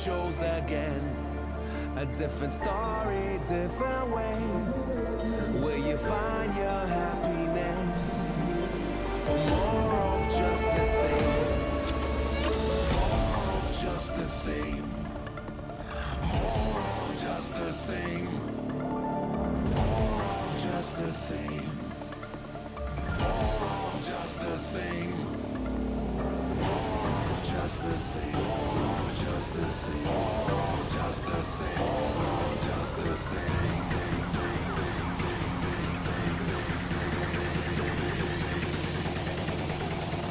chose again. A different story, different way. Will you find your happiness? Or more of just the same? More of just the same. More of just the same. More of just the same. More of just the same. More of just the same. More of just the same. More of just the same. More of just the same.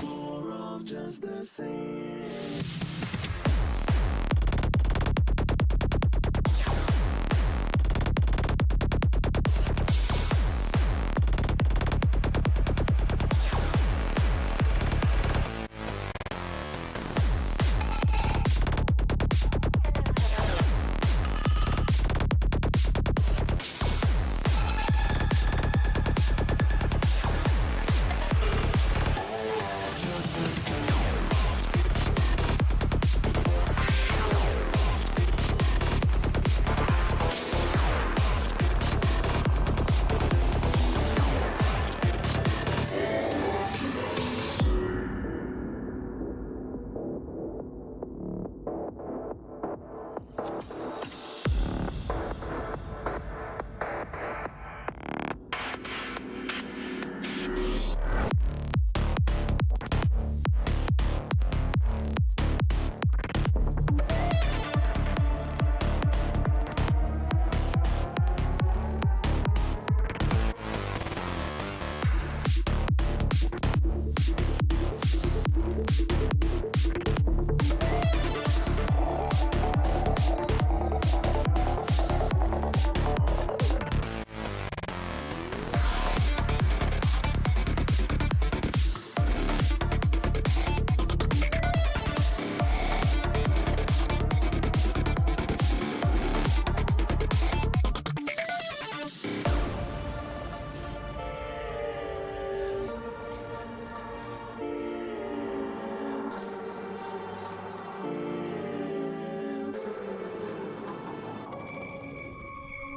More of just the same.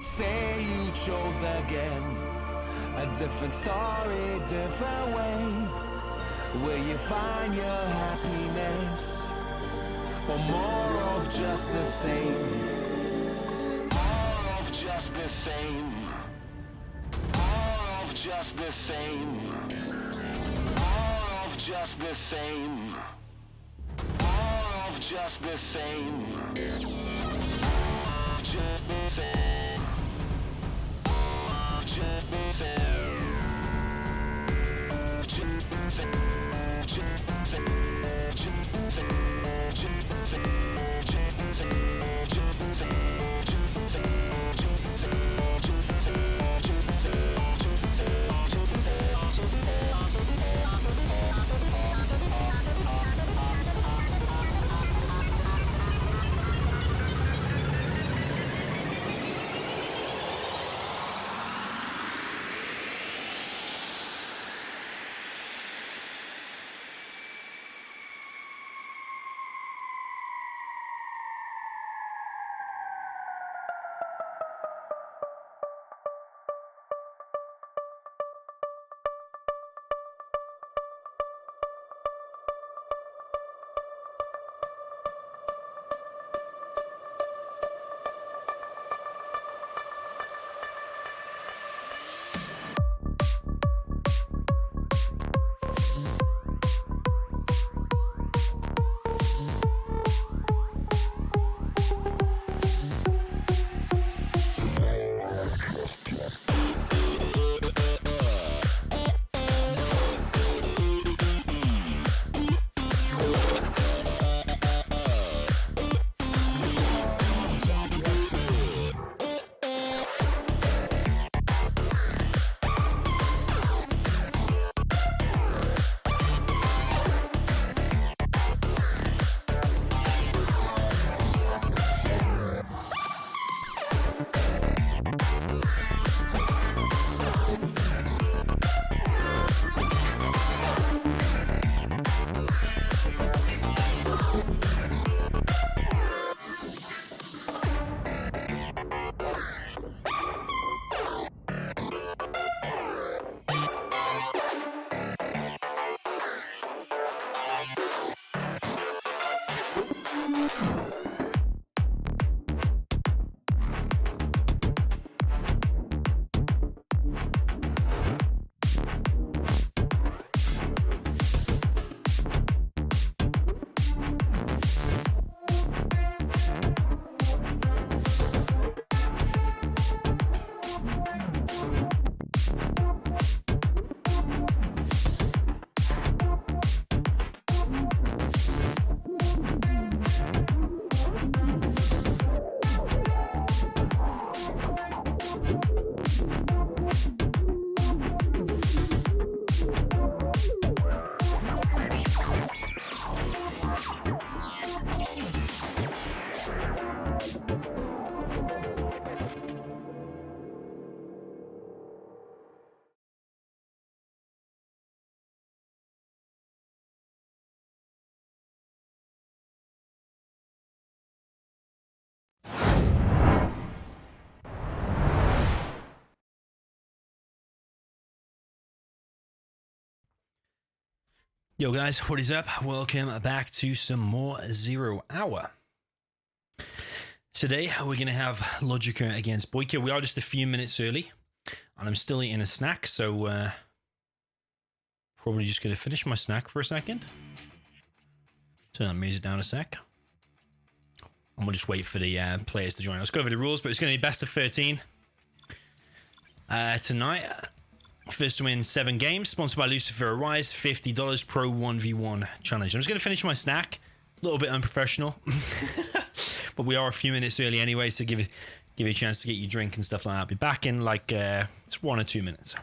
Say you chose again. A different story, different way. Will you find your happiness? Or more of just the same? More of just the same. More of just the same. More of just the same. More of just the same. Just the same. Just the same. Just the same. Just the same. Just the same. Just the same. Just the same. Just the same. Just the same. Just the same. Just the same. Just the same. Just the same. Just the same. Just the Yo guys, what is up? Welcome back to some more 0 Hour. Today we're going to have LoGicA against BoYcaH. We are just a few minutes early and I'm still eating a snack, so probably just going to finish my snack for a second. Turn that music down a sec. And we'll just wait for the players to join. Let's go over the rules, but it's going to be best of 13 tonight. First to win 7 games, sponsored by LuciferArise, $50 Pro 1v1 challenge. I'm just going to finish my snack. A little bit unprofessional, but we are a few minutes early anyway, so give you a chance to get your drink and stuff like that. I'll be back in like it's 1 or 2 minutes.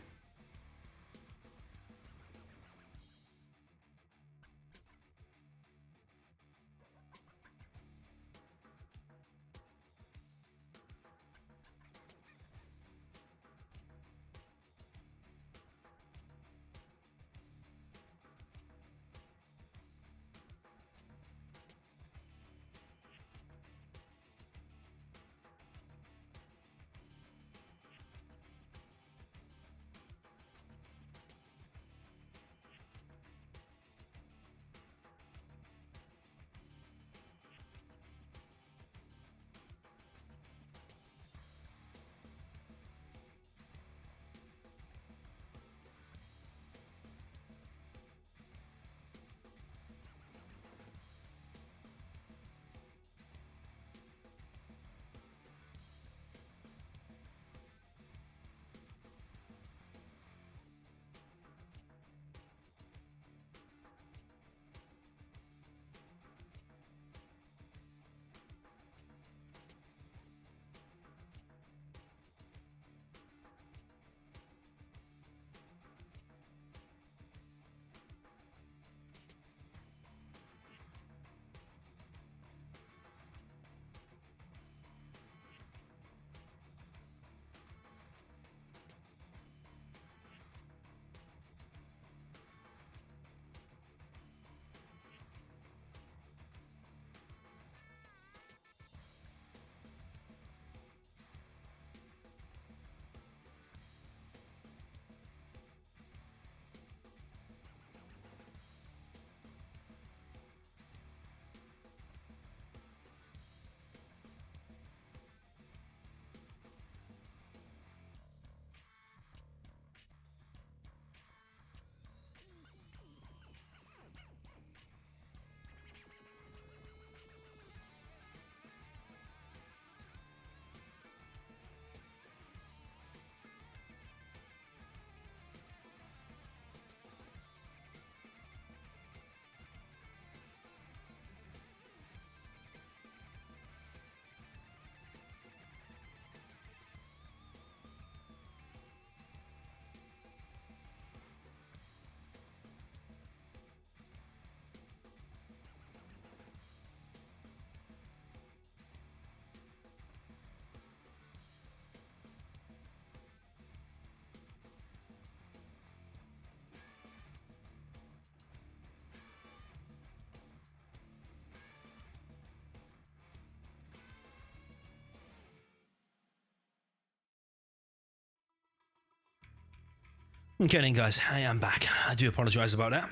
Okay then guys, I am back. I do apologise about that.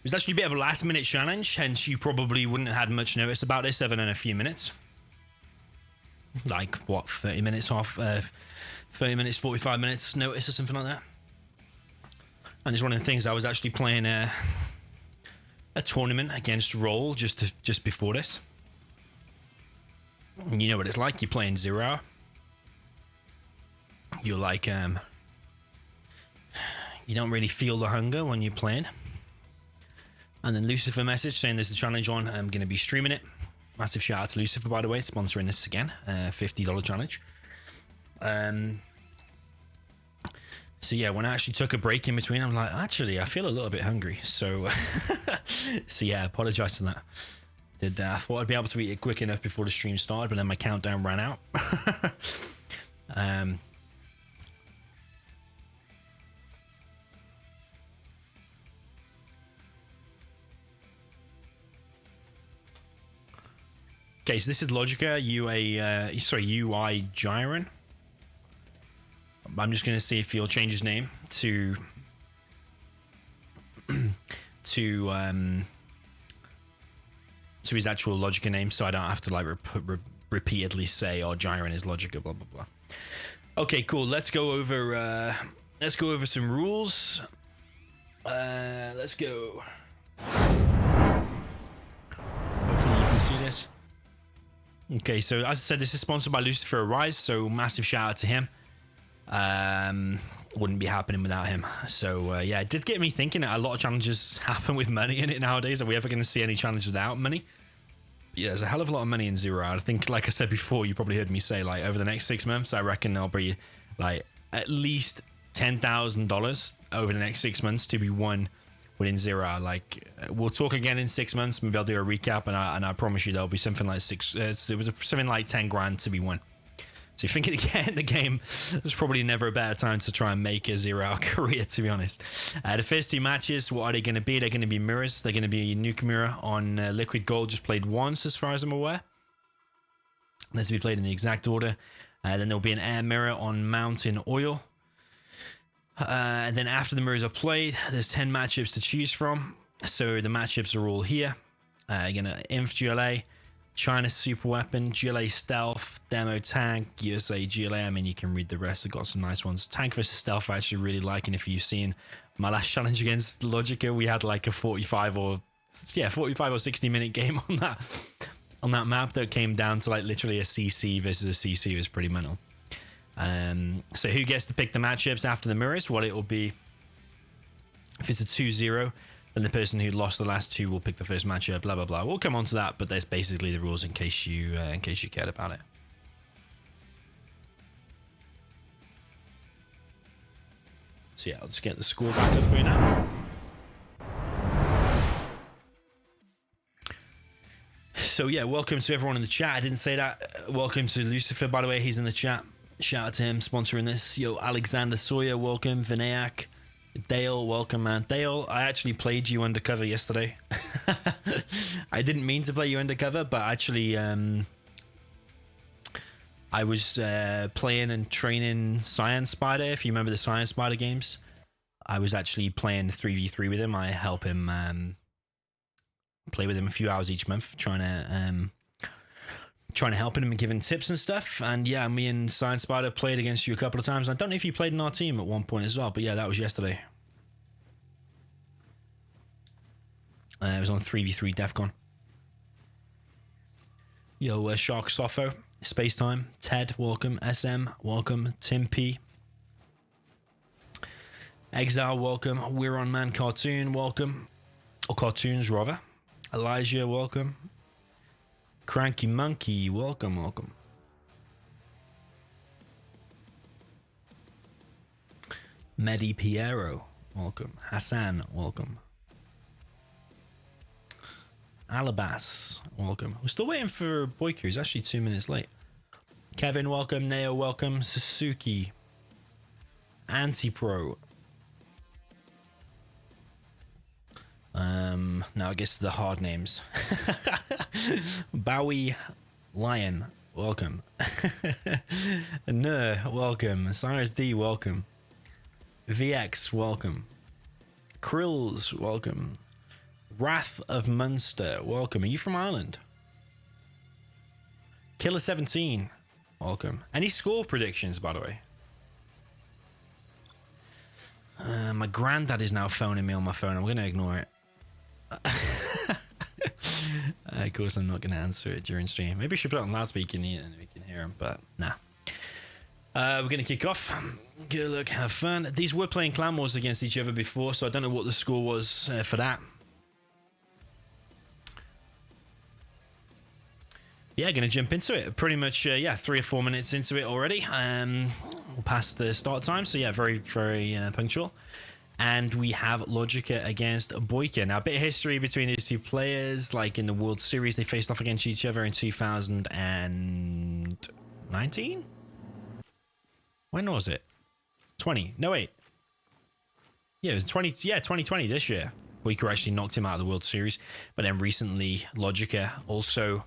was actually a bit of a last minute challenge, hence you probably wouldn't have had much notice about this other than a few minutes. Like, what, 30 minutes off, 30 minutes, 45 minutes notice or something like that. And it's one of the things I was actually playing a tournament against Roll just before this. And you know what it's like, you're playing 0 hour. You're like, you don't really feel the hunger when you're playing. And then Lucifer message saying there's a challenge on, I'm going to be streaming it. Massive shout out to Lucifer, by the way, sponsoring this again, $50 challenge. So yeah, when I actually took a break in between, I'm like, actually, I feel a little bit hungry. So, so yeah, apologize for that. I thought I'd be able to eat it quick enough before the stream started, but then my countdown ran out. Okay, so this is LoGicA UI Gyron. I'm just going to see if he'll change his name to his actual LoGicA name, so I don't have to like repeatedly say, "Oh, Gyron is LoGicA," blah blah blah. Okay, cool. Let's go over some rules. Let's go. Hopefully you can see this. Okay, so as I said, this is sponsored by LuciferArise, so massive shout out to him. Wouldn't be happening without him. So yeah, it did get me thinking that a lot of challenges happen with money in it nowadays. Are we ever going to see any challenge without money? Yeah, there's a hell of a lot of money in 0 hour. I think, like I said before, you probably heard me say, like, over the next 6 months, I reckon there'll be like at least $10,000 over the next 6 months to be won within 0 hour. Like, we'll talk again in 6 months. Maybe I'll do a recap, and I promise you there'll be something like something like 10 grand to be won. So you're thinking again in the game, there's probably never a better time to try and make a 0 hour career, to be honest. The first 2 matches, what are they going to be? They're going to be mirrors. They're going to be nuke mirror on liquid gold, just played once as far as I'm aware. They're to be played in the exact order. Then there'll be an air mirror on mountain oil. And then after the mirrors are played, there's 10 matchups to choose from. So the matchups are all here. You're going to Inf GLA, China super weapon, GLA stealth, demo tank, USA GLA. I mean, you can read the rest. I've got some nice ones. Tank versus stealth I actually really like, and if you've seen my last challenge against LoGicA, we had like a 45 or 60 minute game on that map that came down to like literally a CC versus a CC. It was pretty mental. So who gets to pick the matchups after the mirrors? Well, it will be, if it's a 2-0, then the person who lost the last 2 will pick the first matchup, blah blah blah. We'll come on to that, but there's basically the rules in case you cared about it. So yeah, I'll just get the score back up for you now. So yeah, welcome to everyone in the chat. I didn't say that. Welcome to Lucifer, by the way. He's in the chat. Shout out to him sponsoring this. Yo, Alexander Sawyer, welcome. BoYcaH. Dale, welcome, man. Dale, I actually played you undercover yesterday. I didn't mean to play you undercover, but actually I was playing and training Science Spider. If you remember the Science Spider games, I was actually playing 3v3 with him. I help him play with him a few hours each month, trying to help him and giving tips and stuff. And yeah, me and Science Spider played against you a couple of times. I don't know if you played in our team at one point as well, but yeah, that was yesterday. It was on 3v3 DEFCON. Yo, Shark Sopho, Spacetime, Ted, welcome. SM, welcome. Tim P. Exile, welcome. We're on Man Cartoon, welcome. Or Cartoons, rather. Elijah, welcome. Cranky Monkey, welcome, welcome. Medi Piero, welcome. Hassan, welcome. Alabas, welcome. We're still waiting for BoYcaH. He's actually 2 minutes late. Kevin, welcome. Neo, welcome. Suzuki. Anti-Pro. Now it gets to the hard names. Bowie Lion, welcome. Nur, welcome. Cyrus D, welcome. VX, welcome. Krills, welcome. Wrath of Munster, welcome. Are you from Ireland? Killer 17, welcome. Any score predictions, by the way? My granddad is now phoning me on my phone. I'm going to ignore it. Of course, I'm not going to answer it during stream. Maybe I should put it on loudspeaker and we can hear him, but nah. We're going to kick off. Good luck, have fun. These were playing clan wars against each other before, so I don't know what the score was for that. Yeah, going to jump into it. Pretty much, 3 or 4 minutes into it already. We'll pass the start time, so yeah, very, very punctual. And we have LoGicA against BoYcaH. Now, a bit of history between these two players. Like in the World Series, they faced off against each other in 2019? When was it? 20. No, wait. Yeah, it was 2020 this year. BoYcaH actually knocked him out of the World Series. But then recently, LoGicA also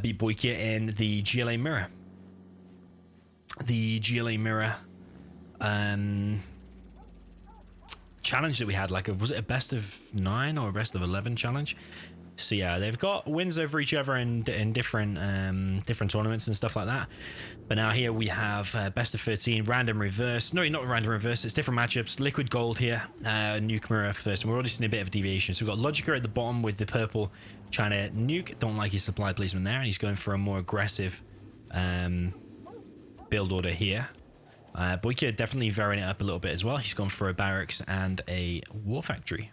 beat BoYcaH in the GLA Mirror. The GLA Mirror challenge that we had, was it a best of 9 or a best of 11 challenge? So yeah, they've got wins over each other in different tournaments and stuff like that. But now here we have best of 13, random reverse. No, not random reverse. It's different matchups. Liquid gold here, nuke mirror first. And we're already seeing a bit of a deviation. So we've got LoGicA at the bottom with the purple trying to nuke. Don't like his supply placement there, and he's going for a more aggressive build order here. BoYcaH definitely varying it up a little bit as well. He's gone for a barracks and a war factory.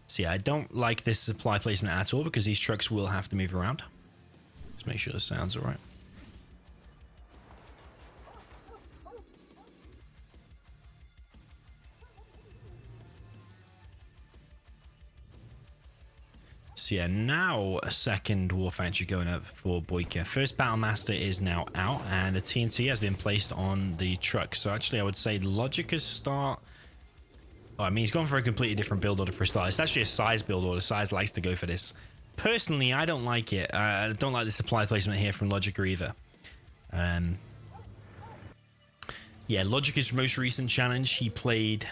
So yeah, I don't like this supply placement at all because these trucks will have to move around. Let's make sure the sound's all right. So yeah, now a second war factory going up for BoYcaH. First Battle Master is now out, and a TNT has been placed on the truck. So actually, I would say LoGicA's start. Oh, I mean, he's gone for a completely different build order for a start. It's actually a size build order. Size likes to go for this. Personally, I don't like it. I don't like the supply placement here from LoGicA either. Yeah, LoGicA's most recent challenge, he played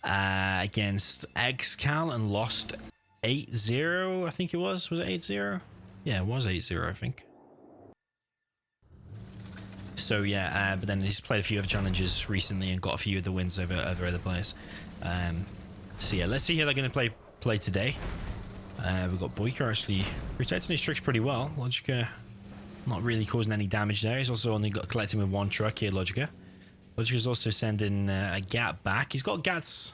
against XCal and lost 8-0, I think it was. Was it 8-0? Yeah, it was 8-0, I think. So yeah, but then he's played a few other challenges recently and got a few of the wins over other players. So yeah, let's see how they're going to play today. We've got BoYcaH actually protecting his tricks pretty well. LoGicA not really causing any damage there. He's also only got collecting with one truck here, LoGicA. LoGicA's also sending a GAT back. He's got GATs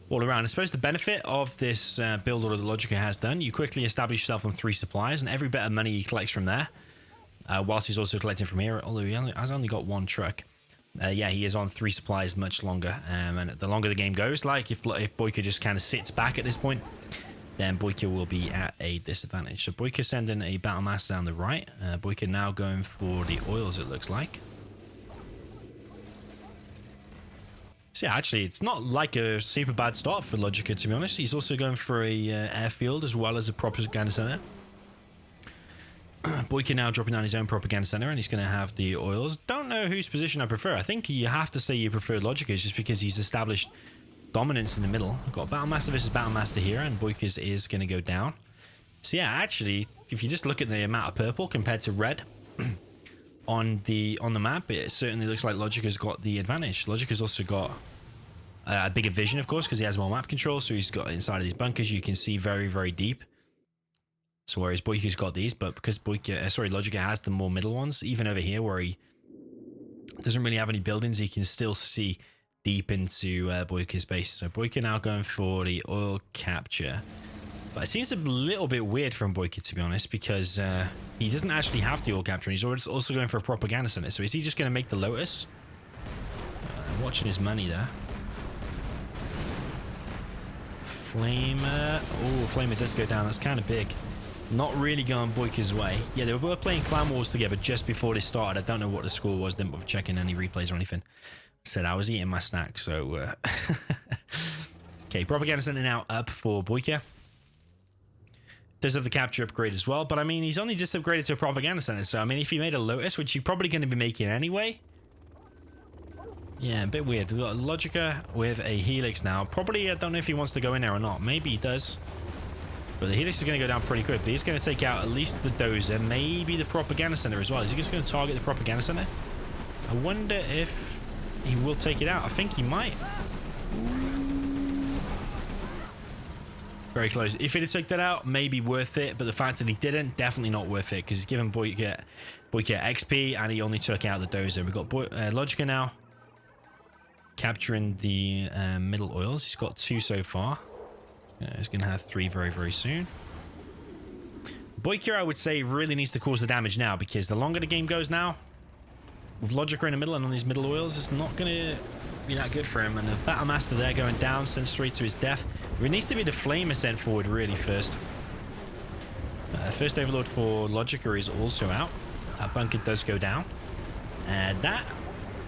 all around. I suppose the benefit of this build order that LoGicA has done, you quickly establish yourself on 3 supplies, and every bit of money he collects from there, whilst he's also collecting from here, although he has only got 1 truck. Yeah, he is on 3 supplies much longer, and the longer the game goes, like if BoYcaH just kind of sits back at this point, then BoYcaH will be at a disadvantage. So BoYcaH sending a Battle Master down the right. BoYcaH now going for the oils, it looks like. So yeah, actually, it's not like a super bad start for LoGicA, to be honest. He's also going for a airfield as well as a propaganda center. BoYcaH now dropping down his own propaganda center, and he's going to have the oils. Don't know whose position I prefer. I think you have to say you prefer LoGicA just because he's established dominance in the middle. I've got Battle Master versus Battle Master here, and BoYcaH is going to go down. So yeah, actually, if you just look at the amount of purple compared to red on the map, it certainly looks like LoGicA's got the advantage. LoGicA's also got a bigger vision, of course, because he has more map control. So he's got inside of these bunkers, you can see very, very deep. So whereas BoYcaH's got these, but because LoGicA has the more middle ones, even over here where he doesn't really have any buildings, he can still see deep into BoYcaH's base. So BoYcaH now going for the oil capture. But it seems a little bit weird from BoYcaH, to be honest, because he doesn't actually have the oil capture, and he's also going for a propaganda center. So is he just going to make the Lotus? Watching his money there. Flamer. Oh, Flamer does go down. That's kind of big. Not really going BoYcaH's way. Yeah, they were both playing Clan Wars together just before this started. I don't know what the score was. Didn't bother checking any replays or anything. Said I was eating my snack, so... Okay, propaganda center now up for BoYcaH. Does have the capture upgrade as well, but I mean, he's only just upgraded to a propaganda center, so I mean, if he made a Lotus, which you're probably going to be making anyway, Yeah, a bit weird. We've got LoGicA with a Helix now. Probably, I don't know if he wants to go in there or not. Maybe he does. But the Helix is going to go down pretty quick. But he's going to take out at least the Dozer, maybe the Propaganda Center as well. Is he just going to target the Propaganda Center? I wonder if he will take it out. I think he might. Very close. If he'd have took that out, maybe worth it. But the fact that he didn't, definitely not worth it. Because he's given BoYcaH XP and he only took out the Dozer. We've got LoGicA now. Capturing the middle oils. He's got 2 so far. He's going to have 3 very, very soon. BoYcaH, I would say, really needs to cause the damage now, because the longer the game goes now, with LoGicA in the middle and on these middle oils, it's not going to be that good for him. And the Battle Master there going down, sent straight to his death. It needs to be the Flamer sent forward really first. First Overlord for LoGicA is also out. That bunker does go down. That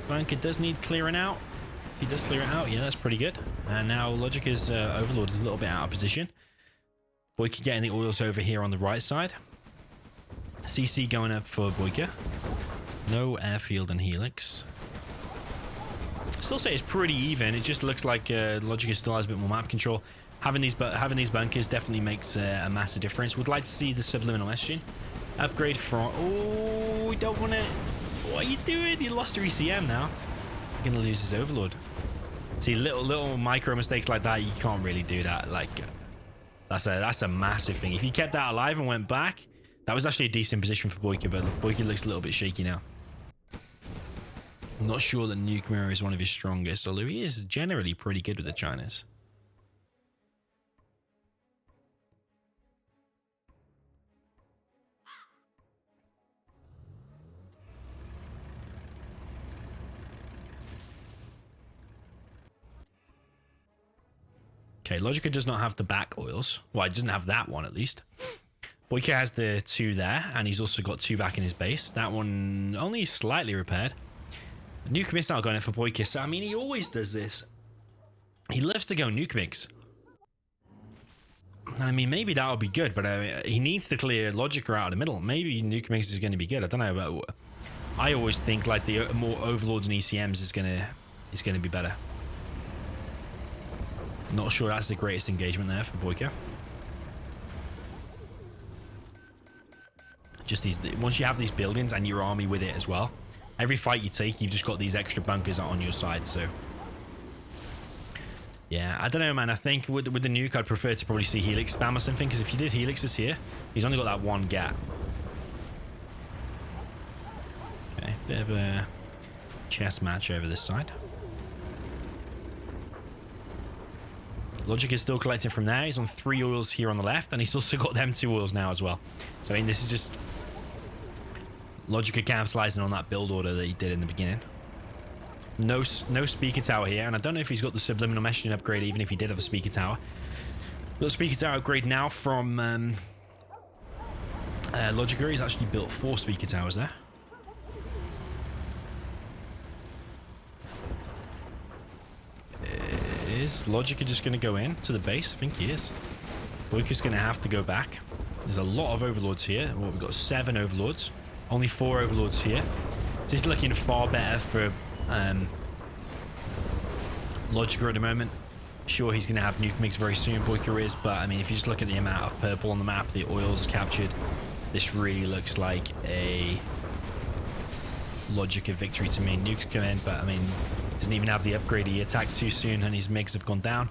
bunker does need clearing out. He does clear it out. Yeah, that's pretty good. And now LoGicA's Overlord is a little bit out of position. BoYcaH getting the oils over here on the right side. CC going up for BoYcaH. No airfield and Helix. Still say it's pretty even. It just looks like LoGicA still has a bit more map control. Having these bunkers definitely makes a massive difference. Would like to see the subliminal messaging upgrade from. Oh, we don't want to. What are you doing? You lost your ECM now. You're gonna lose his Overlord. See, little micro mistakes like that, you can't really do that. Like, that's a massive thing. If you kept that alive and went back, that was actually a decent position for BoYcaH, but BoYcaH looks a little bit shaky now. I'm not sure that nuke mirror is one of his strongest, although he is generally pretty good with the Chinas. Okay, LoGicA does not have the back oils. Well, it doesn't have that one at least. BoYcaH has the 2 there, and he's also got 2 back in his base. That one only slightly repaired. Nuke missile going in for BoYcaH. So, I mean, he always does this. He loves to go nuke mix. I mean, maybe that would be good, but he needs to clear LoGicA out of the middle. Maybe nuke mix is going to be good. I don't know, but I always think like the more Overlords and ECMs is going to be better. Not sure that's the greatest engagement there for BoYcaH. Just these, once you have these buildings and your army with it as well, every fight you take, you've just got these extra bunkers on your side. So yeah, I don't know, man. I think with the nuke, I'd prefer to probably see Helix spam or something, because if you did Helixes here, he's only got that 1 gap. Okay, bit of a chess match over this side. LoGicA is still collecting from there. He's on 3 oils here on the left, and he's also got them 2 oils now as well. So I mean, this is just LoGicA capitalizing on that build order that he did in the beginning. No speaker tower here, and I don't know if he's got the subliminal messaging upgrade, even if he did have a speaker tower. The speaker tower upgrade now from LoGicA. He's actually built 4 speaker towers there. Is LoGicA just going to go in to the base? I think he is. BoYcaH's going to have to go back. There's a lot of Overlords here. Well, we've got 7 Overlords. Only 4 Overlords here. So he's looking far better for LoGicA at the moment. Sure, he's going to have nuke mix very soon. BoYcaH is, but I mean, if you just look at the amount of purple on the map, the oils captured, this really looks like a LoGicA victory to me. Nukes come in, but I mean, doesn't even have the upgrade. He attacked too soon and his MiGs have gone down.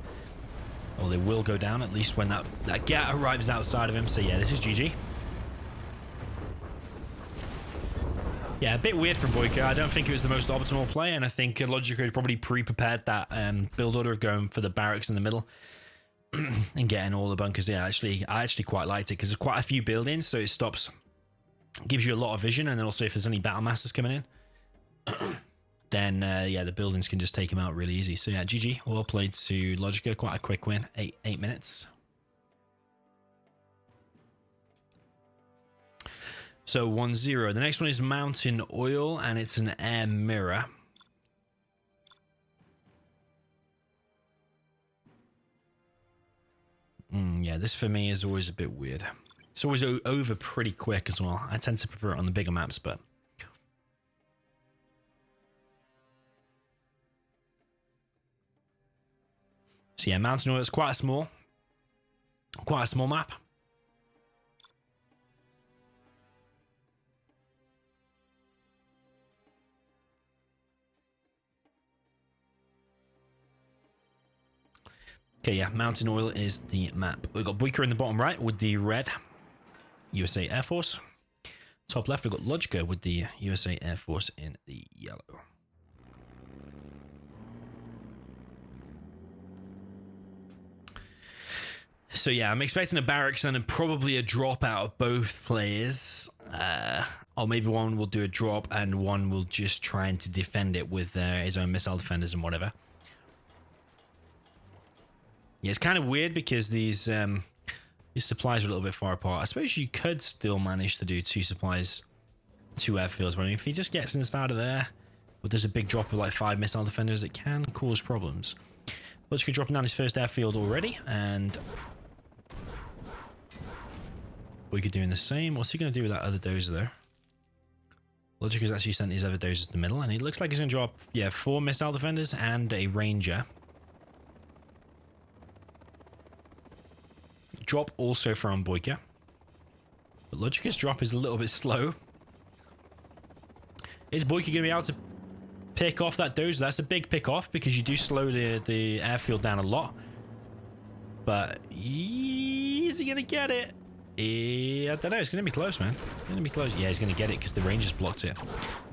Or they will go down, at least when that gap arrives outside of him. So yeah, this is GG. Yeah, a bit weird from BoYcaH. I don't think it was the most optimal play, and I think LoGicA had probably pre-prepared that build order of going for the barracks in the middle and getting all the bunkers. Yeah, I actually quite liked it, because there's quite a few buildings, so it gives you a lot of vision, and then also if there's any battle masters coming in, then yeah, the buildings can just take him out really easy. So yeah, GG, well played to LoGicA. Quite a quick win, 8 minutes. So 1-0. The next one is Mountain Oil, and it's an air mirror. Yeah, this for me is always a bit weird. It's always over pretty quick as well. I tend to prefer it on the bigger maps, but So yeah, Mountain Oil is quite a small map. Okay, yeah, Mountain Oil is the map. We've got BoYcaH in the bottom right with the red USA Air Force. Top left, we've got LoGicA with the USA Air Force in the yellow. So yeah, I'm expecting a barracks and probably a drop out of both players. Or maybe one will do a drop and one will just trying to defend it with his own missile defenders and whatever. Yeah, it's kind of weird because these supplies are a little bit far apart. I suppose you could still manage to do 2 supplies, 2 airfields, but I mean, if he just gets inside of there, but there's a big drop of like 5 missile defenders, it can cause problems. LoGicA dropping down his first airfield already, and BoYcaH doing the same. What's he going to do with that other dozer there? LoGicA's actually sent his other dozers to the middle, and it looks like he's going to drop, yeah, 4 missile defenders and a ranger. Drop also from BoYcaH. But LoGicA's drop is a little bit slow. Is BoYcaH going to be able to pick off that dozer? That's a big pick off because you do slow the airfield down a lot. But is he going to get it? I don't know. It's going to be close, man. It's going to be close. Yeah, he's going to get it because the Rangers blocked it.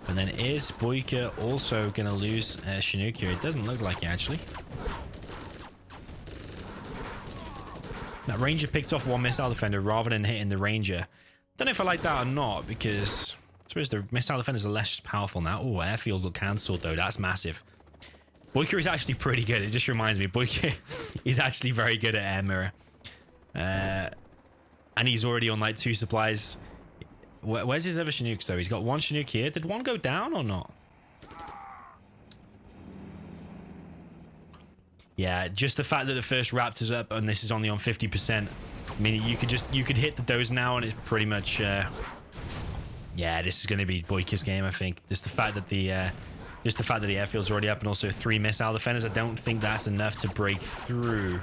And then is BoYcaH also going to lose Chinook here? It doesn't look like it, actually. That Ranger picked off 1 missile defender rather than hitting the Ranger. Don't know if I like that or not, because I suppose the missile defenders are less powerful now. Oh, airfield got cancelled, though. That's massive. BoYcaH is actually pretty good. It just reminds me, BoYcaH is actually very good at air mirror. And he's already on like 2 supplies. Where's his other Chinooks, though? He's got 1 Chinook here. Did one go down or not? Yeah, just the fact that the first Raptor's up and this is only on 50%. I mean, you could hit the dozer now and it's pretty much yeah, this is going to be BoYcaH's game, I think. Just the fact that the airfield's already up and also 3 missile defenders, I don't think that's enough to break through.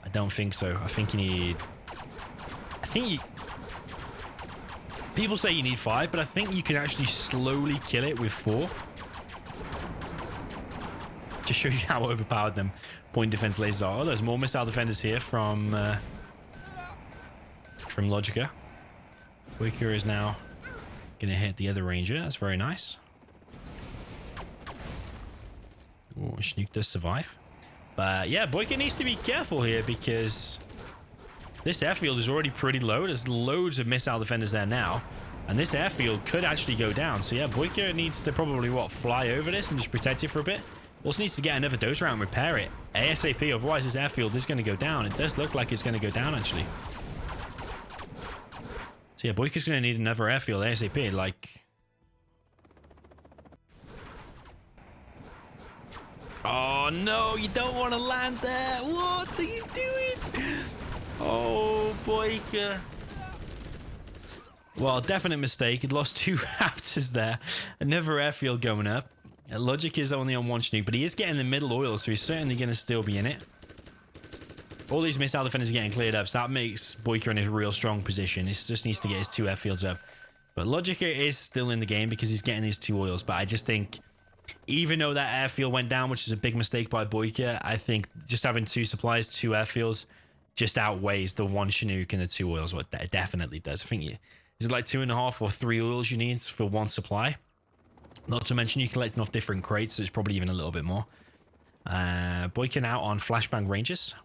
I don't think so. I think people say you need 5, but I think you can actually slowly kill it with 4. Just shows you how overpowered them point defense lasers are. Oh, there's more missile defenders here from LoGicA. BoYcaH is now going to hit the other Ranger. That's very nice. Oh, Chinook does survive. But yeah, BoYcaH needs to be careful here because this airfield is already pretty low. There's loads of missile defenders there now. And this airfield could actually go down. So yeah, BoYcaH needs to probably, fly over this and just protect it for a bit. Also needs to get another dozer out and repair it ASAP, otherwise this airfield is going to go down. It does look like it's going to go down, actually. So yeah, BoYcaH's going to need another airfield ASAP, like... Oh no, you don't want to land there! What are you doing? Oh, BoYcaH. Well, definite mistake. He'd lost 2 Raptors there. Another airfield going up. LoGicA is only on 1 Chinook, but he is getting the middle oil, so he's certainly going to still be in it. All these missile defenders are getting cleared up, so that makes BoYcaH in a real strong position. He just needs to get his 2 airfields up. But LoGicA is still in the game because he's getting these 2 oils, but I just think, even though that airfield went down, which is a big mistake by BoYcaH, I think just having 2 supplies, 2 airfields, just outweighs the 1 Chinook and the 2 oils. What it definitely does. I think is it like 2.5 or 3 oils you need for 1 supply? Not to mention you collecting off different crates, so it's probably even a little bit more. BoYcaH now on Flashbang Rangers.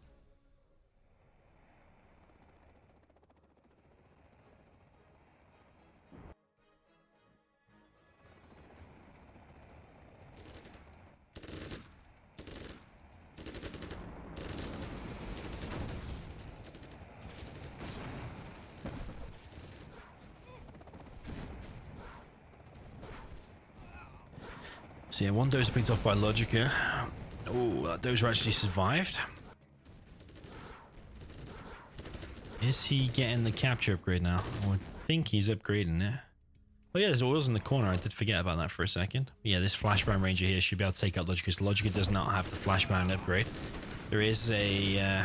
So yeah, 1 dozer picked off by LoGicA. Oh, that dozer actually survived. Is he getting the capture upgrade now? I think he's upgrading it. Oh yeah, there's oils in the corner. I did forget about that for a second. But yeah, this Flashbang Ranger here should be able to take out LoGicA because LoGicA does not have the Flashbang upgrade. There is a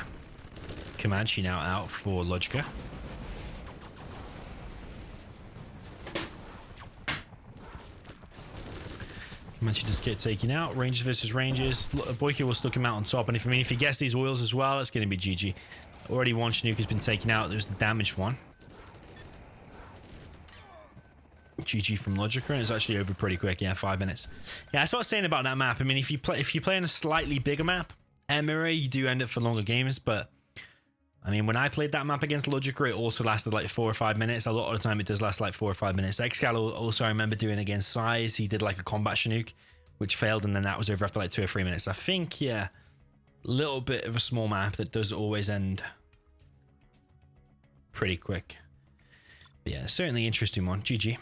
Comanche now out for LoGicA. Comanche just get taken out. Rangers versus Rangers. BoYcaH will still come out on top. And if he gets these oils as well, it's going to be GG. Already one Chinook has been taken out. There's the damaged one. GG from LoGicA, and it's actually over pretty quick. Yeah, 5 minutes. Yeah, that's what I was saying about that map. I mean, if you play on a slightly bigger map, Mirror, you do end up for longer games. But I mean, when I played that map against LoGicA, it also lasted like 4 or 5 minutes. A lot of the time, it does last like 4 or 5 minutes. xCal also, I remember doing against Size. He did like a combat Chinook, which failed, and then that was over after like 2 or 3 minutes. I think, yeah, a little bit of a small map that does always end pretty quick. But yeah, certainly interesting one. GG.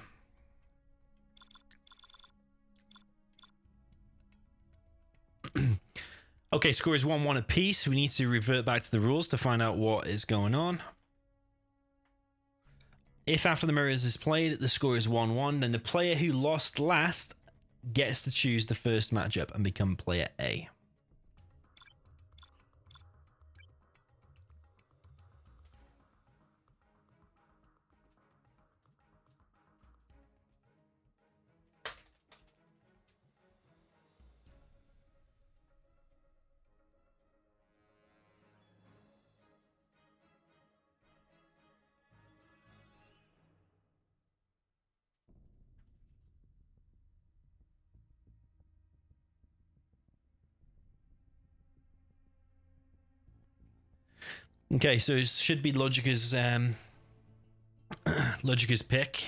Okay, score is 1-1 apiece. We need to revert back to the rules to find out what is going on. If after the mirrors is played, the score is 1-1, then the player who lost last gets to choose the first matchup and become player A. Okay, so it should be LoGicA's LoGicA's pick,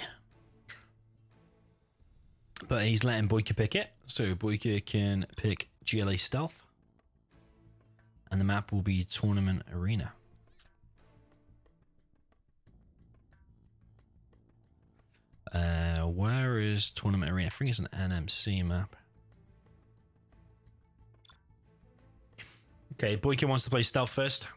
but he's letting BoYcaH pick it. So BoYcaH can pick GLA Stealth, and the map will be Tournament Arena. Where is Tournament Arena? I think it's an NMC map. Okay, BoYcaH wants to play Stealth first.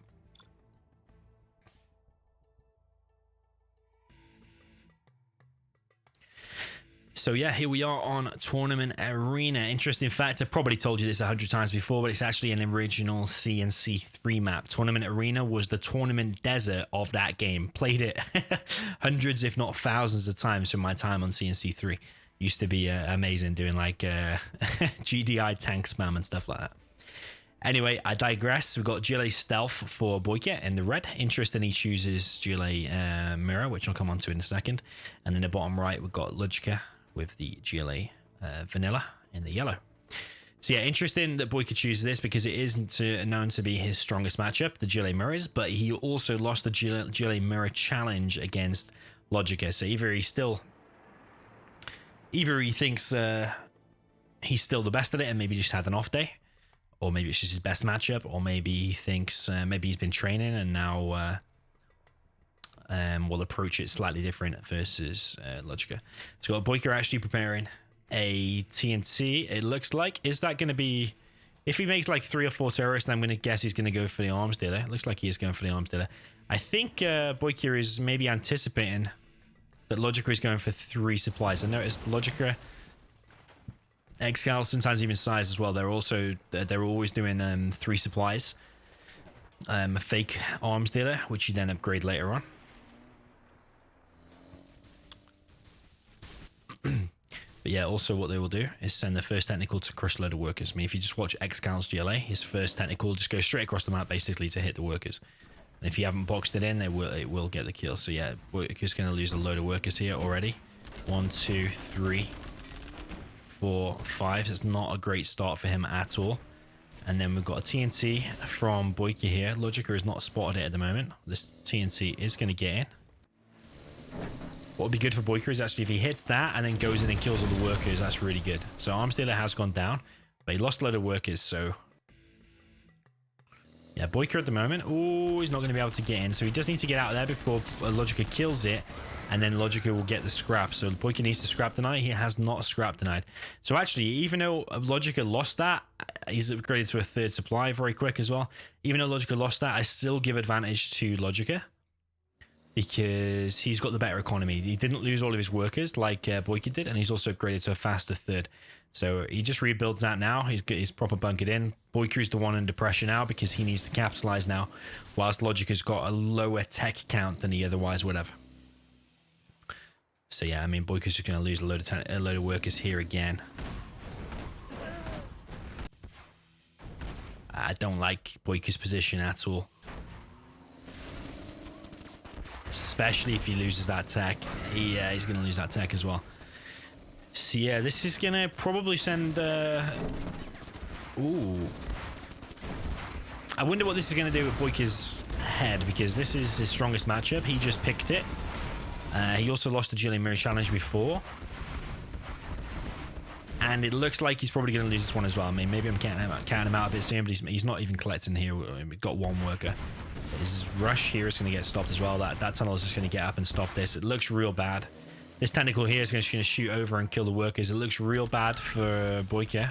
So yeah, here we are on Tournament Arena. Interesting fact, I've probably told you this 100 times before, but it's actually an original C&C3 map. Tournament Arena was the tournament desert of that game. Played it hundreds, if not thousands of times from my time on C&C3. Used to be amazing doing like GDI tank spam and stuff like that. Anyway, I digress. We've got GLA Stealth for BoYcaH in the red. Interesting, he chooses GLA Mirror, which I'll come on to in a second. And in the bottom right, we've got LoGicA with the GLA Vanilla in the yellow. So yeah, interesting that BoYcaH chooses this because it isn't known to be his strongest matchup, the GLA Mirrors, but he also lost the GLA Mirror Challenge against LoGicA. So either he thinks he's still the best at it and maybe just had an off day, or maybe it's just his best matchup, or maybe he thinks maybe he's been training and now will approach it slightly different versus LoGicA. So BoYcaH actually preparing a TNT, it looks like. Is that going to be... If he makes like 3 or 4 terrorists, then I'm going to guess he's going to go for the arms dealer. It looks like he is going for the arms dealer. I think BoYcaH is maybe anticipating that LoGicA is going for 3 supplies. I noticed LoGicA, xCal, sometimes even Size as well, they're always doing 3 supplies. A fake arms dealer, which you then upgrade later on. But yeah, also what they will do is send the first technical to crush a load of workers. I mean, if you just watch xCal's GLA, his first technical just goes straight across the map basically to hit the workers. And if you haven't boxed it in, it will get the kill. So yeah, BoYcaH's going to lose a load of workers here already. 1, 2, 3, 4, 5. It's not a great start for him at all. And then we've got a TNT from BoYcaH here. LoGicA is not spotted it at the moment. This TNT is going to get in. What would be good for BoYcaH is actually if he hits that and then goes in and kills all the workers. That's really good. So arms dealer has gone down, but he lost a load of workers. So yeah, BoYcaH at the moment, oh, he's not going to be able to get in. So he does need to get out of there before LoGicA kills it, and then LoGicA will get the scrap. So BoYcaH needs to scrap denied. He has not scrap denied. So actually, even though LoGicA lost that, he's upgraded to a 3rd supply very quick as well. Even though LoGicA lost that, I still give advantage to LoGicA, because he's got the better economy. He didn't lose all of his workers like BoYcaH did, and he's also upgraded to a faster third. So he just rebuilds that now. He's proper bunkered in. BoYcaH is the one under pressure now because he needs to capitalize now, whilst LoGicA's got a lower tech count than he otherwise would have. So yeah, I mean, BoYcaH's just going to lose a load of workers here again. I don't like BoYcaH's position at all. Especially if he loses that tech. Yeah, he's going to lose that tech as well. So yeah, this is going to probably send... Ooh. I wonder what this is going to do with BoYcaH's head, because this is his strongest matchup. He just picked it. He also lost the Jillian Mirror Challenge before. And it looks like he's probably going to lose this one as well. I mean, maybe I'm counting him out a bit soon, but he's not even collecting here. We've got one worker. His rush here is going to get stopped as well. That tunnel is just going to get up and stop this. It looks real bad. This tentacle here is just going to shoot over and kill the workers. It looks real bad for BoYcaH.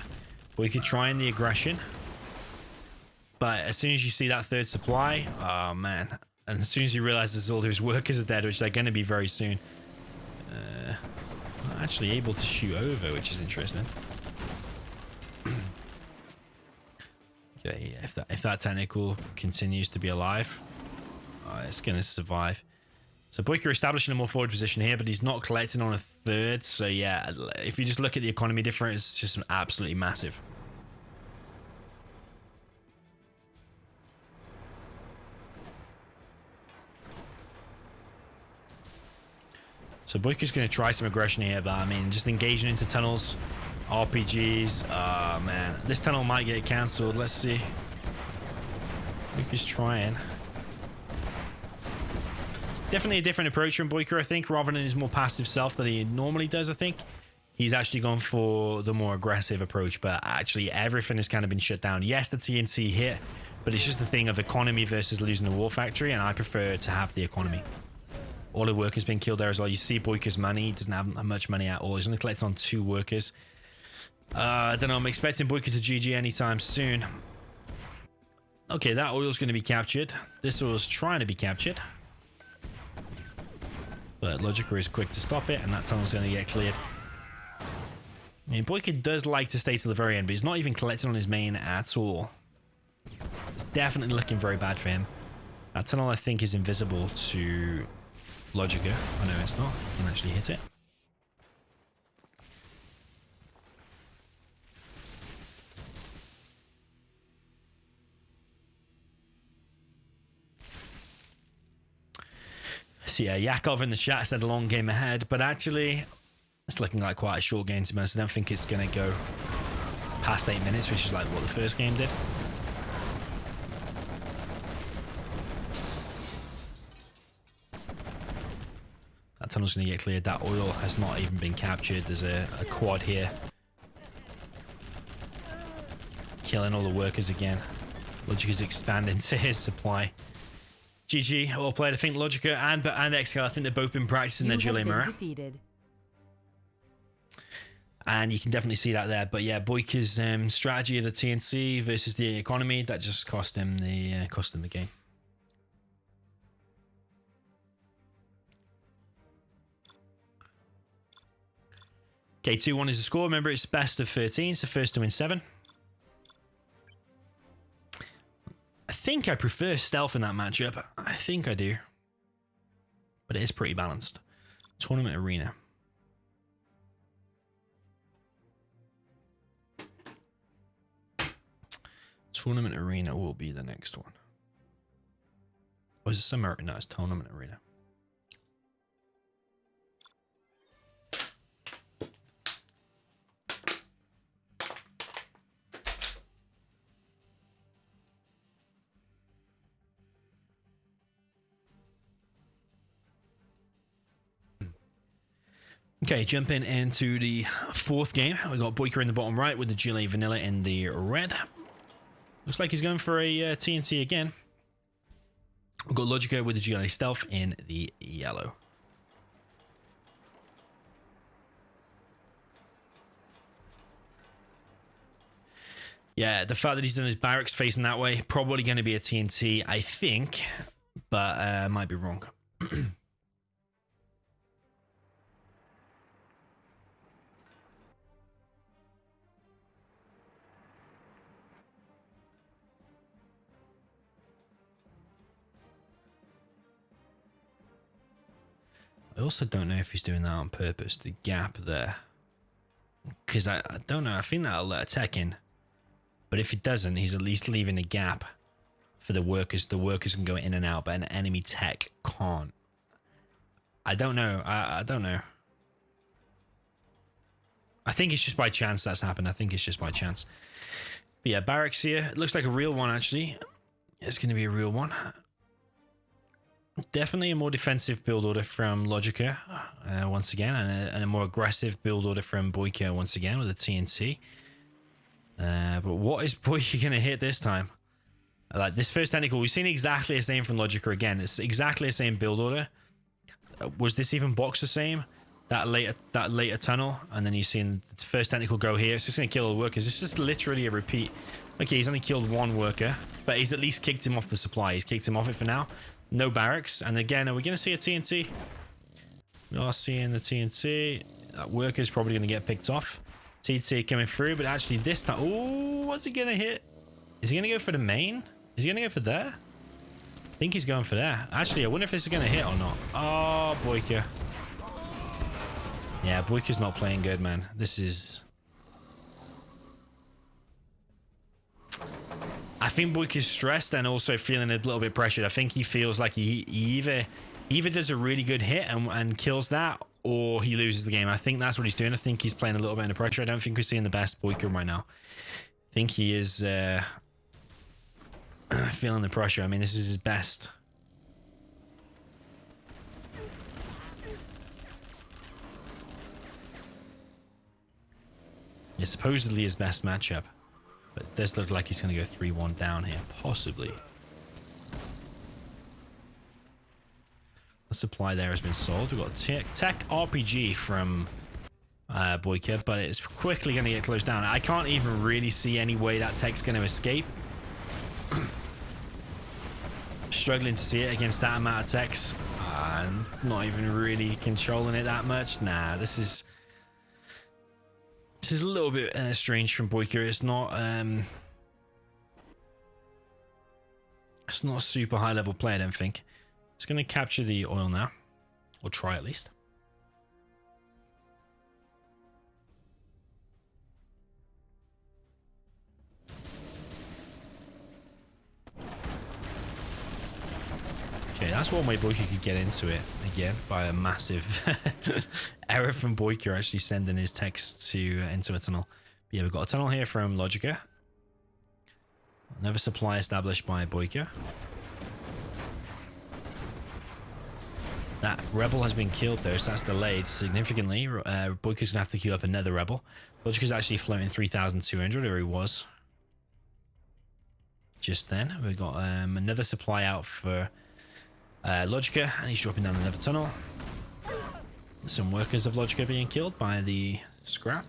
BoYcaH trying the aggression. But as soon as you see that third supply, oh man. And as soon as he realizes all of his workers are dead, which they're going to be very soon, actually able to shoot over, which is interesting. Okay, yeah, if that tentacle continues to be alive, it's going to survive. So BoYcaH establishing a more forward position here, but he's not collecting on a third. So yeah, if you just look at the economy difference, it's just absolutely massive. So BoYcaH's going to try some aggression here, but I mean, just engaging into tunnels, RPGs. Oh man, this tunnel might get cancelled. Let's see. BoYcaH's trying. It's definitely a different approach from BoYcaH, I think, rather than his more passive self that he normally does. I think he's actually gone for the more aggressive approach, but actually everything has kind of been shut down. Yes, the TNT hit, but it's just the thing of economy versus losing the war factory, and I prefer to have the economy. All the workers been killed there as well. You see BoYcaH's money. He doesn't have much money at all. He's only collected on 2 workers. I don't know. I'm expecting BoYcaH to GG anytime soon. Okay, that oil's going to be captured. This oil's trying to be captured. But LoGicA is quick to stop it, and that tunnel's going to get cleared. I mean, BoYcaH does like to stay to the very end, but he's not even collecting on his main at all. It's definitely looking very bad for him. That tunnel, I think, is invisible to LoGicA. Oh no, it's not. You can actually hit it. So yeah, Yakov in the chat said a long game ahead, but actually it's looking like quite a short game to be honest. I don't think it's going to go past 8 minutes, which is like what the first game did. That tunnel's going to get cleared. That oil has not even been captured. There's a quad here. Killing all the workers again. LoGicA's expanding to his supply. GG, well played. I think LoGicA and xCal, I think they've both been practicing their Jillian Mirror. And you can definitely see that there. But yeah, BoYcaH's strategy of the TNC versus the economy, that just cost him the game. Okay, 2-1 is the score. Remember, it's best of 13, so first to win 7. I think I prefer stealth in that matchup. I think I do. But it is pretty balanced. Tournament Arena. Tournament Arena will be the next one. Or is it Summer? No, it's Tournament Arena. Okay, jumping into the 4th game. We got BoYcaH in the bottom right with the Gillet Vanilla in the red. Looks like he's going for a TNT again. We've got LoGicA with the Gillet Stealth in the yellow. Yeah, the fact that he's done his barracks facing that way, probably going to be a TNT, I think, but might be wrong. I also don't know if he's doing that on purpose, the gap there. Because I don't know, I think that'll let a tech in. But if it doesn't, he's at least leaving a gap for the workers. The workers can go in and out, but an enemy tech can't. I don't know. I don't know. I think it's just by chance that's happened. I think it's just by chance. But yeah, barracks here. It looks like a real one, actually. It's going to be a real one. Definitely a more defensive build order from LoGicA once again, and a more aggressive build order from BoYcaH once again with a TNT. But what is BoYcaH going to hit this time? Like this first technical, we've seen exactly the same from LoGicA again. It's exactly the same build order. Was this even box the same? That later tunnel, and then you've seen the first technical go here. It's just going to kill all the workers. It's just literally a repeat. Okay, he's only killed one worker, but he's at least kicked him off the supply. He's kicked him off it for now. No barracks. And again, are we going to see a TNT? We are seeing the TNT. That worker's probably going to get picked off. TNT coming through, but actually this time... Oh, what's he going to hit? Is he going to go for the main? Is he going to go for there? I think he's going for there. Actually, I wonder if this is going to hit or not. Oh, BoYcaH. Yeah, BoYcaH's not playing good, man. This is... I think BoYcaH's stressed and also feeling a little bit pressured. I think he feels like he either does a really good hit and kills that, or he loses the game. I think that's what he's doing. I think he's playing a little bit under pressure. I don't think we're seeing the best BoYcaH right now. I think he is feeling the pressure. I mean, this is his best. It's supposedly his best matchup. But it does look like he's going to go 3-1 down here, possibly. The supply there has been sold. We've got tech RPG from BoYcaH, but it's quickly going to get closed down. I can't even really see any way that tech's going to escape. Struggling to see it against that amount of techs. I'm not even really controlling it that much. Nah, this is a little bit strange from BoYcaH. It's not a super high level play, I don't think. It's going to capture the oil now, or try at least. Okay, that's one way BoYcaH could get into it again by a massive error from BoYcaH actually sending his text to into a tunnel. But yeah, we've got a tunnel here from LoGicA. Another supply established by BoYcaH. That rebel has been killed though, so that's delayed significantly. BoYcaH's gonna have to queue up another rebel. LoGicA's actually floating 3,200, or he was just then. We've got another supply out for LoGicA, and he's dropping down another tunnel. Some workers of LoGicA being killed by the scrap.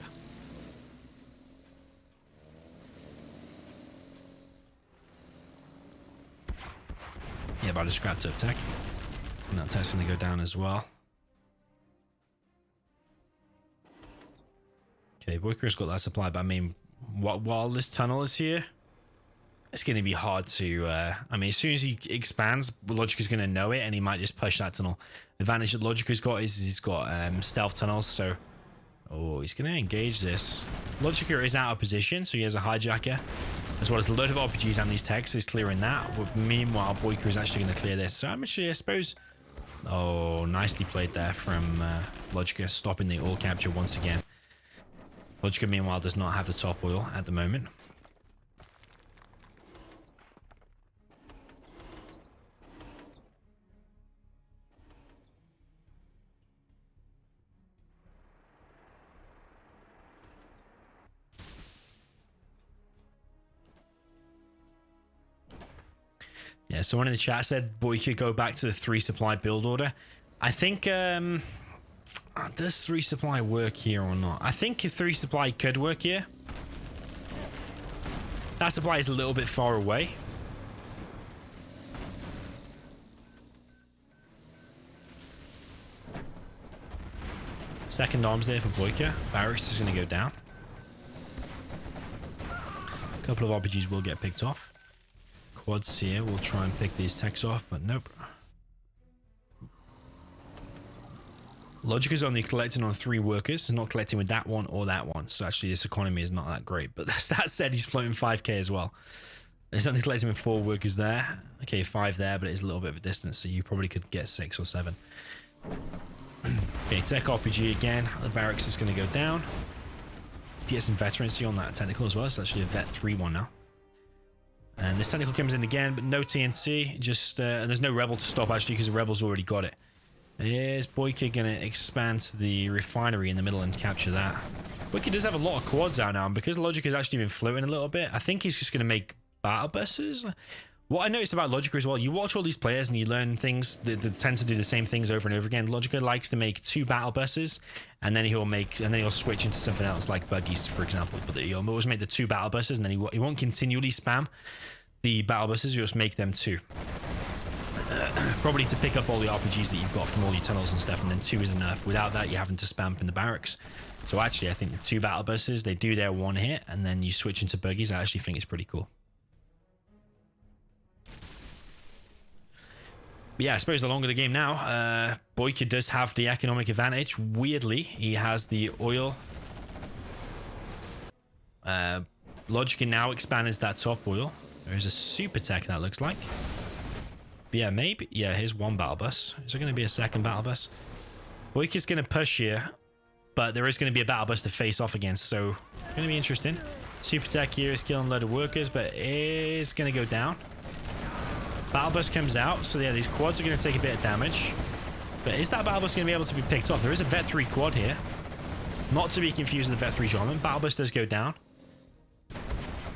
Yeah, by the scrap to attack. And that tech's going to go down as well. Okay, BoYcaH's got that supply, but I mean, while this tunnel is here, it's going to be hard to... I mean, as soon as he expands, LoGicA's going to know it, and he might just push that tunnel. The advantage that LoGicA's got is he's got stealth tunnels, so... Oh, he's going to engage this. LoGicA is out of position, so he has a hijacker, as well as a load of RPGs and these techs. He's clearing that. But meanwhile, BoYcaH is actually going to clear this. So I'm actually, I suppose... Oh, nicely played there from LoGicA, stopping the oil capture once again. LoGicA, meanwhile, does not have the top oil at the moment. Yeah, someone in the chat said BoYcaH go back to the 3 supply build order. I think, does 3 supply work here or not? I think 3 supply could work here. That supply is a little bit far away. Second arms there for BoYcaH. Barracks is going to go down. A couple of RPGs will get picked off. Quads here will try and pick these techs off, but nope. LoGicA's only collecting on 3 workers, not collecting with that one or that one. So actually this economy is not that great. But that said, he's floating 5k as well. He's only collecting with 4 workers there. Okay, 5 there, but it's a little bit of a distance, so you probably could get 6 or 7. Okay, tech RPG again. The barracks is going to go down. Get some veterancy on that technical as well. It's actually a vet 3 one now. And this technical comes in again, but no TNC. Just and there's no rebel to stop actually because the rebels already got it. Is BoYcaH going to expand to the refinery in the middle and capture that? BoYcaH does have a lot of quads out now, and because LoGicA has actually been floating a little bit, I think he's just going to make battle buses. What I noticed about LoGicA as well, you watch all these players and you learn things that tend to do the same things over and over again. LoGicA likes to make 2 battle buses, and then he'll switch into something else like buggies, for example. But he'll always make the 2 battle buses, and then he won't continually spam the battle buses. He'll just make them 2. Probably to pick up all the RPGs that you've got from all your tunnels and stuff, and then 2 is enough. Without that, you're having to spam in the barracks. So actually, I think the 2 battle buses, they do their 1 hit, and then you switch into buggies. I actually think it's pretty cool. But yeah, I suppose the longer the game now, BoYcaH does have the economic advantage. Weirdly, he has the oil. LoGicA now expands that top oil. There's a super tech that looks like. But yeah, maybe. Yeah, here's 1 battle bus. Is there going to be a second battle bus? BoYcaH's going to push here, but there is going to be a battle bus to face off against, so it's going to be interesting. Super tech here is killing a load of workers, but is going to go down. Battle bus comes out, so yeah, these quads are going to take a bit of damage. But is that battle bus going to be able to be picked off? There is a vet 3 quad here. Not to be confused with the vet 3 Jarman. Battle bus does go down.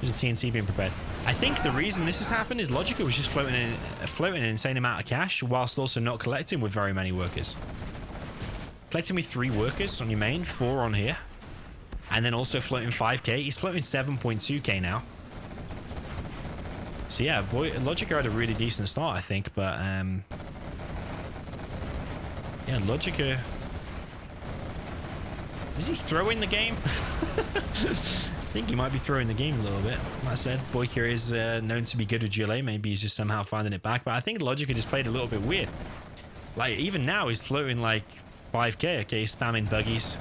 There's a TNT being prepared. I think the reason this has happened is LoGicA was just floating an insane amount of cash whilst also not collecting with very many workers. Collecting with 3 workers on your main, 4 on here, and then also floating 5k. He's floating 7.2k now. So yeah, LoGicA had a really decent start, I think, but yeah, LoGicA. Is he throwing the game? I think he might be throwing the game a little bit. That said, BoYcaH is known to be good with GLA. Maybe he's just somehow finding it back. But I think LoGicA just played a little bit weird. Like, even now, he's floating like 5k. Okay, he's spamming buggies.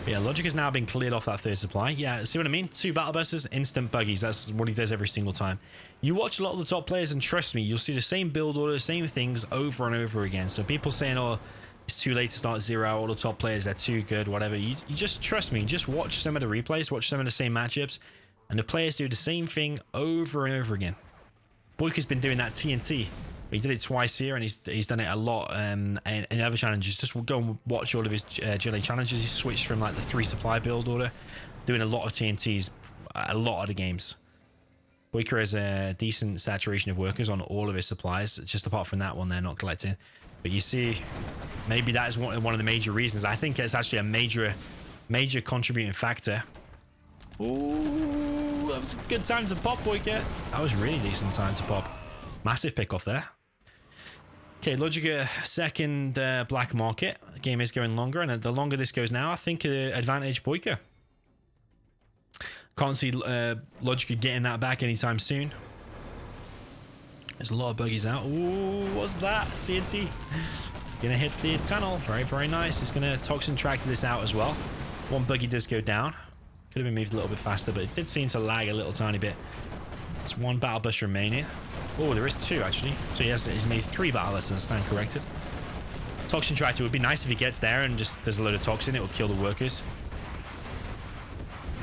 But yeah, LoGicA's now been cleared off that 3rd supply. Yeah, see what I mean? 2 battle buses, instant buggies. That's what he does every single time. You watch a lot of the top players, and trust me, you'll see the same build order, same things over and over again. So people saying, oh, it's too late to start 0, all the top players, they're too good, whatever. You just trust me, just watch some of the replays, watch some of the same matchups, and the players do the same thing over and over again. BoYcaH's been doing that TNT. He did it twice here, and he's done it a lot in other challenges. Just go and watch all of his GLA challenges. He switched from like the 3 supply build order, doing a lot of TNTs, a lot of the games. BoYcaH has a decent saturation of workers on all of his supplies, just apart from that one they're not collecting. But you see, maybe that is one of the major reasons. I think it's actually a major contributing factor. Ooh, that was a good time to pop, BoYcaH. That was a really decent time to pop. Massive pick off there. Okay, LoGicA second black market. The game is going longer, and the longer this goes now, I think advantage BoYcaH. Can't see LoGicA getting that back anytime soon. There's a lot of buggies out. Ooh, what's that? TNT. Gonna hit the tunnel. Very, very nice. It's gonna toxin tractor this out as well. 1 buggy does go down. Could have been moved a little bit faster, but it did seem to lag a little tiny bit. There's 1 battle bus remaining. Oh, there is 2 actually. So he's made 3 battle buses, stand corrected. Toxin tractor would be nice if he gets there and just does a load of toxin. It will kill the workers.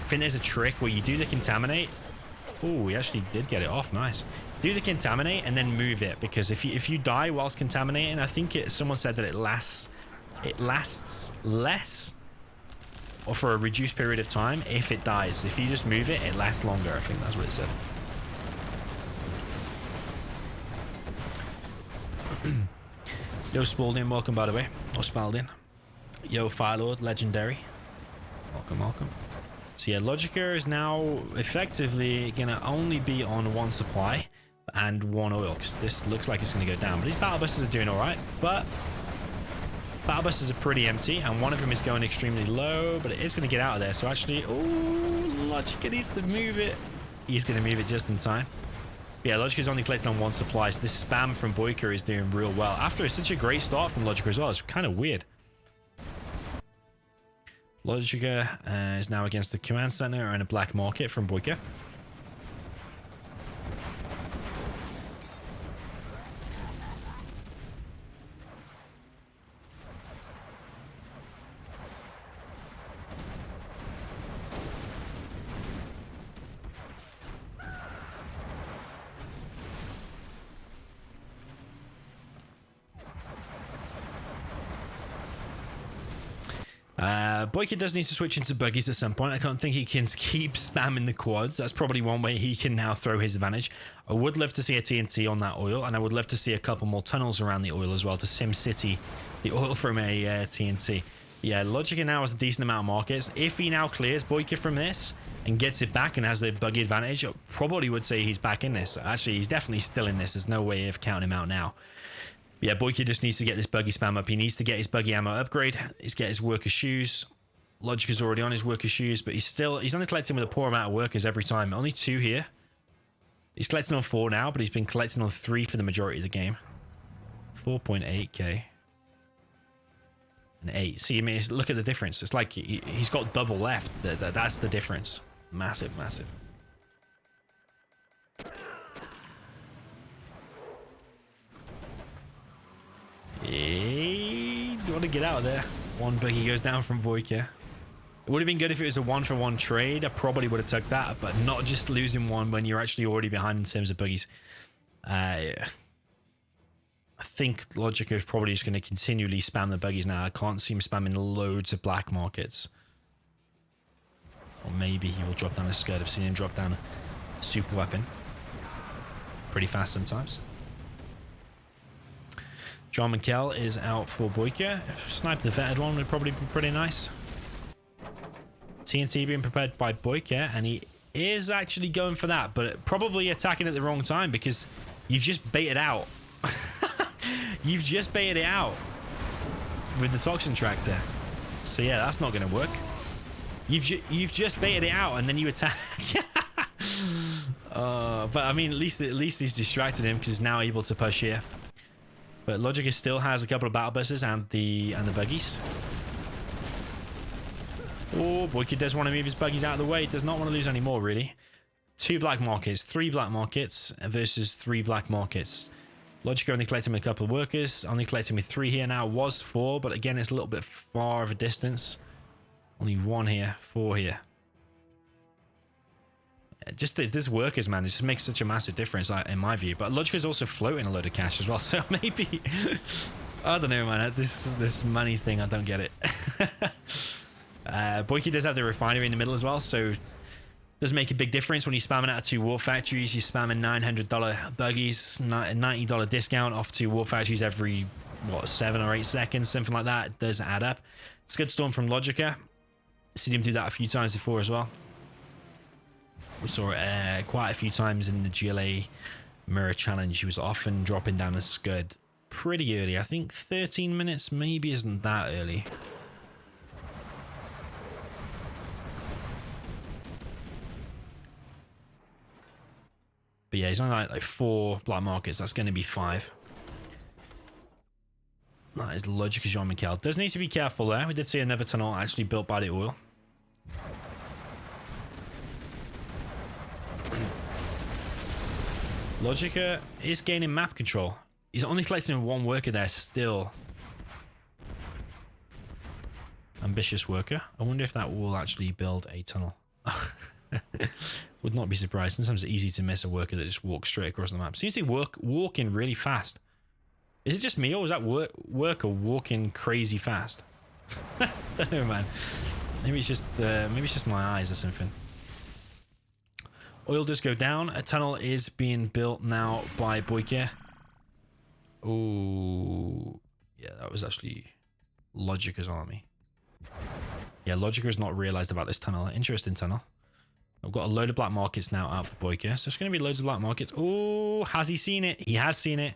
I think there's a trick where you do the contaminate. Oh, he actually did get it off. Nice. Do the contaminate and then move it, because if you die whilst contaminating, I think someone said that it lasts less or for a reduced period of time if it dies. If you just move it, it lasts longer. I think that's what it said. Yo, Spalding, welcome by the way. Or Spalding. Yo, Firelord, legendary. Welcome, welcome. So yeah, LoGicA is now effectively gonna only be on 1 supply and 1 oil, because this looks like it's gonna go down. But these battle buses are doing all right. But Battle busters are pretty empty, and one of them is going extremely low, but it is going to get out of there. So actually, oh, LoGicA needs to move it. He's going to move it just in time. Yeah, LoGicA's only collecting on one supply, so this spam from BoYcaH is doing real well. After such a great start from LoGicA as well, it's kind of weird. LoGicA is now against the command center and a black market from BoYcaH. BoYcaH does need to switch into buggies at some point. I can't think he can keep spamming the quads. That's probably one way he can now throw his advantage. I would love to see a TNT on that oil, and I would love to see a couple more tunnels around the oil as well to SimCity the oil from a TNT. Yeah, LoGicA now has a decent amount of markets. If he now clears BoYcaH from this and gets it back and has the buggy advantage, I probably would say he's back in this. Actually, he's definitely still in this. There's no way of counting him out now. Yeah, BoYcaH just needs to get this buggy spam up. He needs to get his buggy ammo upgrade. He's get his worker shoes. LoGicA's already on his worker shoes, but he's only collecting with a poor amount of workers every time. Only 2 here. He's collecting on 4 now, but he's been collecting on 3 for the majority of the game. 4.8k. And 8. See, I mean, look at the difference. It's like he's got double left. That's the difference. Massive, massive. Hey, do you want to get out of there? One buggy goes down from BoYcaH. It would have been good if it was a 1-for-1 trade. I probably would have took that, but not just losing one when you're actually already behind in terms of buggies. I think LoGicA is probably just going to continually spam the buggies now. I can't see him spamming loads of black markets. Or maybe he will drop down a scud. I've seen him drop down a super weapon. Pretty fast sometimes. John McKell is out for BoYcaH. Snipe the vetted one would probably be pretty nice. TNT being prepared by BoYcaH, and he is actually going for that, but probably attacking at the wrong time because you've just baited out. You've just baited it out with the toxin tractor. So yeah, that's not going to work. You've just baited it out and then you attack. But I mean, at least he's distracted him because he's now able to push here. But LoGicA still has a couple of battle buses and the buggies. Oh, BoYcaH does want to move his buggies out of the way. Does not want to lose any more, really. 2 black markets, 3 black markets versus 3 black markets. LoGicA only collecting with a couple of workers. Only collecting with 3 here now. Was 4, but again, it's a little bit far of a distance. Only 1 here, 4 here. Just this workers, man, it just makes such a massive difference in my view. But LoGicA's also floating a load of cash as well, so maybe I don't know, man. This money thing, I don't get it. BoYcaH does have the refinery in the middle as well, so does make a big difference when you're spamming out of 2 war factories. You're spamming $900 buggies, $90 discount off 2 war factories every what 7 or 8 seconds, something like that. It does add up. Scud Storm from LoGicA. Seen him do that a few times before as well. We saw it quite a few times in the GLA Mirror Challenge. He was often dropping down a scud pretty early. I think 13 minutes maybe isn't that early. But yeah, he's only like 4 black markets. That's going to be 5. That is LoGicA Jean Michel. Does need to be careful there. We did see another tunnel actually built by the oil. LoGicA is gaining map control. He's only collecting 1 worker there still. Ambitious worker. I wonder if that will actually build a tunnel. Would not be surprised. Sometimes it's easy to miss a worker that just walks straight across the map. Seems to be walking really fast. Is it just me, or is that worker walking crazy fast? I don't know, man. Maybe it's just my eyes or something. Oil does go down. A tunnel is being built now by BoYcaH. Oh, yeah, that was actually LoGicA's army. Yeah, LoGicA has not realized about this tunnel. Interesting tunnel. I've got a load of black markets now out for BoYcaH. So it's going to be loads of black markets. Oh, has he seen it? He has seen it.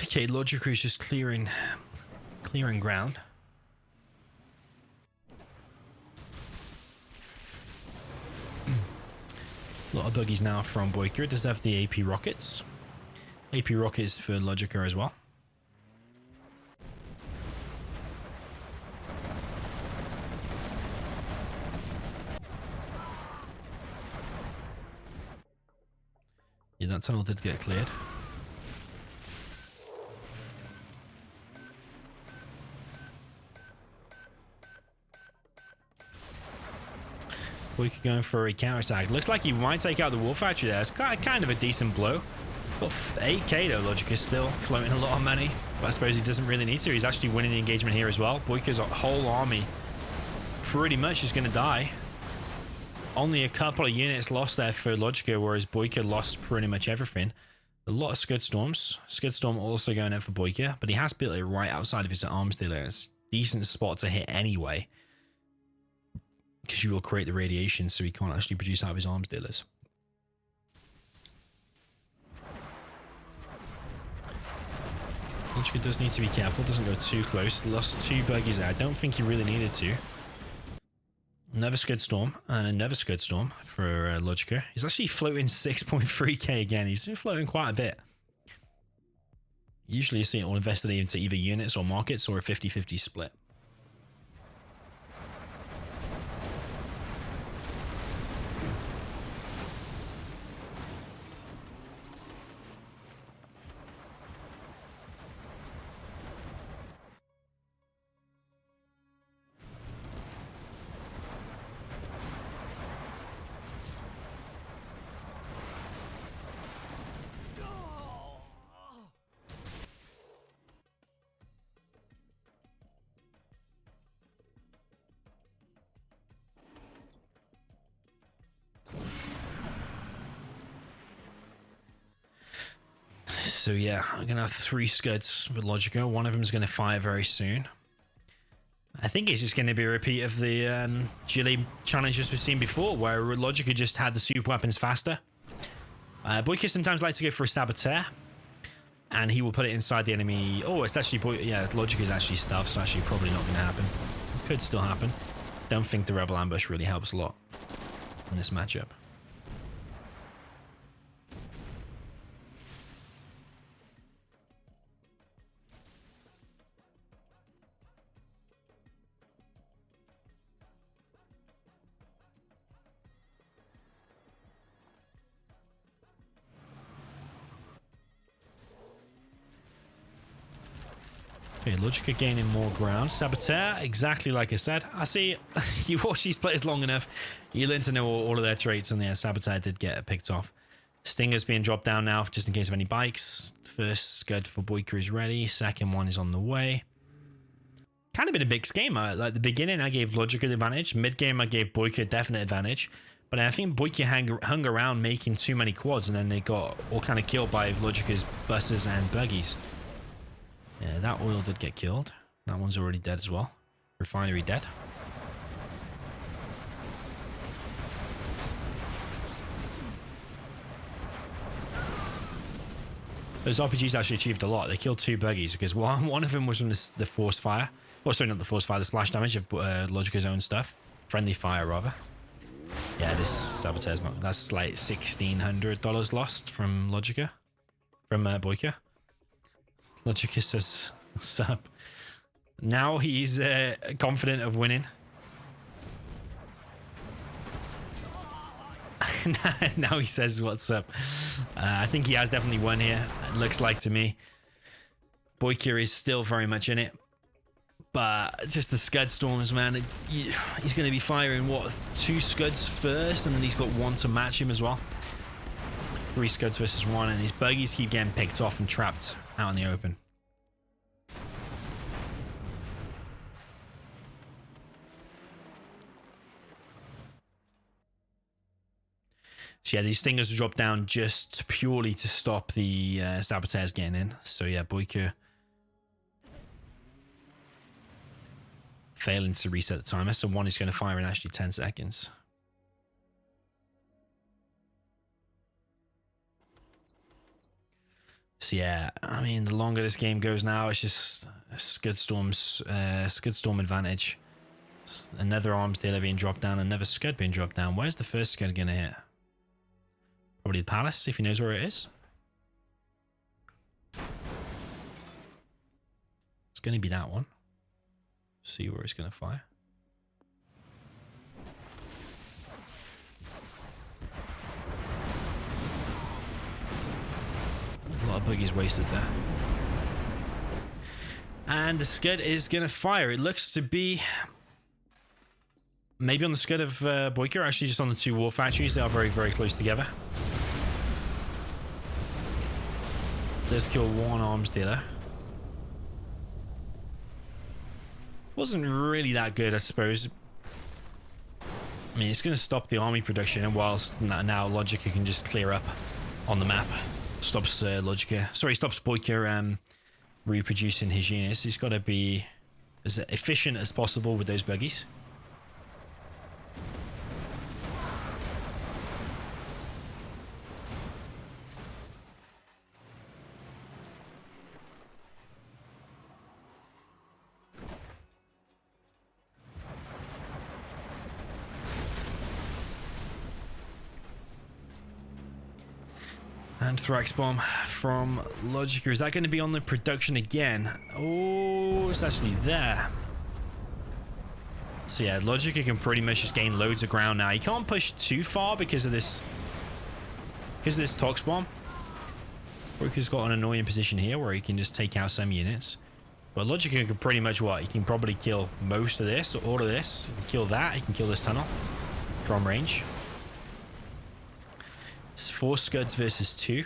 Okay, LoGicA is just clearing ground. A lot of buggies now from BoYcaH. It does have the AP rockets. AP rockets for LoGicA as well. Yeah, that tunnel did get cleared. BoYcaH going for a counterattack. Looks like he might take out the war factory there. It's kind of a decent blow. But 8k though, LoGicA is still floating a lot of money. But I suppose he doesn't really need to. He's actually winning the engagement here as well. BoYcaH's whole army pretty much is going to die. Only a couple of units lost there for LoGicA, whereas BoYcaH lost pretty much everything. A lot of Scud Storms. Scud Storm also going in for BoYcaH, but he has built it right outside of his arms dealer. It's a decent spot to hit anyway, because you will create the radiation, so he can't actually produce out of his arms dealers. LoGicA does need to be careful, doesn't go too close. Lost 2 buggies there. I don't think he really needed to. Another Scud Storm and another Scud Storm for LoGicA. He's actually floating 6.3k again. He's been floating quite a bit. Usually you see it all invested into either units or markets or a 50-50 split. So yeah, I'm going to have 3 Scuds with LoGicA. One of them is going to fire very soon. I think it's just going to be a repeat of the Chile challenges we've seen before, where LoGicA just had the super weapons faster. BoYcaH sometimes likes to go for a Saboteur, and he will put it inside the enemy. Oh, it's actually, yeah, LoGicA is actually stealth, so actually probably not going to happen. Could still happen. Don't think the Rebel Ambush really helps a lot in this matchup. Okay, LoGicA gaining more ground. Saboteur, exactly like I said. I see, you watch these players long enough, you learn to know all of their traits, and yeah, Saboteur did get picked off. Stinger's being dropped down now, just in case of any bikes. First Scud for BoYcaH is ready. Second one is on the way. Kind of been a mixed game. Like the beginning, I gave LoGicA the advantage. Mid-game, I gave BoYcaH a definite advantage. But I think BoYcaH hung around making too many quads, and then they got all kind of killed by LoGicA's buses and buggies. Yeah, that oil did get killed. That one's already dead as well. Refinery dead. Those RPGs actually achieved a lot. They killed 2 buggies because one of them was from the force fire. Oh, sorry, not the force fire, the splash damage of LoGicA's own stuff. Friendly fire, rather. Yeah, this Saboteur's not... That's like $1,600 lost from LoGicA. From BoYcaH. LoGicA says, what's up? Now he's confident of winning. Now he says, what's up? I think he has definitely won here. It looks like to me. BoYcaH is still very much in it. But it's just the Scud Storms, man. He's going to be firing, what, 2 Scuds first? And then he's got 1 to match him as well. 3 Scuds versus 1. And his buggies keep getting picked off and trapped out in the open. So yeah, these Stingers will drop down just purely to stop the Saboteurs getting in. So yeah, BoYcaH failing to reset the timer. So one is going to fire in actually 10 seconds. So yeah, I mean, the longer this game goes now, it's just a Scud Storm advantage. Another arms dealer being dropped down, another Scud being dropped down. Where's the first Scud going to hit? Probably the palace, if he knows where it is. It's going to be that one. See where it's going to fire. A lot of buggies wasted there. And the Scud is going to fire. It looks to be maybe on the Scud of BoYcaH, actually just on the two war factories. They are very, very close together. Let's kill one arms dealer. Wasn't really that good, I suppose. I mean, it's going to stop the army production, and whilst now LoGicA can just clear up on the map. Stops LoGicA. Sorry, stops BoYcaH reproducing his units. He's got to be as efficient as possible with those buggies. And Thrax Bomb from LoGicA. Is that going to be on the production again? Oh, it's actually there. So yeah, LoGicA can pretty much just gain loads of ground now. He can't push too far because of this Tox Bomb. BoYcaH's got an annoying position here where he can just take out some units. But LoGicA can pretty much what? He can probably kill most of this, or all of this. He can kill that. He can kill this tunnel from range. It's 4 Scuds versus 2.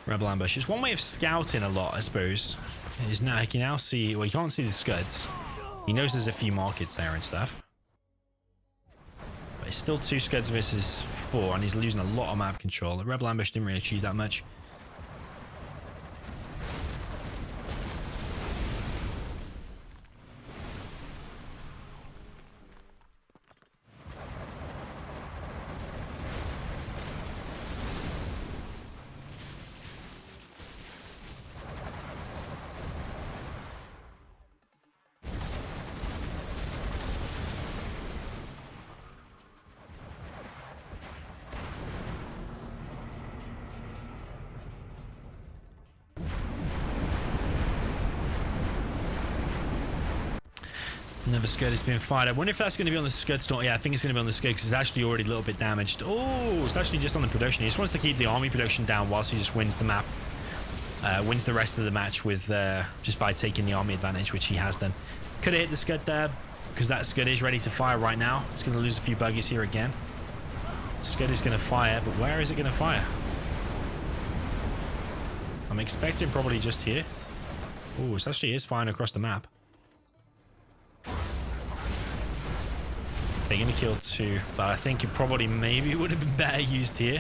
Rebel ambush. It's one way of scouting a lot, I suppose. Is now he can now see. Well, he can't see the Scuds. He knows there's a few markets there and stuff. But it's still 2 Scuds versus 4, and he's losing a lot of map control. The Rebel ambush didn't really achieve that much. Another Scud is being fired. I wonder if that's going to be on the Scud storm. Yeah, I think it's going to be on the Scud because it's actually already a little bit damaged. Oh, it's actually just on the production. He just wants to keep the army production down whilst he just wins the map. Wins the rest of the match with just by taking the army advantage, which he has done. Could have hit the Scud there because that Scud is ready to fire right now. It's going to lose a few buggies here again. Scud is going to fire, but where is it going to fire? I'm expecting probably just here. Oh, it actually is firing across the map. They're going to kill 2, but I think it probably maybe would have been better used here.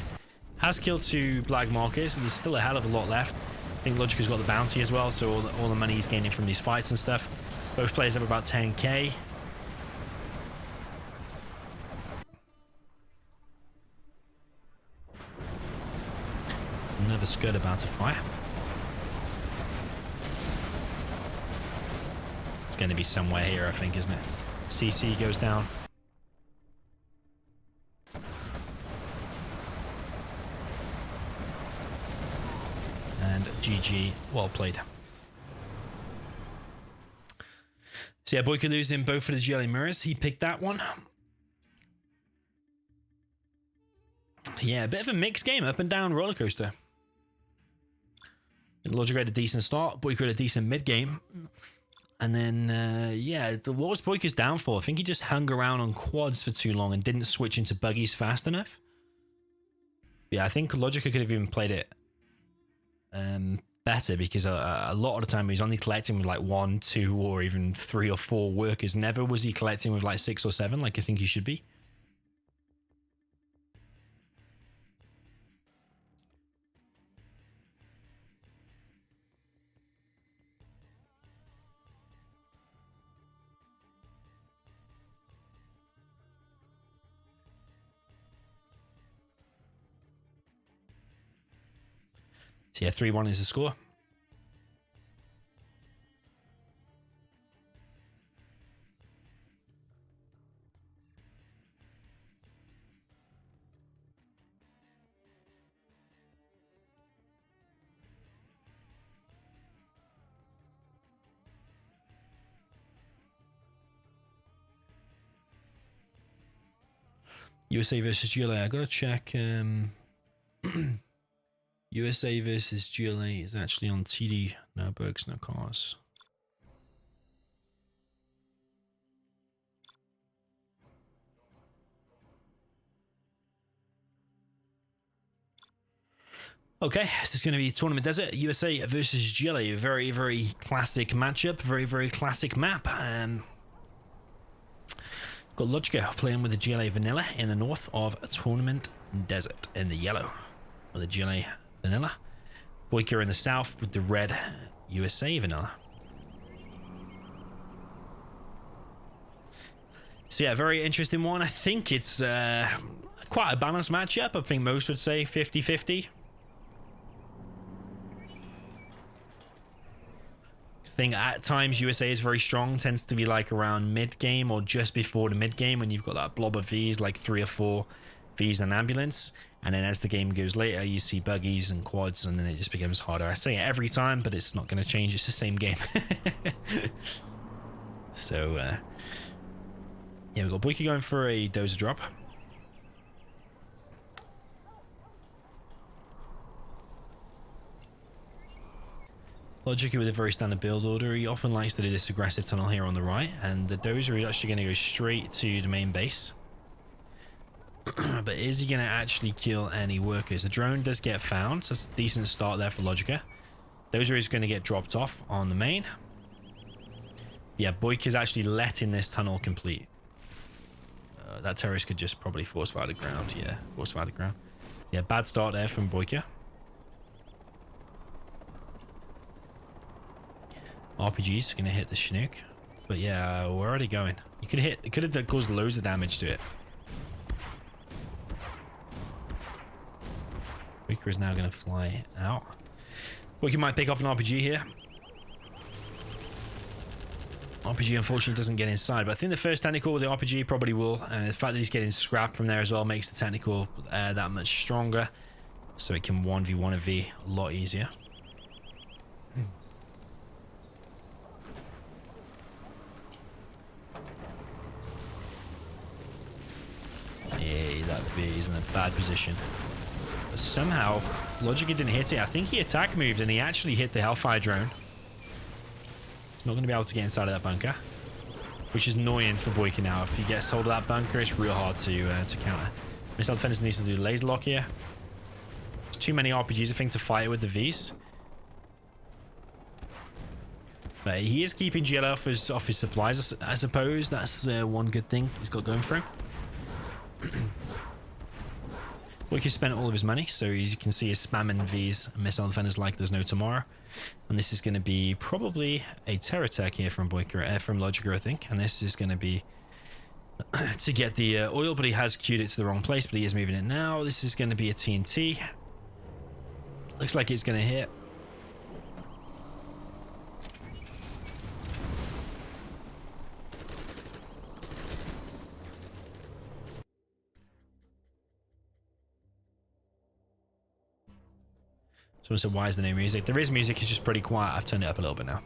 Has killed 2 black markets, but there's still a hell of a lot left. I think LoGicA's got the bounty as well, so all the money he's gaining from these fights and stuff. Both players have about 10k. Another Scud about to fire. It's going to be somewhere here, I think, isn't it? CC goes down. And GG, well played. So yeah, BoYcaH losing both for the GLA mirrors. He picked that one. Yeah, a bit of a mixed game, up and down roller coaster. LoGicA had a decent start, BoYcaH had a decent mid game. And then, yeah, what was BoYcaH's downfall? I think he just hung around on quads for too long and didn't switch into buggies fast enough. Yeah, I think LoGicA could have even played it better because a lot of the time he was only collecting with like 1, 2, or even 3 or 4 workers. Never was he collecting with like 6 or 7 like I think he should be. So yeah, 3-1 is the score. USA versus GLA. I gotta check. USA versus GLA is actually on TD. No Bergs, no cars. Okay, this is going to be Tournament Desert, USA versus GLA. Very, very classic matchup. Very, very classic map. Got LoGicA playing with the GLA Vanilla in the north of Tournament Desert in the yellow with the GLA Vanilla. BoYcaH in the south with the red USA Vanilla. So yeah, very interesting one. I think it's quite a balanced matchup. I think most would say 50-50. I think at times USA is very strong, tends to be like around mid game or just before the mid game when you've got that blob of Vs, like 3 or 4 Vs and an ambulance. And then as the game goes later, you see buggies and quads, and then it just becomes harder. I say it every time, but it's not going to change. It's the same game. So, yeah, we've got BoYcaH going for a dozer drop. LoGicA with a very standard build order. He often likes to do this aggressive tunnel here on the right, and the dozer is actually going to go straight to the main base. But is he going to actually kill any workers? The drone does get found, so that's a decent start there for LoGicA. Dozer is going to get dropped off on the main. Yeah, BoYcaH is actually letting this tunnel complete. That terrorist could just probably force fire the ground. Yeah, force fire the ground. Yeah, bad start there from BoYcaH. RPG's gonna hit the Chinook, but yeah, we're already going. You could hit. It could have caused loads of damage to it. BoYcaH is now gonna fly out. BoYcaH might pick off an RPG here. RPG unfortunately doesn't get inside, but I think the first technical with the RPG probably will, and the fact that he's getting scrapped from there as well makes the technical that much stronger, so it can 1v1 a V a lot easier. Yeah, that V is in a bad position. But somehow, LoGicA didn't hit it. I think he attack moved and he actually hit the Hellfire drone. He's not going to be able to get inside of that bunker, which is annoying for BoYcaH now. If he gets hold of that bunker, it's real hard to counter. Missile defense needs to do laser lock here. There's too many RPGs, I think, to fight with the Vs. But he is keeping GL off his supplies, I suppose. That's one good thing he's got going for him. BoYcaH spent all of his money, so as you can see, he's spamming Vs and missile defenders like there's no tomorrow. And this is going to be probably a terror attack here from BoYcaH, from LoGicA, I think. And this is going to be to get the oil, but he has queued it to the wrong place, but he is moving it now. This is going to be a TNT. Looks like it's going to hit. Someone said, why is there no music? There is music, it's just pretty quiet. I've turned it up a little bit now.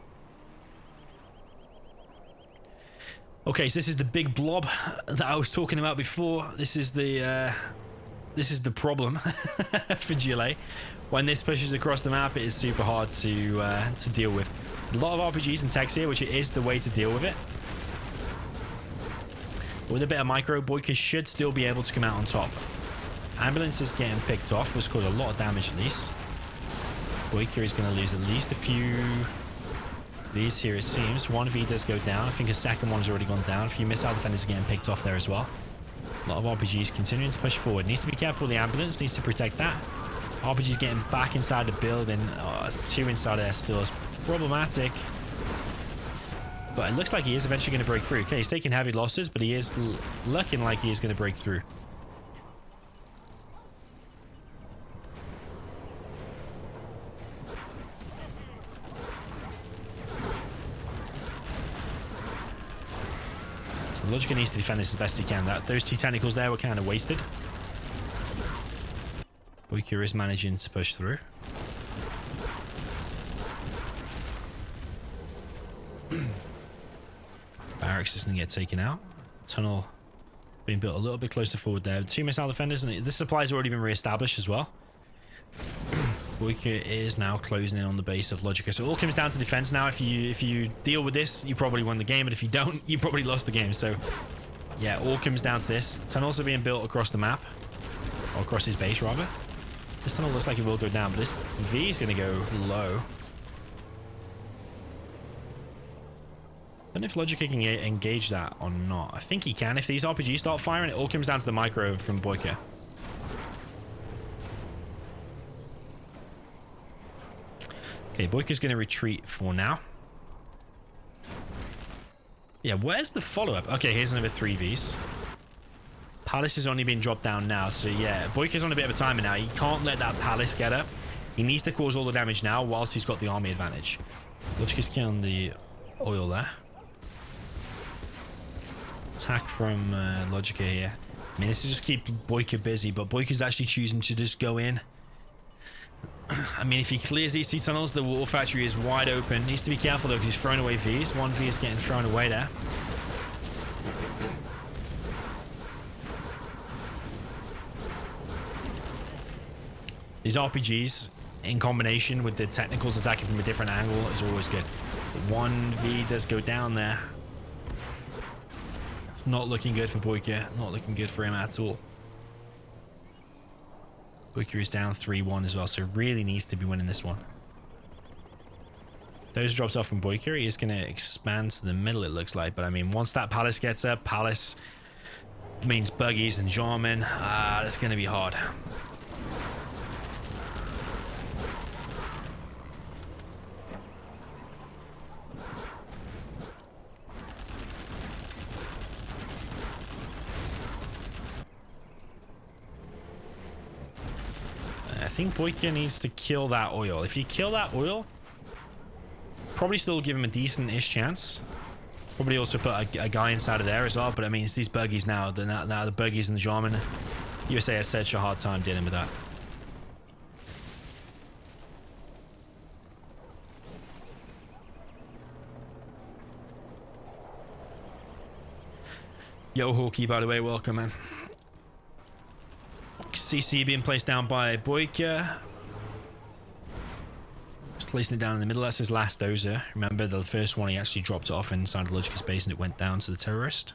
Okay, so this is the big blob that I was talking about before. This is the problem for GLA. When this pushes across the map, it is super hard to deal with. A lot of RPGs and techs here, which it is the way to deal with it. But with a bit of micro, BoYcaH should still be able to come out on top. Ambulance is getting picked off, which caused a lot of damage at least. BoYcaH is going to lose at least a few Vs here, it seems. One V does go down. I think a second one has already gone down. A few missile defenders are getting picked off there as well. A lot of RPGs continuing to push forward. Needs to be careful with the ambulance. Needs to protect that. RPG's getting back inside the building. Oh, it's 2 inside there still. It's problematic. But it looks like he is eventually going to break through. Okay, he's taking heavy losses, but he is looking like he is going to break through. LoGicA needs to defend this as best he can. Those two technicals there were kind of wasted. BoYcaH is managing to push through. Barracks is going to get taken out. Tunnel being built a little bit closer forward there. 2 missile defenders, and this supply's already been re-established as well. BoYcaH is now closing in on the base of LoGicA. So it all comes down to defense now. If you deal with this, you probably won the game, but if you don't, you probably lost the game. So yeah, all comes down to this. Tunnels are being built across the map, or across his base rather. This tunnel looks like it will go down, but this V is going to go low. I don't know if LoGicA can engage that or not. I think he can. If these RPGs start firing, it all comes down to the micro from BoYcaH. Okay, BoYcaH's going to retreat for now. Yeah, where's the follow-up? Okay, here's another 3 Vs. Palace is only being dropped down now, so yeah, BoYcaH's on a bit of a timer now. He can't let that Palace get up. He needs to cause all the damage now whilst he's got the army advantage. LoGicA's killing the oil there. Attack from LoGicA here. I mean, this is just keep BoYcaH busy, but BoYcaH's actually choosing to just go in. I mean, if he clears these 2 tunnels, the war factory is wide open. Needs to be careful though, because he's throwing away Vs. 1 V is getting thrown away there. These RPGs, in combination with the technicals attacking from a different angle, is always good. 1 V does go down there. It's not looking good for BoYcaH. Not looking good for him at all. BoYcaH is down 3-1 as well, so really needs to be winning this one. Those drops off from BoYcaH. He is going to expand to the middle, it looks like. But I mean, once that Palace gets up, Palace means buggies and Jarman. That's going to be hard. I think BoYcaH needs to kill that oil. If you kill that oil, probably still give him a decent-ish chance. Probably also put a guy inside of there as well. But I mean, it's these buggies now. Now the buggies and the Jarman. USA has such a hard time dealing with that. Yo, Hawkeye, by the way, welcome, man. CC being placed down by BoYcaH. Just placing it down in the middle. That's his last dozer. Remember, the first one he actually dropped it off inside LoGicA's base and it went down to the terrorist.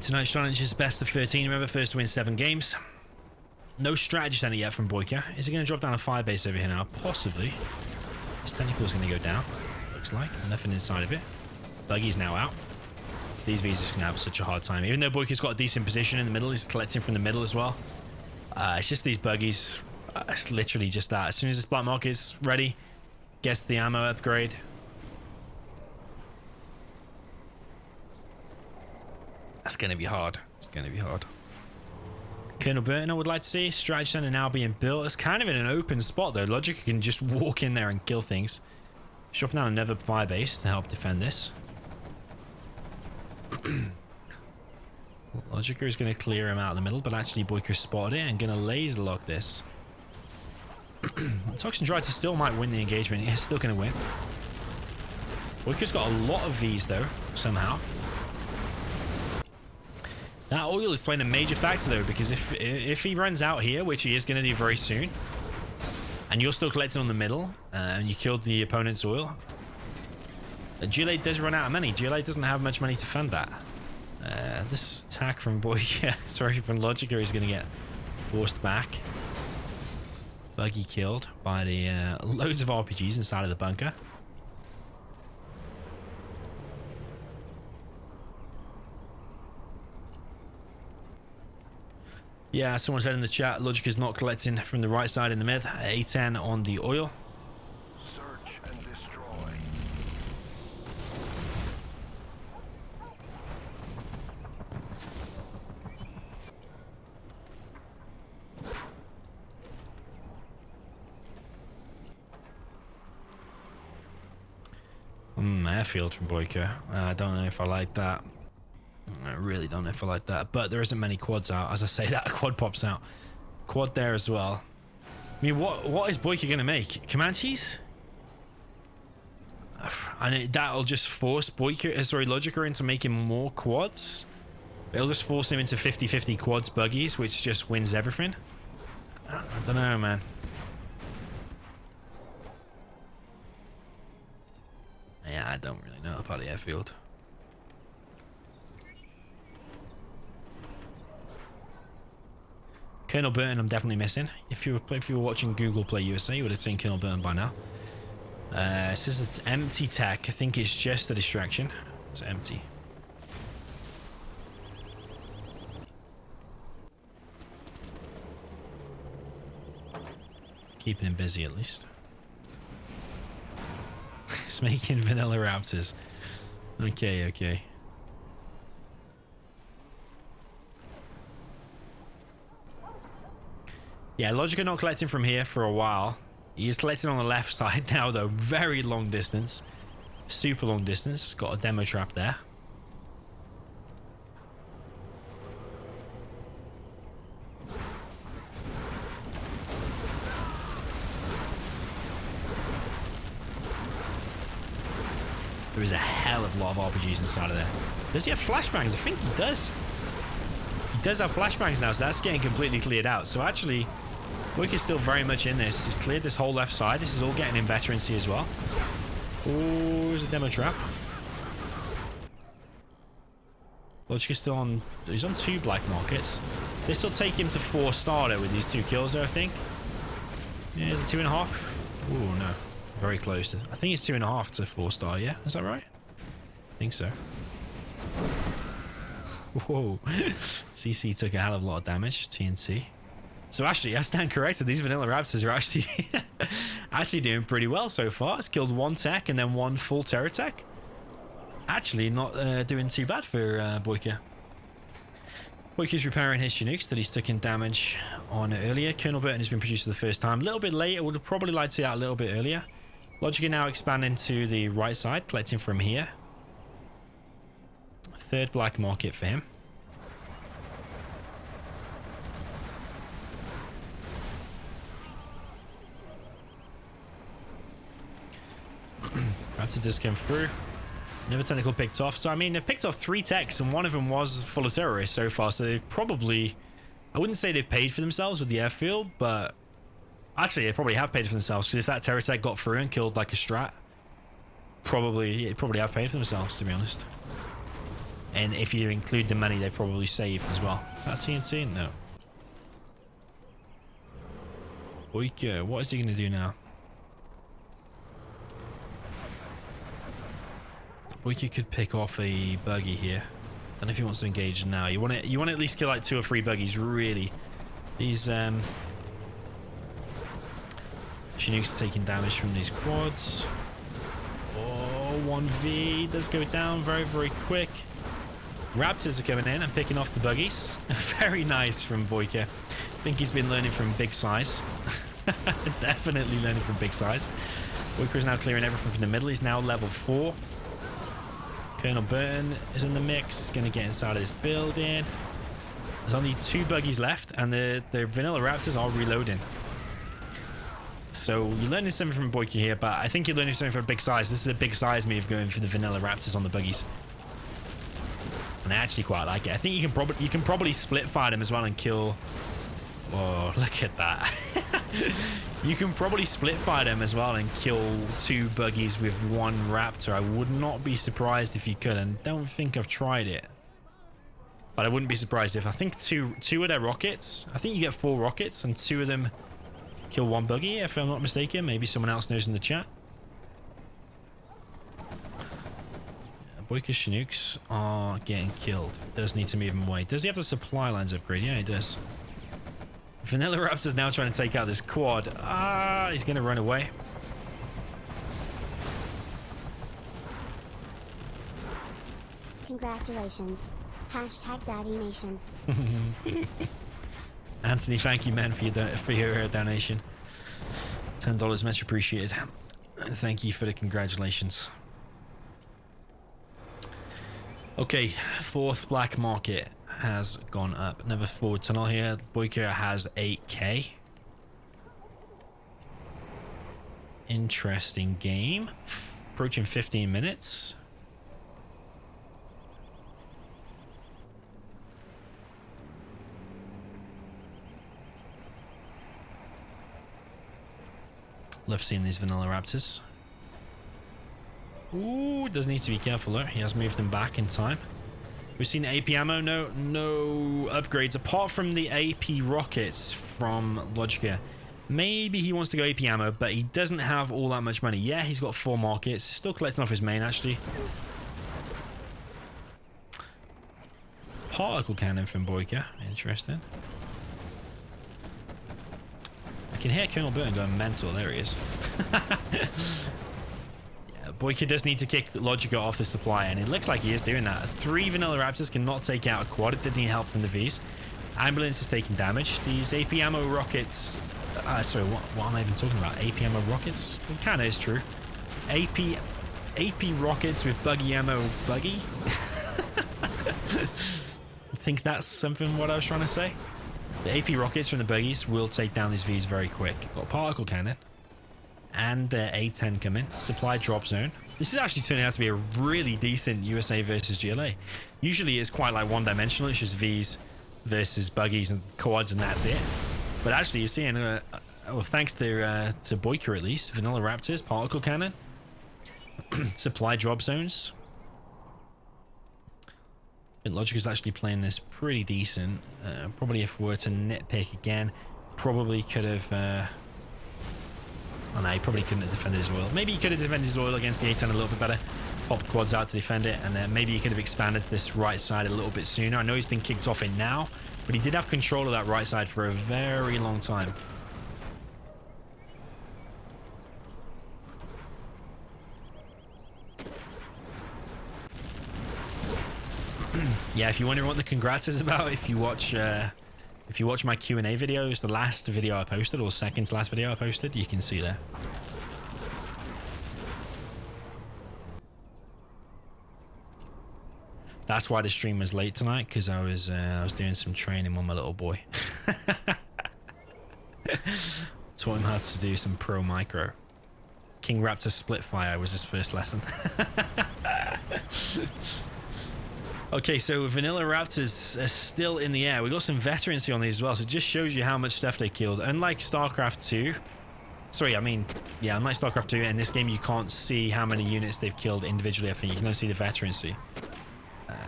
Tonight's challenge is best of 13. Remember, first to win 7 games. No strategy center yet from BoYcaH. Is he going to drop down a 5 base over here now? Possibly. His technical is going to go down. Looks like. Nothing inside of it. Buggy's now out. These V's just going to have such a hard time. Even though BoYcaH's got a decent position in the middle, he's collecting from the middle as well. It's just these buggies. It's literally just that. As soon as this black market is ready, gets the ammo upgrade. That's going to be hard. It's going to be hard. Colonel Burton, I would like to see. Strategy center now being built. It's kind of in an open spot, though. LoGicA can just walk in there and kill things. Dropping down another fire base to help defend this. LoGicA is going to clear him out of the middle, but actually BoYcaH spotted it and going to laser lock this. Toxin Drider still might win the engagement. He's still going to win. BoYcaH's got a lot of Vs, though, somehow. That oil is playing a major factor though, because if he runs out here, which he is going to do very soon, and you're still collecting on the middle, and you killed the opponent's oil, GLA does run out of money. GLA doesn't have much money to fund that. This attack from BoYcaH, sorry, from LoGicA is going to get forced back. Buggy killed by the loads of RPGs inside of the bunker. Yeah, someone said in the chat, LoGicA's not collecting from the right side in the mid. A10 on the oil. Search and destroy. Airfield from BoYcaH. I don't know if I like that. I really don't know if I like that. But there isn't many quads out. As I say that, a quad pops out. Quad there as well. I mean, what is BoYcaH going to make? Comanches? And that'll just force LoGicA into making more quads. It'll just force him into 50-50 quads buggies, which just wins everything. I don't know, man. Yeah, I don't really know about the airfield. Colonel Burton, I'm definitely missing. If you were watching Google Play USA, you would have seen Colonel Burton by now. It says it's empty tech. I think it's just a distraction. It's empty. Keeping him busy at least. It's making vanilla raptors. Okay, okay. Yeah, LoGicA not collecting from here for a while. He is collecting on the left side now, though. Very long distance. Super long distance. Got a demo trap there. There is a hell of a lot of RPGs inside of there. Does he have flashbangs? I think he does. He does have flashbangs now, so that's getting completely cleared out. So actually, BoYcaH is still very much in this. He's cleared this whole left side. This is all getting in veterancy as well. Oh, there's a demo trap. LoGicA still on... He's on 2 black markets. This will take him to 4-star though with these 2 kills though, I think. Yeah, is it 2.5? Oh, no. Very close to... I think it's 2.5 to 4-star, yeah? Is that right? I think so. Whoa. CC took a hell of a lot of damage. TNT. So actually, I stand corrected. These vanilla raptors are actually actually doing pretty well so far. It's killed 1 tech and then 1 full terror tech. Actually, not doing too bad for BoYcaH. BoYcaH's repairing his Chinooks that he's taken damage on earlier. Colonel Burton has been produced for the first time. A little bit late. I would have probably liked to see that a little bit earlier. LoGicA now expanding to the right side, collecting from here. 3rd black market for him. Raptor does come through. Another technical picked off. So, I mean, they picked off 3 techs and one of them was full of terrorists so far. So they've probably... I wouldn't say they've paid for themselves with the airfield, but... Actually, they probably have paid for themselves. Because if that terror tech got through and killed like a strat, probably have paid for themselves, to be honest. And if you include the money they've probably saved as well. That TNT? No. BoYcaH, what is he going to do now? BoYcaH could pick off a buggy here. Don't know if he wants to engage now. You want to at least kill like 2 or 3 buggies, really. These Chinooks taking damage from these quads. Oh, 1v does go down very, very quick. Raptors are coming in and picking off the buggies. Very nice from BoYcaH. I think he's been learning from big size. Definitely learning from big size. BoYcaH is now clearing everything from the middle. He's now level 4. Colonel Burton is in the mix. He's going to get inside of this building. There's only 2 buggies left, and the vanilla raptors are reloading. So you're learning something from BoYcaH here, but I think you're learning something from big size. This is a big size move going for the vanilla raptors on the buggies. And I actually quite like it. I think you can probably split fire them as well and kill... Oh, look at that. You can probably split fire them as well and kill 2 buggies with 1 raptor. I would not be surprised if you could, and don't think I've tried it. But I wouldn't be surprised if I think two of their rockets. I think you get 4 rockets and 2 of them kill 1 buggy, if I'm not mistaken. Maybe someone else knows in the chat. BoYcaH Chinooks are getting killed. Does need to move him away. Does he have the supply lines upgrade? Yeah, he does. Vanilla Raptor's now trying to take out this quad. Ah, he's going to run away. Congratulations. Hashtag Daddy Nation. Anthony, thank you, man, for your donation. $10 much appreciated. Thank you for the congratulations. Okay, 4th black market has gone up. Another forward tunnel here. BoYcaH has 8k. Interesting game. Approaching 15 minutes. Love seeing these vanilla raptors. Ooh, does need to be careful though. He has moved them back in time. We've seen AP ammo. No upgrades apart from the AP rockets from LoGicA. Maybe he wants to go AP ammo, but he doesn't have all that much money. Yeah, he's got 4 markets. He's still collecting off his main actually. Particle cannon from BoYcaH. Interesting. I can hear Colonel Burton going mental. There he is. BoYcaH does need to kick LoGicA off the supply, and it looks like he is doing that. 3 vanilla raptors cannot take out a quad. It did need help from the Vs. Ambulance is taking damage. These AP ammo rockets... sorry, what am I even talking about? AP ammo rockets? It kind of is true. AP rockets with buggy ammo buggy? I think that's something what I was trying to say. The AP rockets from the buggies will take down these Vs very quick. Got a particle cannon. And their A10 come in. Supply drop zone. This is actually turning out to be a really decent USA versus GLA. Usually it's quite like one-dimensional. It's just Vs versus buggies and quads and that's it. But actually you're seeing, well, thanks to BoYcaH at least, vanilla raptors, particle cannon, supply drop zones. I think LoGicA is actually playing this pretty decent. Probably if we were to nitpick again, probably could have... Oh no, he probably couldn't have defended his oil. Maybe he could have defended his oil against the A10 a little bit better. Popped quads out to defend it, and then maybe he could have expanded to this right side a little bit sooner. I know he's been kicked off it now, but he did have control of that right side for a very long time. Yeah, if you wonder what the congrats is about, if you watch my Q&A videos, the last video I posted, or second to last video I posted, you can see there. That's why the stream was late tonight, because I was doing some training with my little boy. Taught him how to do some pro micro. King Raptor split fire was his first lesson. Okay, so Vanilla Raptors are still in the air. We got some veterancy on these as well, so it just shows you how much stuff they killed. Unlike StarCraft 2, sorry, I mean, yeah, unlike StarCraft 2, in this game you can't see how many units they've killed individually. I think you can only see the veterancy.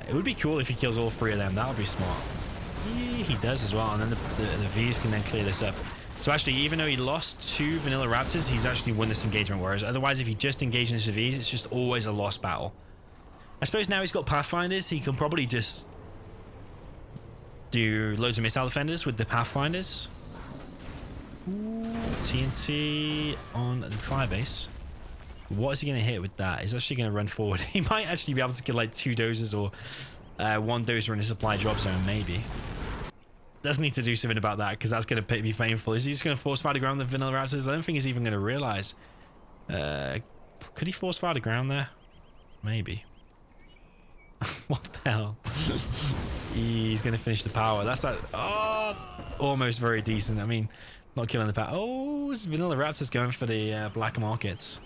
It would be cool if he kills all 3 of them. That would be smart. He does as well, and then the Vs can then clear this up. So actually, even though he lost 2 Vanilla Raptors, he's actually won this engagement, whereas otherwise, if he just engages the Vs, it's just always a lost battle. I suppose now he's got Pathfinders, he can probably just do loads of missile defenders with the Pathfinders. Ooh, TNT on the firebase. What is he going to hit with that? He's actually going to run forward. He might actually be able to kill like 2 dozers or 1 dozer in a supply drop zone, maybe. Does need to do something about that, because that's going to be painful. Is he just going to force fire the ground with Vanilla Raptors? I don't think he's even going to realize. Could he force fire the ground there? Maybe. What the hell? He's going to finish the power. That's like, oh, almost very decent. I mean, not killing the power. Oh, it's Vanilla Raptors going for the black markets.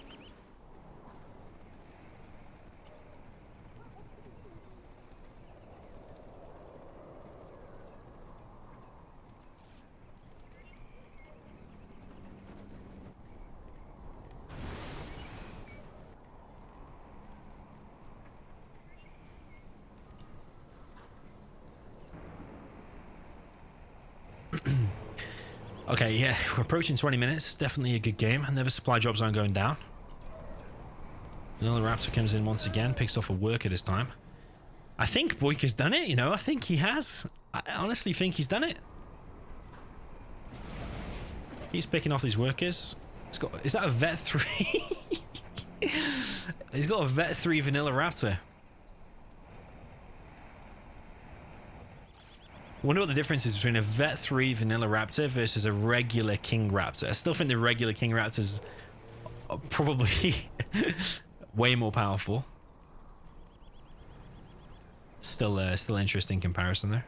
Okay, yeah, we're approaching 20 minutes. Definitely a good game. Never supply jobs aren't going down. Another Raptor comes in once again, picks off a worker this time. I think BoYcaH's done it, you know. I think he has. I honestly think he's done it. He's picking off these workers. It's got, is that a Vet 3? He's got a Vet 3 vanilla Raptor. I wonder what the difference is between a Vet 3 vanilla Raptor versus a regular King Raptor. I still think the regular King Raptors are probably way more powerful. Still interesting comparison there.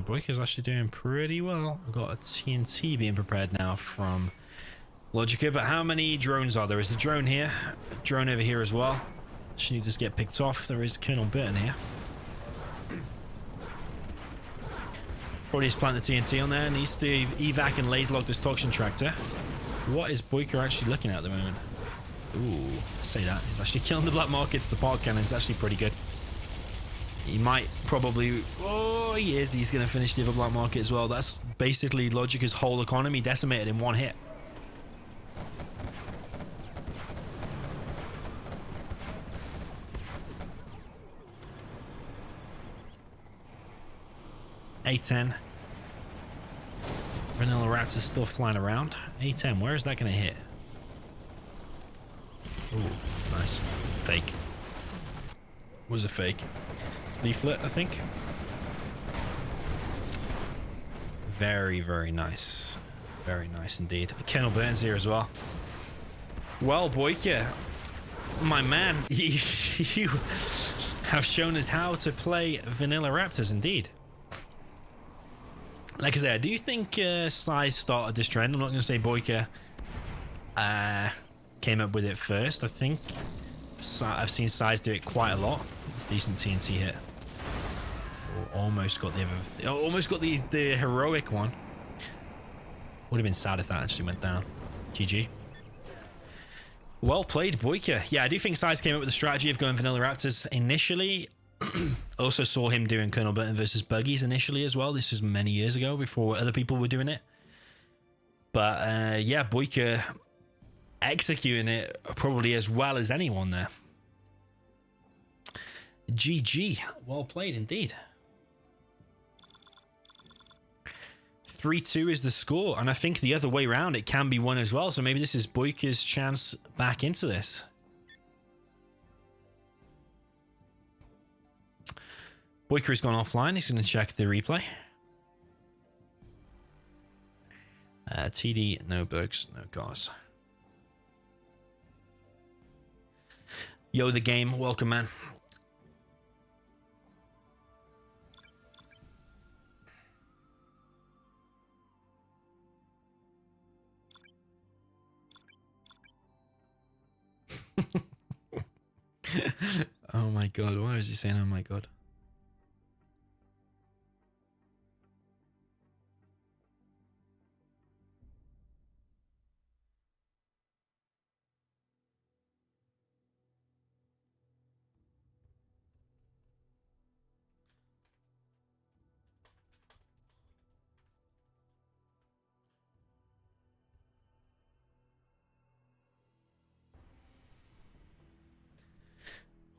BoYcaH's actually doing pretty well. I've got a TNT being prepared now from LoGicA, but how many drones are there? Is the drone here? Drone over here as well. Should you just get picked off? There is Colonel Burton here. Probably just plant the TNT on there. Needs to evac and laser log this toxin tractor. What is BoYcaH actually looking at the moment? Ooh, say that. He's actually killing the black markets. The park cannons. Actually pretty good. He might probably... Oh, he is. He's going to finish the other black market as well. That's basically LoGicA's whole economy decimated in one hit. A10. Vanilla Raptor's still flying around. A10, where is that going to hit? Ooh, nice. Fake. Was a fake. Leaflet, I think. Very, very nice. Very nice indeed. Colonel Burns here as well. Well, BoYcaH, my man, you have shown us how to play Vanilla Raptors indeed. Like I said, I do think Size started this trend. I'm not going to say BoYcaH came up with it first. I think I've seen Size do it quite a lot. Decent TNT hit. Almost got the other, almost got the heroic one. Would have been sad if that actually went down. GG. Well played, BoYcaH. Yeah, I do think Size came up with the strategy of going Vanilla Raptors initially. Also saw him doing Colonel Burton versus Buggies initially as well. This was many years ago before other people were doing it. But yeah, BoYcaH executing it probably as well as anyone there. GG. Well played indeed. 3-2 is the score, and I think the other way around it can be won as well. So maybe this is BoYcaH's chance back into this. BoYcaH has gone offline. He's going to check the replay. TD, no bugs, no cars. Yo, the game. Welcome, man. Oh my god, why is he saying oh my god?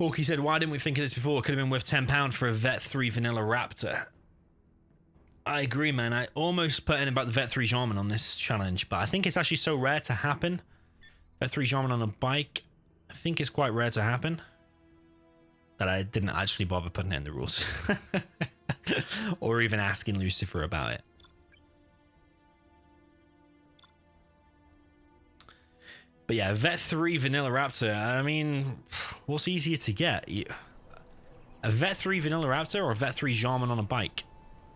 Hawkey said, why didn't we think of this before? Could have been worth £10 for a Vet 3 Vanilla Raptor. I agree, man. I almost put in about the Vet 3 Jarman on this challenge, but I think it's actually so rare to happen. Vet 3 Jarman on a bike, I think it's quite rare to happen, that I didn't actually bother putting it in the rules. Or even asking Lucifer about it. But yeah, Vet 3 Vanilla Raptor, I mean, what's easier to get? A Vet 3 Vanilla Raptor or a Vet 3 Jarman on a bike?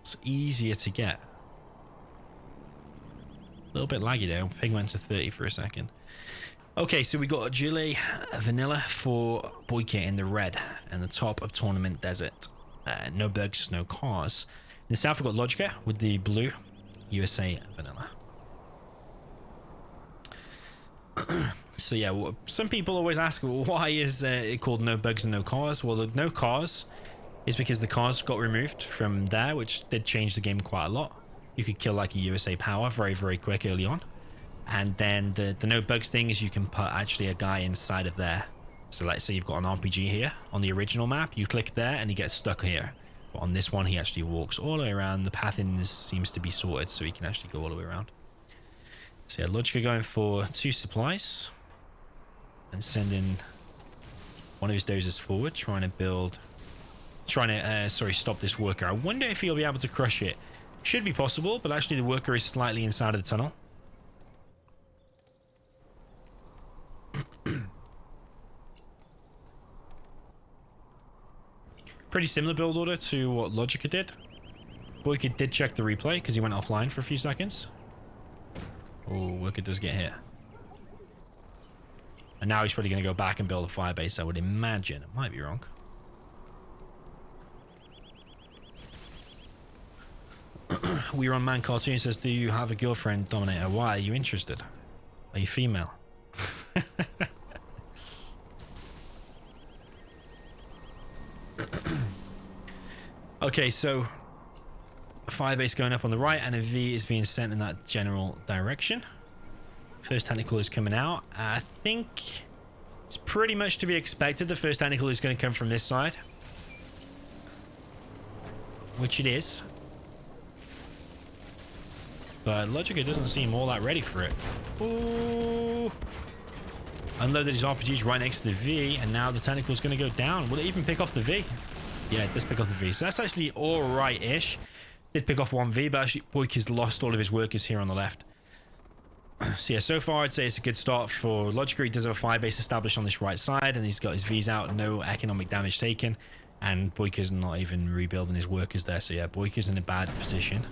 It's easier to get. A little bit laggy there. Ping went to 30 for a second. Okay, so we got a Gile Vanilla for BoYcaH in the red and the top of Tournament Desert. No bugs, no cars. In the south, we've got LoGicA with the blue, USA vanilla. So yeah, some people always ask, well, why is it called no bugs and no cars? Well, the no cars is because the cars got removed from there, which did change the game quite a lot. You could kill like a USA power very, very quick early on. And then the no bugs thing is you can put actually a guy inside of there. So let's say you've got an RPG here on the original map, you click there and he gets stuck here. But on this one, he actually walks all the way around. The pathing seems to be sorted, so he can actually go all the way around. So yeah, LoGicA going for 2 supplies and sending one of his dozers forward, trying to stop this worker. I wonder if he'll be able to crush it. Should be possible, but actually the worker is slightly inside of the tunnel. Pretty similar build order to what LoGicA did. BoYcaH did check the replay because he went offline for a few seconds. Oh, worker does get hit. And now he's probably going to go back and build a firebase, I would imagine. I might be wrong. We Run Man Cartoon says, do you have a girlfriend, DoMiNaToR? Why are you interested? Are you female? Okay, so a firebase going up on the right and a V is being sent in that general direction. First tentacle is coming out. I think it's pretty much to be expected. The first tentacle is going to come from this side, which it is. But LoGicA doesn't seem all that ready for it. Ooh. Unloaded his RPGs right next to the V, and now the tentacle is going to go down. Will it even pick off the V? Yeah, it does pick off the V. So that's actually all right-ish. Did pick off one V, but actually BoYcaH's lost all of his workers here on the left. So yeah, so far I'd say it's a good start for LoGicA. He does have a firebase established on this right side, and he's got his Vs out, no economic damage taken. And BoYcaH's not even rebuilding his workers there. So yeah, BoYcaH's in a bad position.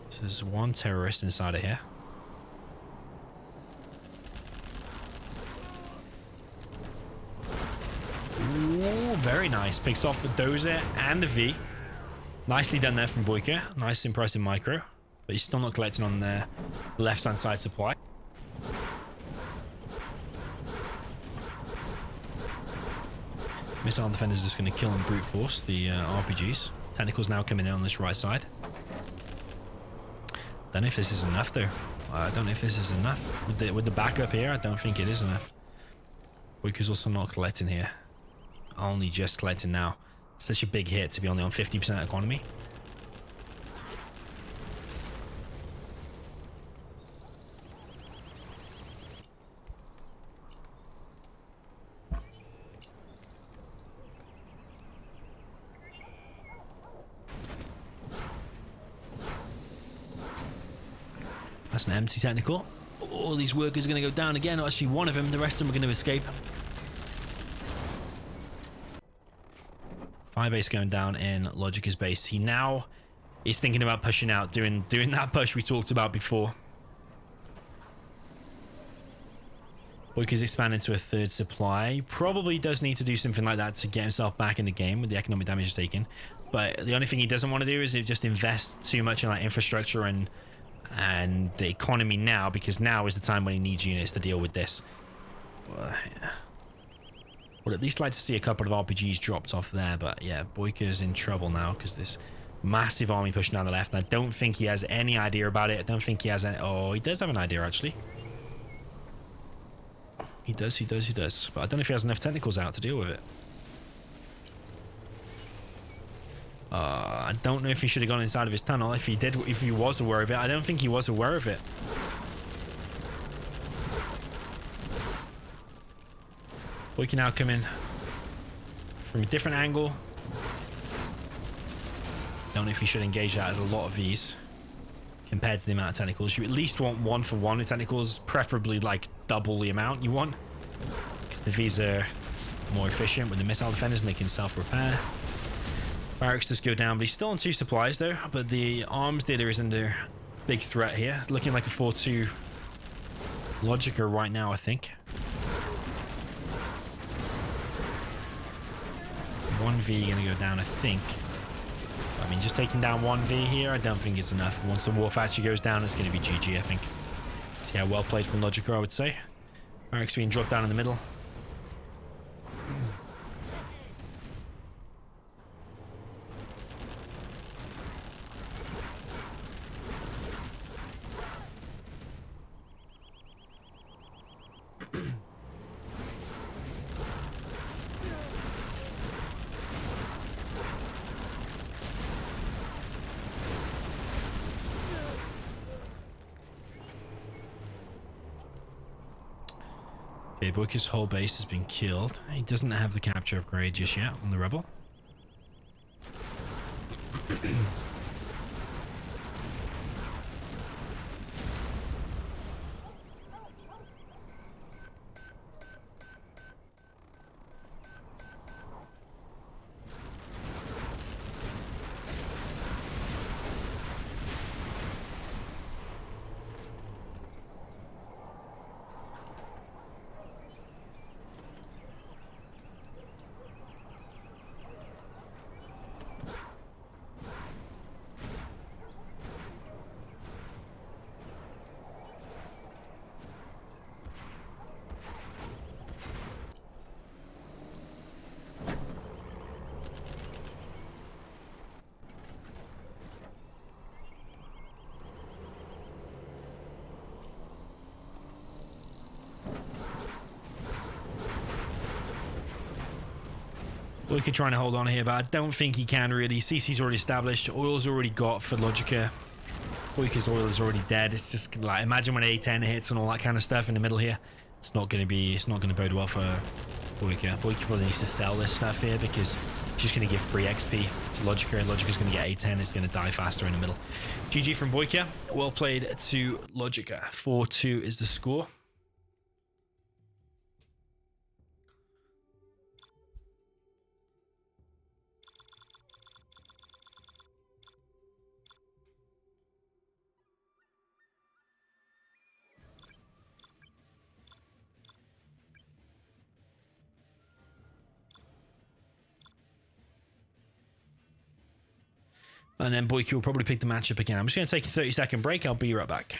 So there's one terrorist inside of here. Ooh, very nice. Picks off the dozer and the V. Nicely done there from BoYcaH. Nice, impressive micro. But he's still not collecting on the left-hand side supply. Missile defenders are just going to kill and brute force the RPGs. Tentacles now coming in on this right side. Don't know if this is enough though. I don't know if this is enough. With the backup here, I don't think it is enough. BoYcaH's also not collecting here. Only just collecting now. Such a big hit to be only on 50% economy. That's an empty technical. All these workers are going to go down again. Actually, one of them. The rest of them are going to escape. Firebase going down in LoGicA's base. He now is thinking about pushing out, doing that push we talked about before. BoYcaH's expanding to a third supply. Probably does need to do something like that to get himself back in the game with the economic damage taken. But the only thing he doesn't want to do is just invest too much in like infrastructure and the economy now, because now is the time when he needs units to deal with this. Would at least like to see a couple of RPGs dropped off there, but yeah, BoYcaH's in trouble now because this massive army pushing down the left, and I don't think he has any idea about it. I don't think he has any... Oh, he does have an idea, actually. He does. But I don't know if he has enough technicals out to deal with it. I don't know if he should have gone inside of his tunnel. If he was aware of it. I don't think he was aware of it. BoYcaH now come in from a different angle. Don't know if he should engage that as a lot of these compared to the amount of tentacles. You at least want 1-for-1 with tentacles, preferably like double the amount you want, because the V's are more efficient with the missile defenders and they can self-repair. Barracks does go down, but he's still on 2 supplies though. But the arms dealer is under big threat here. Looking like a 4-2 LoGicA right now, I think. 1v gonna go down, I think. I mean, just taking down 1v here, I don't think it's enough. Once the Wolf actually goes down, it's going to be GG, I think. So yeah, well played from LoGicA, I would say. Barracks being dropped down in the middle. Okay, BoYcaH's whole base has been killed. He doesn't have the capture upgrade just yet on the Rebel. BoYcaH trying to hold on here, but I don't think he can really. CC's already established. Oil's already got for LoGicA. BoYcaH's oil is already dead. It's just like, imagine when A10 hits and all that kind of stuff in the middle here. It's not going to bode well for BoYcaH. BoYcaH probably needs to sell this stuff here because it's just going to give free XP to LoGicA, and LoGicA's going to get A10. It's going to die faster in the middle. GG from BoYcaH. Well played to LoGicA. 4-2 is the score. And then BoYcaH will probably pick the matchup again. I'm just going to take a 30-second break. I'll be right back.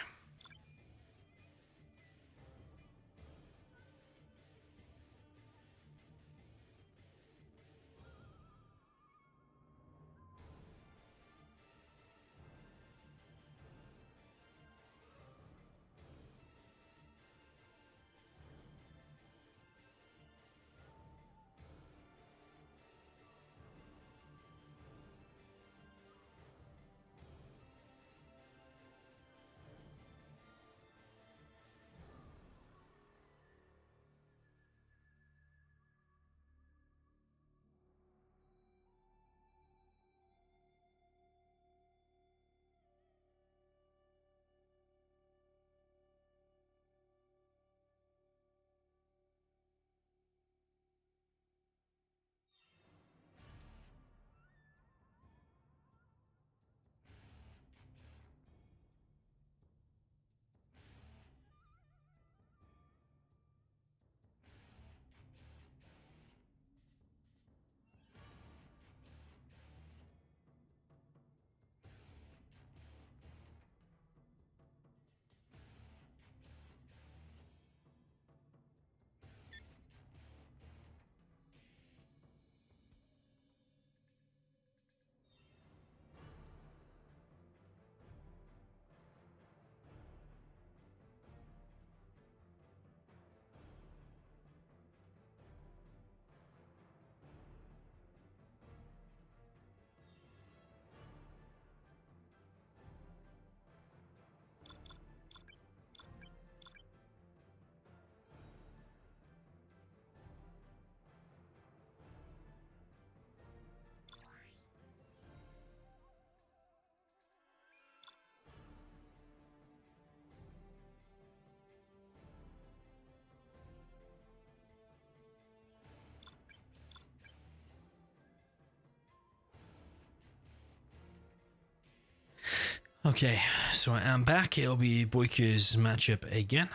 Okay, so I am back. It'll be BoYcaH's matchup again.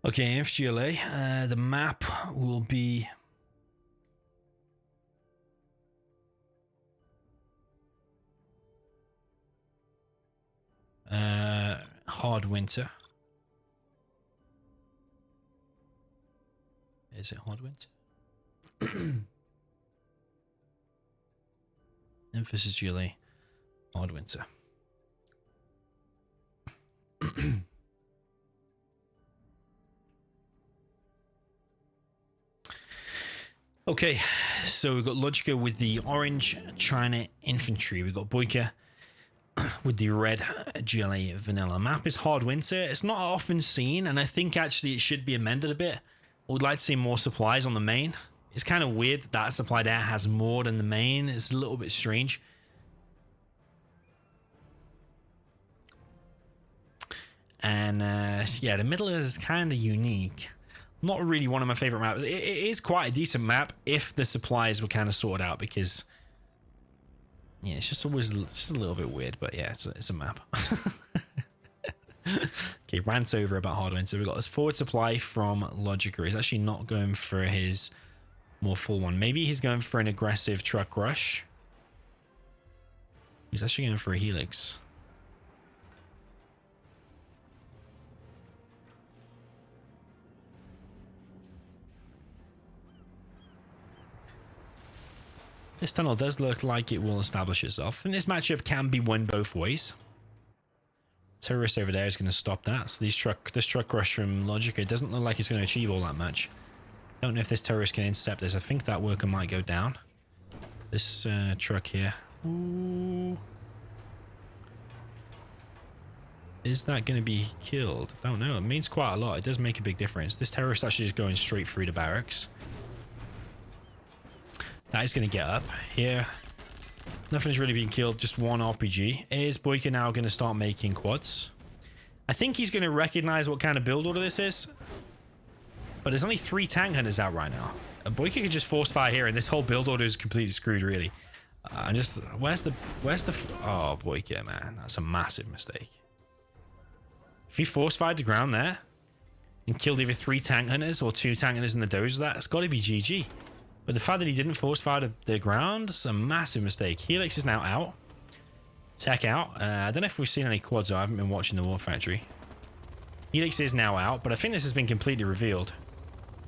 Okay, FGLA. The map will be hard winter. Is it hard winter? Emphasis GLA, hard winter. Okay, so we've got LoGicA with the orange China infantry. We've got BoYcaH with the red GLA vanilla. Map is hard winter. It's not often seen, and I think actually it should be amended a bit. I would like to see more supplies on the main. It's kind of weird that that supply there has more than the main. It's a little bit strange. And yeah, the middle is kind of unique. Not really one of my favorite maps. It is quite a decent map if the supplies were kind of sorted out, because yeah, it's just always just a little bit weird. But yeah, it's a map. Okay, rant over about hard winter. We've got this forward supply from LoGicA. He's actually not going for his more full one. Maybe he's going for an aggressive truck rush. He's actually going for a helix. This tunnel does look like it will establish itself, and this matchup can be won both ways. Terrorist over there is going to stop that. So this truck rush from LoGicA doesn't look like it's going to achieve all that much. Don't know if this terrorist can intercept this. I think that worker might go down. This truck here. Ooh. Is that going to be killed? Don't know. It means quite a lot. It does make a big difference. This terrorist actually is going straight through the barracks. That is going to get up here. Nothing's really being killed, just one RPG. Is BoYcaH now going to start making quads? I think he's going to recognize what kind of build order this is. But there's only 3 tank hunters out right now. BoYcaH could just force fire here, and this whole build order is completely screwed, really. Where's the oh, BoYcaH, man, that's a massive mistake. If he force fired the ground there and killed either 3 tank hunters or 2 tank hunters in the dozer, that's got to be GG. But the fact that he didn't force fire the ground is a massive mistake. Helix is now out. Tech out. I don't know if we've seen any quads. I haven't been watching the War Factory. Helix is now out, but I think this has been completely revealed.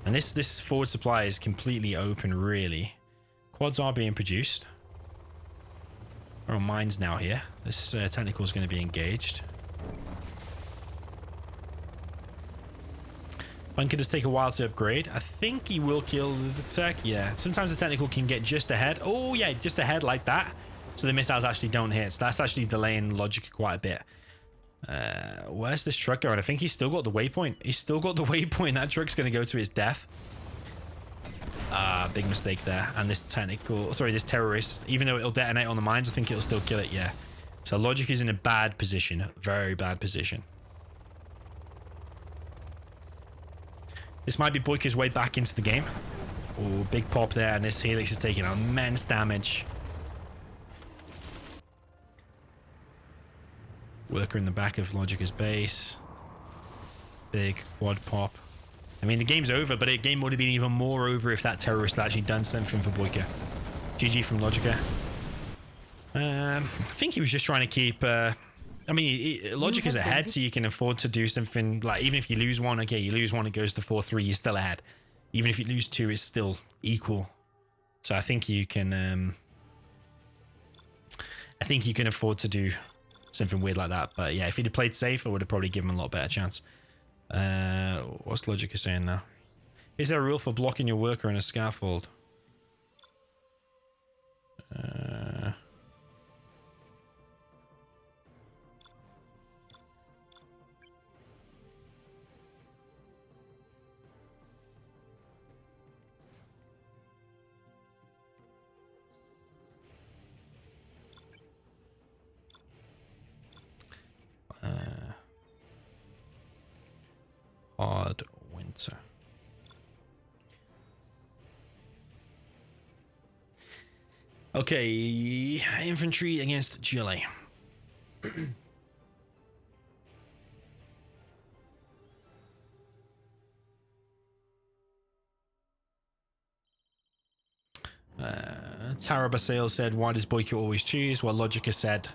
And this forward supply is completely open, really. Quads are being produced. There are mines now here. This technical is going to be engaged. Bunker does take a while to upgrade. I think he will kill the tech. Yeah, sometimes the technical can get just ahead. Oh, yeah, just ahead like that. So the missiles actually don't hit. So that's actually delaying LoGicA quite a bit. Where's this truck going? I think he's still got the waypoint. He's still got the waypoint. That truck's going to go to his death. Big mistake there. And this technical... Sorry, this terrorist, even though it'll detonate on the mines, I think it'll still kill it, yeah. So LoGicA is in a bad position. Very bad position. This might be BoYcaH's way back into the game. Oh, big pop there, and this Helix is taking immense damage. Worker in the back of LoGicA's base. Big quad pop. I mean, the game's over, but the game would have been even more over if that terrorist had actually done something for BoYcaH. GG from LoGicA. I think he was just trying to keep... I mean, LoGicA is ahead, so you can afford to do something like, even if you lose one, okay, you lose one, it goes to 4-3, you're still ahead. Even if you lose 2, it's still equal. So I think you can, afford to do something weird like that. But yeah, if he'd have played safe, I would have probably given him a lot better chance. What's LoGicA saying now? Is there a rule for blocking your worker in a scaffold? Hard winter. Okay, infantry against GLA. Tara Basale said, why does BoYcaH always choose? Well, LoGicA said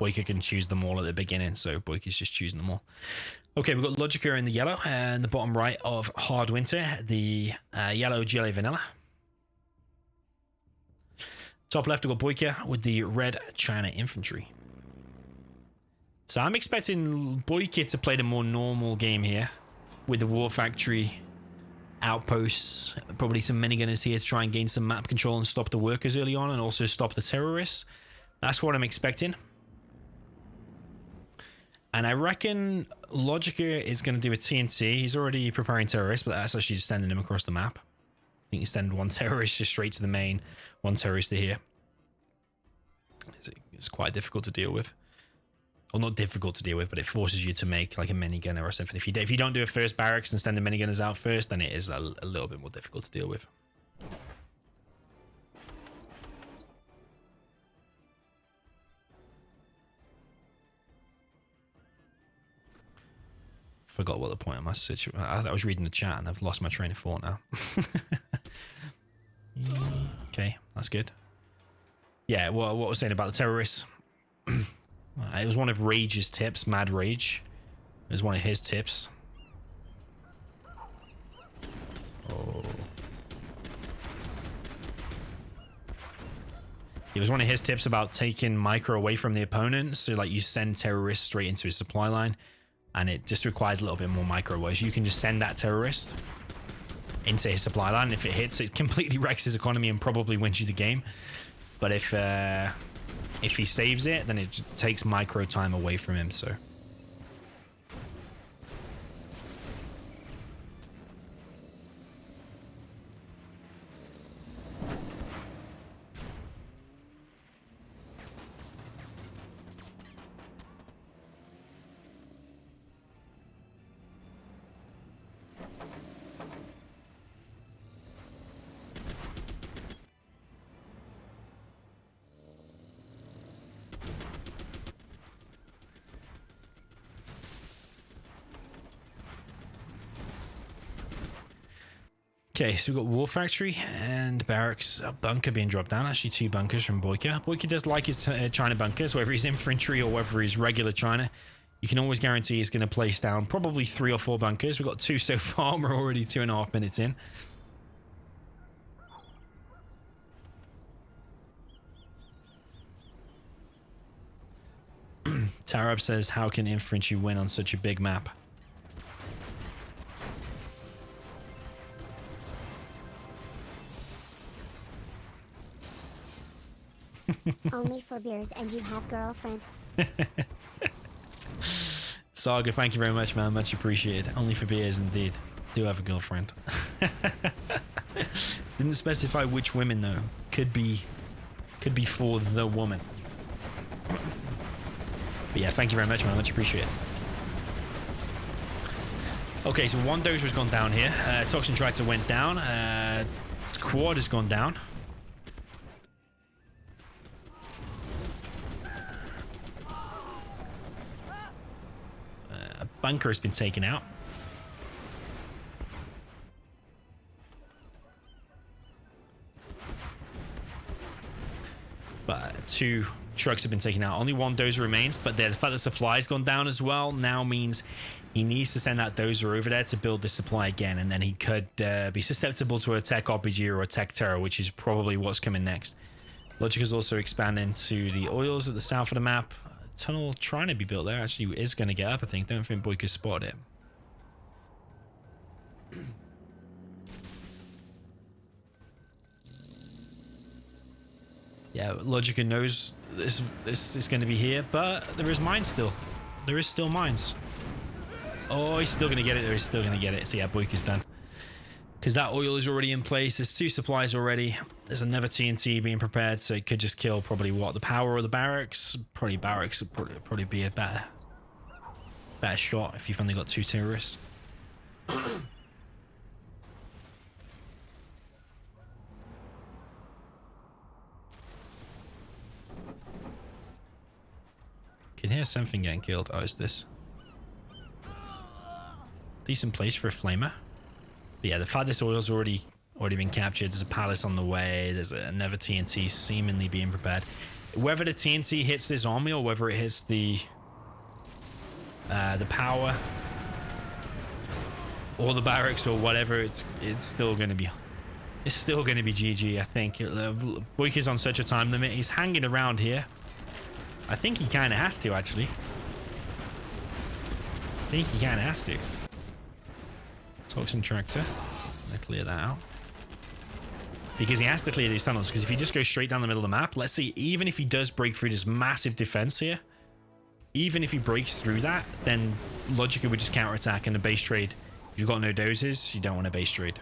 BoYcaH can choose them all at the beginning, so BoYcaH's just choosing them all. Okay, we've got LoGicA in the yellow, and the bottom right of Hard Winter, the yellow GLA Vanilla. Top left, we've got BoYcaH with the red China Infantry. So I'm expecting BoYcaH to play the more normal game here, with the War Factory outposts, probably some minigunners here to try and gain some map control and stop the workers early on, and also stop the terrorists. That's what I'm expecting. And I reckon LoGicA is going to do a TNT. He's already preparing terrorists, but that's actually just sending him across the map. I think he's sending one terrorist just straight to the main, one terrorist to here. It's quite difficult to deal with. Well, not difficult to deal with, but it forces you to make like a minigunner or something. If you don't do a first barracks and send the minigunners out first, then it is a little bit more difficult to deal with. Forgot what the point of my situation. I was reading the chat and I've lost my train of thought now. Okay, that's good. Yeah, well, what I was saying about the terrorists. It was one of Rage's tips, Mad Rage. It was one of his tips. Oh. It was one of his tips about taking micro away from the opponent. So like you send terrorists straight into his supply line, and it just requires a little bit more micro. Whereas you can just send that terrorist into his supply line. And if it hits, it completely wrecks his economy and probably wins you the game. But if he saves it, then it takes micro time away from him, so. Okay, so we've got War Factory and Barracks, a bunker being dropped down. Actually, 2 bunkers from BoYcaH. BoYcaH does like his China bunkers, whether he's infantry or whether he's regular China. You can always guarantee he's going to place down probably 3 or 4 bunkers. We've got 2 so far. We're already 2.5 minutes in. Tarab says, how can infantry win on such a big map? Only for beers and you have girlfriend. Saga, thank you very much, man. Much appreciated. Only for beers, indeed. Do have a girlfriend. Didn't specify which women though. Could be for the woman. But yeah, thank you very much, man. Much appreciated. Okay, so one dozer's gone down here. Toxin Tractor went down. Quad has gone down. Bunker has been taken out. But 2 trucks have been taken out. Only 1 dozer remains, but the fact that supply has gone down as well now means he needs to send that dozer over there to build the supply again, and then he could be susceptible to a tech RPG or a tech terror, which is probably what's coming next. LoGicA is also expanding to the oils at the south of the map. Tunnel trying to be built there actually is going to get up, I think. Don't think BoYcaH spotted it. Yeah, LoGicA knows this is going to be here, but there is mines still. There is still mines. Oh, he's still going to get it. There is still going to get it. So yeah, BoYcaH's done. Because that oil is already in place. There's 2 supplies already. There's another TNT being prepared, so it could just kill probably what, the power or the barracks. Probably barracks would probably be a better shot if you've only got 2 terrorists. Can hear something getting killed. Oh, it's this. Decent place for a flamer. But yeah, the fact this oil's already already been captured. There's a palace on the way. There's another TNT seemingly being prepared. Whether the TNT hits this army or whether it hits the power or the barracks or whatever, it's still going to be GG. I think BoYcaH's on such a time limit. He's hanging around here. I think he kind of has to, actually. I think he kind of has to. Toxin tractor. Let's clear that out. Because he has to clear these tunnels. Because if he just goes straight down the middle of the map, let's see, even if he does break through this massive defense here, even if he breaks through that, then LoGicA would just counterattack and the base trade. If you've got no doses, you don't want a base trade.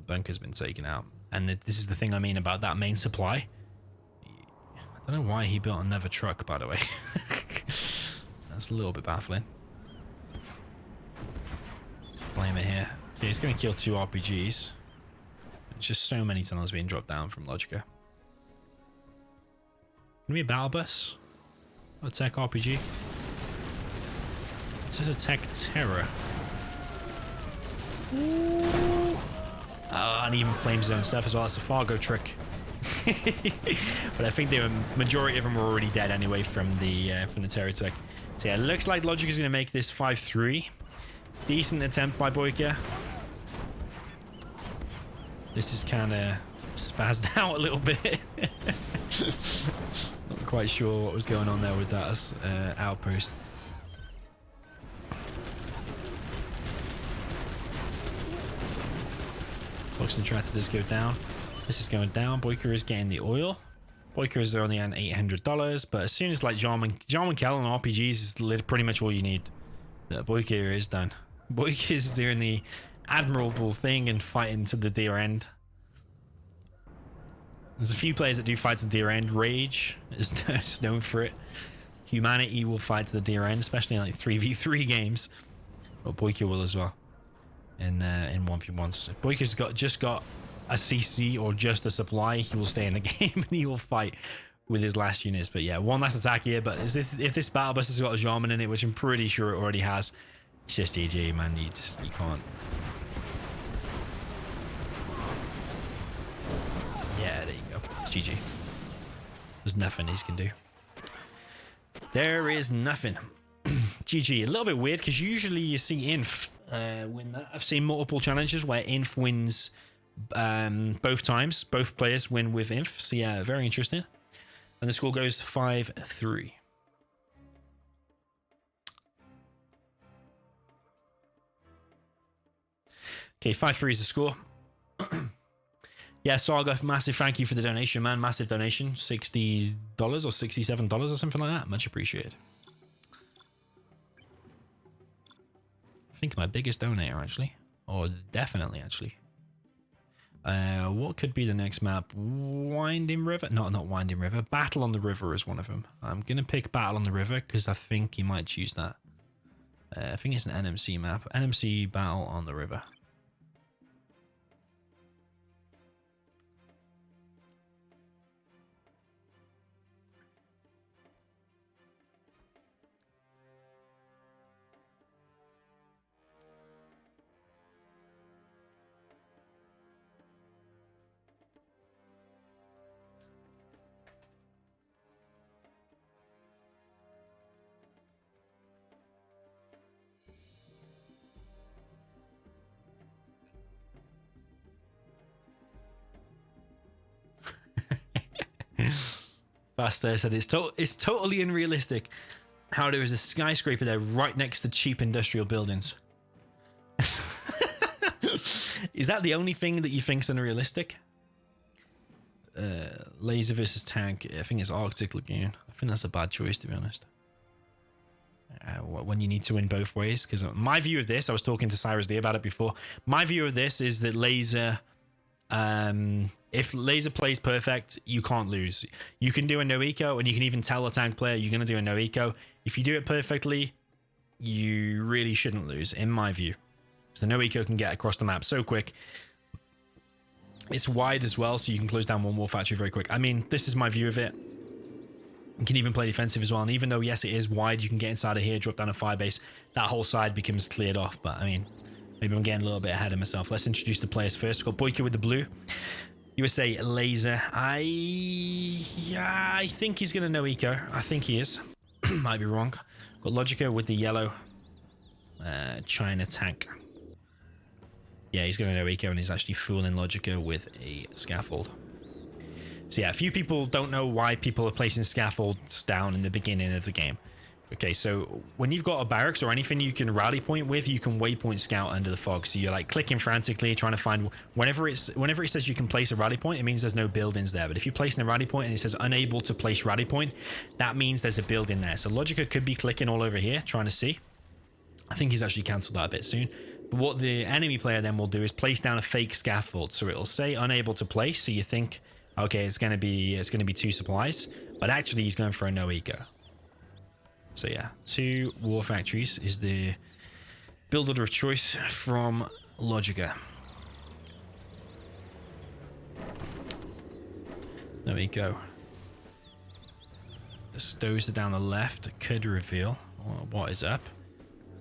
Bunker's been taken out, and this is the thing I mean about that main supply. I don't know why he built another truck, by the way. That's a little bit baffling. Blame it here. Okay, he's going to kill 2 RPGs. There's just so many tunnels being dropped down from LoGicA. Gonna be a battle bus? A tech RPG? This is a tech terror. And even flames his own stuff as well. That's a Fargo trick. But I think the majority of them were already dead anyway from the terror tech. So yeah, it looks like LoGicA is going to make this 5-3. Decent attempt by BoYcaH. This is kind of spazzed out a little bit. Not quite sure what was going on there with that outpost. Toxin tractor does go down. This is going down. BoYcaH is getting the oil. BoYcaH is only on $800, but as soon as like Jean-Michel and RPGs is pretty much all you need. BoYcaH is done. BoYcaH is doing the admirable thing and fighting to the dear end. There's a few players that do fight to the dear end. Rage is known for it. Humanity will fight to the dear end, especially in like 3v3 games. But BoYcaH will as well. In 1v1s. If BoYcaH's just got a CC or just a supply, he will stay in the game and he will fight with his last units. But yeah, one last attack here. But if this battle bus has got a Jarman in it, which I'm pretty sure it already has, it's just GG, man. You can't. Yeah, there you go. It's GG. There's nothing he can do. There is nothing. GG. A little bit weird because usually you see Inf win that. I've seen multiple challenges where Inf wins both times. Both players win with Inf. So yeah, very interesting. And the score goes 5-3. Okay, 5-3 is the score. Yeah, Saga, massive thank you for the donation, man. Massive donation. $60 or $67 or something like that. Much appreciated. I think my biggest donator, actually. Or definitely, actually. What could be the next map? Winding River? No, not Winding River. Battle on the River is one of them. I'm going to pick Battle on the River because I think he might choose that. I think it's an NMC map. NMC Battle on the River. Faster said it's totally unrealistic how there is a skyscraper there right next to cheap industrial buildings. Is that the only thing that you think's unrealistic? Laser versus tank. I think it's Arctic Lagoon. I think that's a bad choice, to be honest. When you need to win both ways, because my view of this, I was talking to Cyrus Lee about it before. My view of this is that laser If Laser plays perfect, you can't lose. You can do a no eco, and you can even tell a tank player you're going to do a no eco. If you do it perfectly, you really shouldn't lose, in my view. So no eco can get across the map so quick. It's wide as well, so you can close down one more factory very quick. I mean, this is my view of it. You can even play defensive as well, and even though, yes, it is wide, you can get inside of here, drop down a firebase. That whole side becomes cleared off, but I mean, maybe I'm getting a little bit ahead of myself. Let's introduce the players first. We've got BoYcaH with the blue. USA Laser. I think he's going to no eco. I think he is. Might be wrong. Got LoGicA with the yellow. China tank. Yeah, he's going to no eco, and he's actually fooling LoGicA with a scaffold. So yeah, a few people don't know why people are placing scaffolds down in the beginning of the game. Okay, so when you've got a barracks or anything you can rally point with, you can waypoint scout under the fog. So you're like clicking frantically, trying to find whenever it says you can place a rally point, it means there's no buildings there. But if you place in a rally point and it says unable to place rally point, that means there's a building there. So LoGicA could be clicking all over here, trying to see. I think he's actually cancelled that a bit soon. But what the enemy player then will do is place down a fake scaffold. So it'll say unable to place. So you think, okay, it's gonna be 2 supplies, but actually he's going for a no eco. So yeah, 2 war factories is the build order of choice from LoGicA. There we go. The stows are down the left could reveal what is up.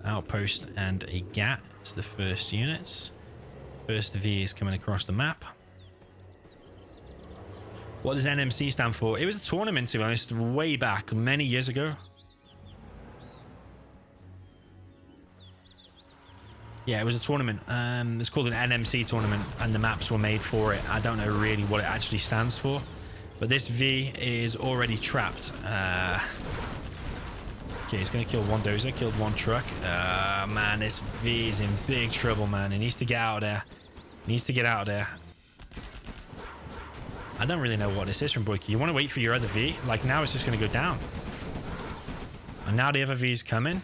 Outpost and a GAT is the first units. First V is coming across the map. What does NMC stand for? It was a tournament, to be honest, way back, many years ago. Yeah, it was a tournament. It's called an NMC tournament, and the maps were made for it. I don't know really what it actually stands for, but this V is already trapped. Okay, he's going to kill one dozer, killed one truck. Man, this V is in big trouble, man. He needs to get out of there. He needs to get out of there. I don't really know what this is from BoYcaH. You want to wait for your other V? Like, now it's just going to go down. And now the other V is coming.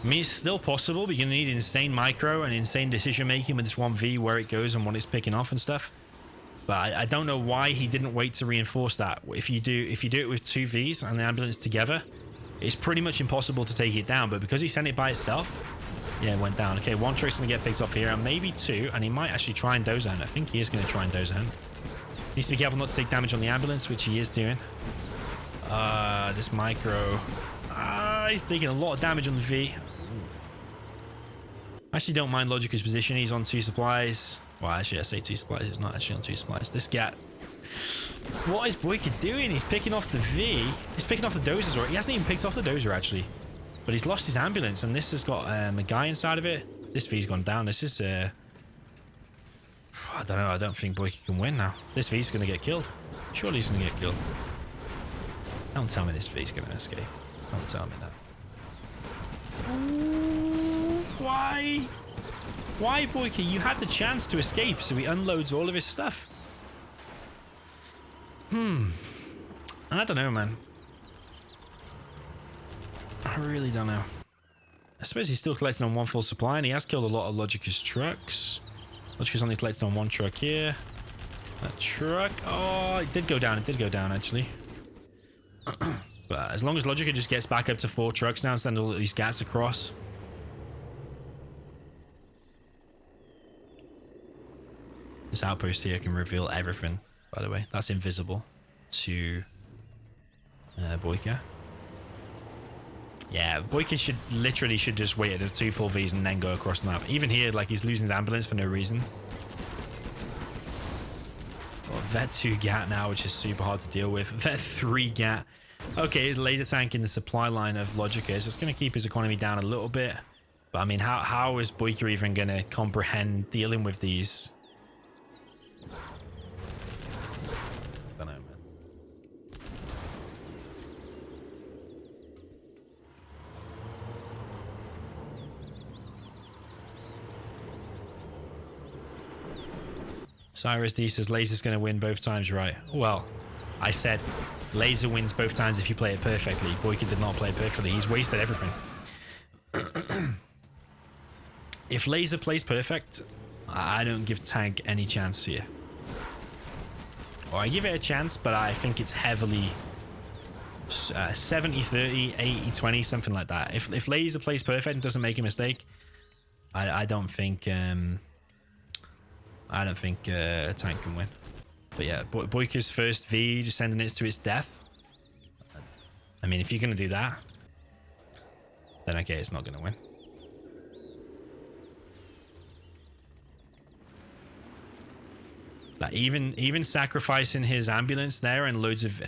I mean, it's still possible, but you're going to need insane micro and insane decision making with this one V, where it goes and what it's picking off and stuff. But I don't know why he didn't wait to reinforce that. If you do it with 2 Vs and the ambulance together, it's pretty much impossible to take it down. But because he sent it by itself, yeah, it went down. Okay, 1 truck's going to get picked off here, and maybe 2, and he might actually try and doze him. I think he is going to try and doze him. Needs to be careful not to take damage on the ambulance, which he is doing. This micro. He's taking a lot of damage on the V. I actually don't mind LoGicA's position. He's on 2 supplies. Well, actually, I say 2 supplies. It's not actually on 2 supplies. This GAT. What is BoYcaH doing? He's picking off the V. He's picking off the dozers. Or he hasn't even picked off the dozer, actually. But he's lost his ambulance, and this has got a guy inside of it. This V's gone down. This is... I don't know. I don't think BoYcaH can win now. This V's going to get killed. Surely he's going to get killed. Don't tell me this V's going to escape. Don't tell me that. Why? Why, BoYcaH? You had the chance to escape, so he unloads all of his stuff. I don't know, man. I really don't know. I suppose he's still collecting on 1 full supply, and he has killed a lot of LoGicA's trucks. LoGicA's only collected on 1 truck here. That truck. Oh, it did go down. It did go down, actually. But as long as LoGicA just gets back up to 4 trucks now and send all these GATs across. This outpost here can reveal everything, by the way. That's invisible to BoYcaH. Yeah, BoYcaH literally should just wait at the 2 full Vs and then go across the map. Even here, like, he's losing his ambulance for no reason. Well, Vet 2 GAT now, which is super hard to deal with. Vet 3 GAT. Okay, his laser tank in the supply line of LoGicA, so it's going to keep his economy down a little bit. But I mean, how is BoYcaH even going to comprehend dealing with these? I don't know, man. Cyrus D says Laser's going to win both times, right? Well, I said Laser wins both times if you play it perfectly. BoYcaH did not play it perfectly. He's wasted everything. If Laser plays perfect, I don't give tank any chance here. Or I give it a chance, but I think it's heavily 70-30, 80-20, something like that. If laser plays perfect and doesn't make a mistake, I don't think tank can win. But yeah, BoYcaH's first V, just sending it to its death. I mean, if you're gonna do that, then okay, it's not gonna win. Like even sacrificing his ambulance there and loads of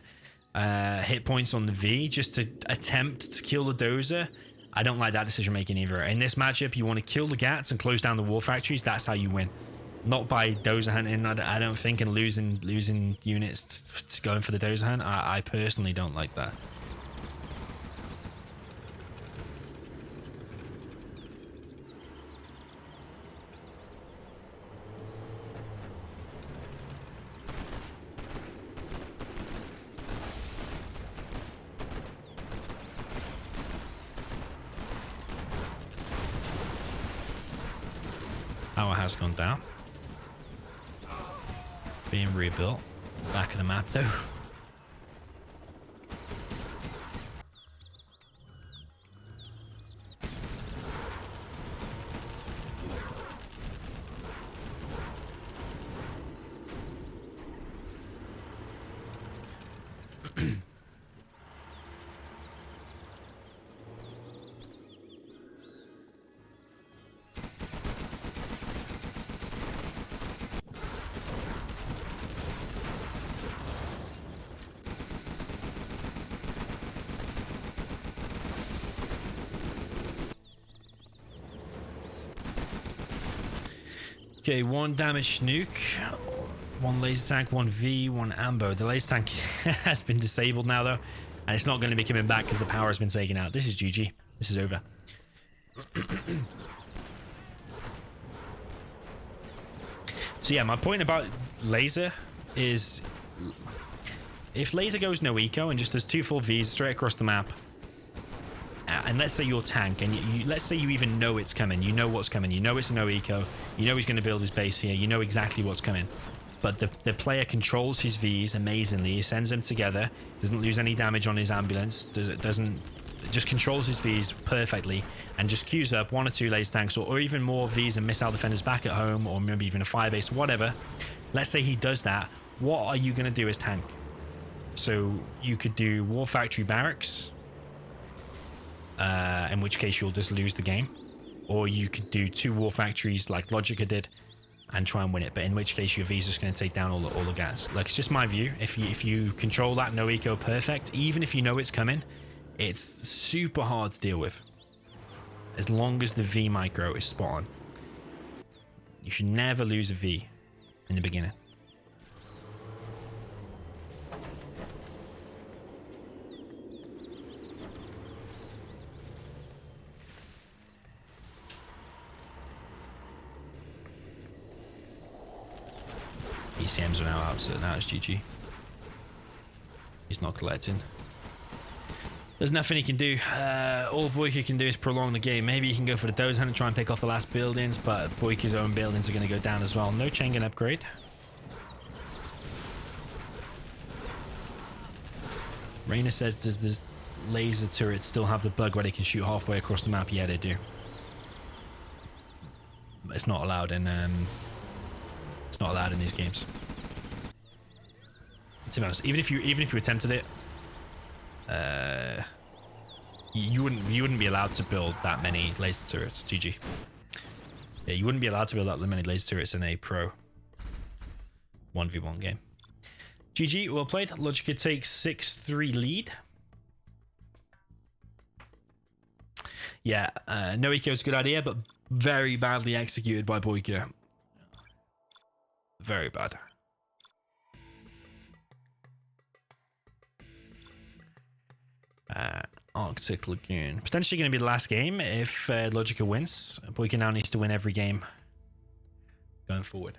hit points on the V just to attempt to kill the dozer, I don't like that decision making either. In this matchup, you want to kill the gats and close down the war factories. That's how you win, not by dozer hunting. I don't think, and losing units to going for the dozer hunt. I personally don't like that. Power has gone down. Being rebuilt. Back of the map though. Okay, 1 damage nuke, 1 laser tank, 1 V, 1 ambo. The laser tank has been disabled now though, and it's not going to be coming back because the power has been taken out. This is GG. This is over. So yeah, my point about laser is if laser goes no eco and just does 2 full Vs straight across the map, and let's say you're tank and let's say you even know it's coming, you know what's coming, you know it's no eco, you know he's going to build his base here, you know exactly what's coming, but the player controls his Vs amazingly. He sends them together, doesn't lose any damage on his ambulance, just controls his Vs perfectly, and just queues up 1 or 2 laser tanks or even more Vs and missile defenders back at home, or maybe even a firebase, whatever. Let's say he does that. What are you going to do as tank? So you could do war factory barracks, in which case you'll just lose the game, or you could do 2 war factories like LoGicA did and try and win it, but in which case your V's just going to take down all the gas. Like, it's just my view. If you control that no eco perfect, even if you know it's coming, it's super hard to deal with as long as the V micro is spot on. You should never lose a V in the beginning. ECMs are now out, so now it's GG. He's not collecting. There's nothing he can do. All BoYcaH can do is prolong the game. Maybe he can go for the dozer hunt and try and pick off the last buildings, but BoYcaH's own buildings are going to go down as well. No chain gun upgrade. Rainer says, does this laser turret still have the bug where they can shoot halfway across the map? Yeah, they do. But it's not allowed in these games. To be honest, even if you attempted it, you wouldn't be allowed to build that many laser turrets. GG. Yeah, you wouldn't be allowed to build that many laser turrets in a pro 1v1 game. GG, well played. LoGicA takes 6-3 lead. Yeah, no eco is a good idea, but very badly executed by BoYcaH. Very bad. Arctic Lagoon. Potentially going to be the last game if LoGicA wins. BoYcaH now needs to win every game going forward.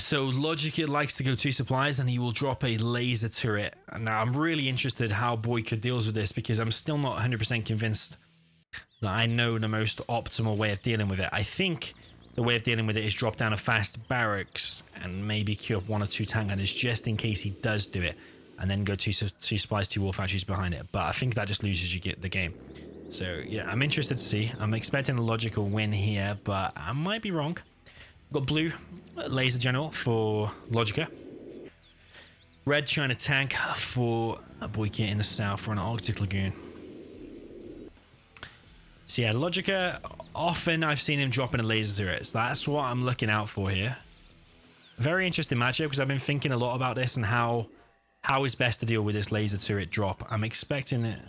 So LoGicA likes to go 2 supplies and he will drop a laser turret. Now I'm really interested how BoYcaH deals with this because I'm still not 100% convinced that I know the most optimal way of dealing with it. I think the way of dealing with it is drop down a fast barracks and maybe queue up 1 or 2 tank gunners just in case he does do it, and then go 2 supplies, 2 war factories behind it. But I think that just loses you the game. So yeah, I'm interested to see. I'm expecting a LoGicA win here, but I might be wrong. Got blue laser general for LoGicA. Red China tank for BoYcaH in the south for an Arctic lagoon. So yeah, LoGicA, often I've seen him dropping a laser turret. So that's what I'm looking out for here. Very interesting matchup because I've been thinking a lot about this and how is best to deal with this laser turret drop. I'm expecting it.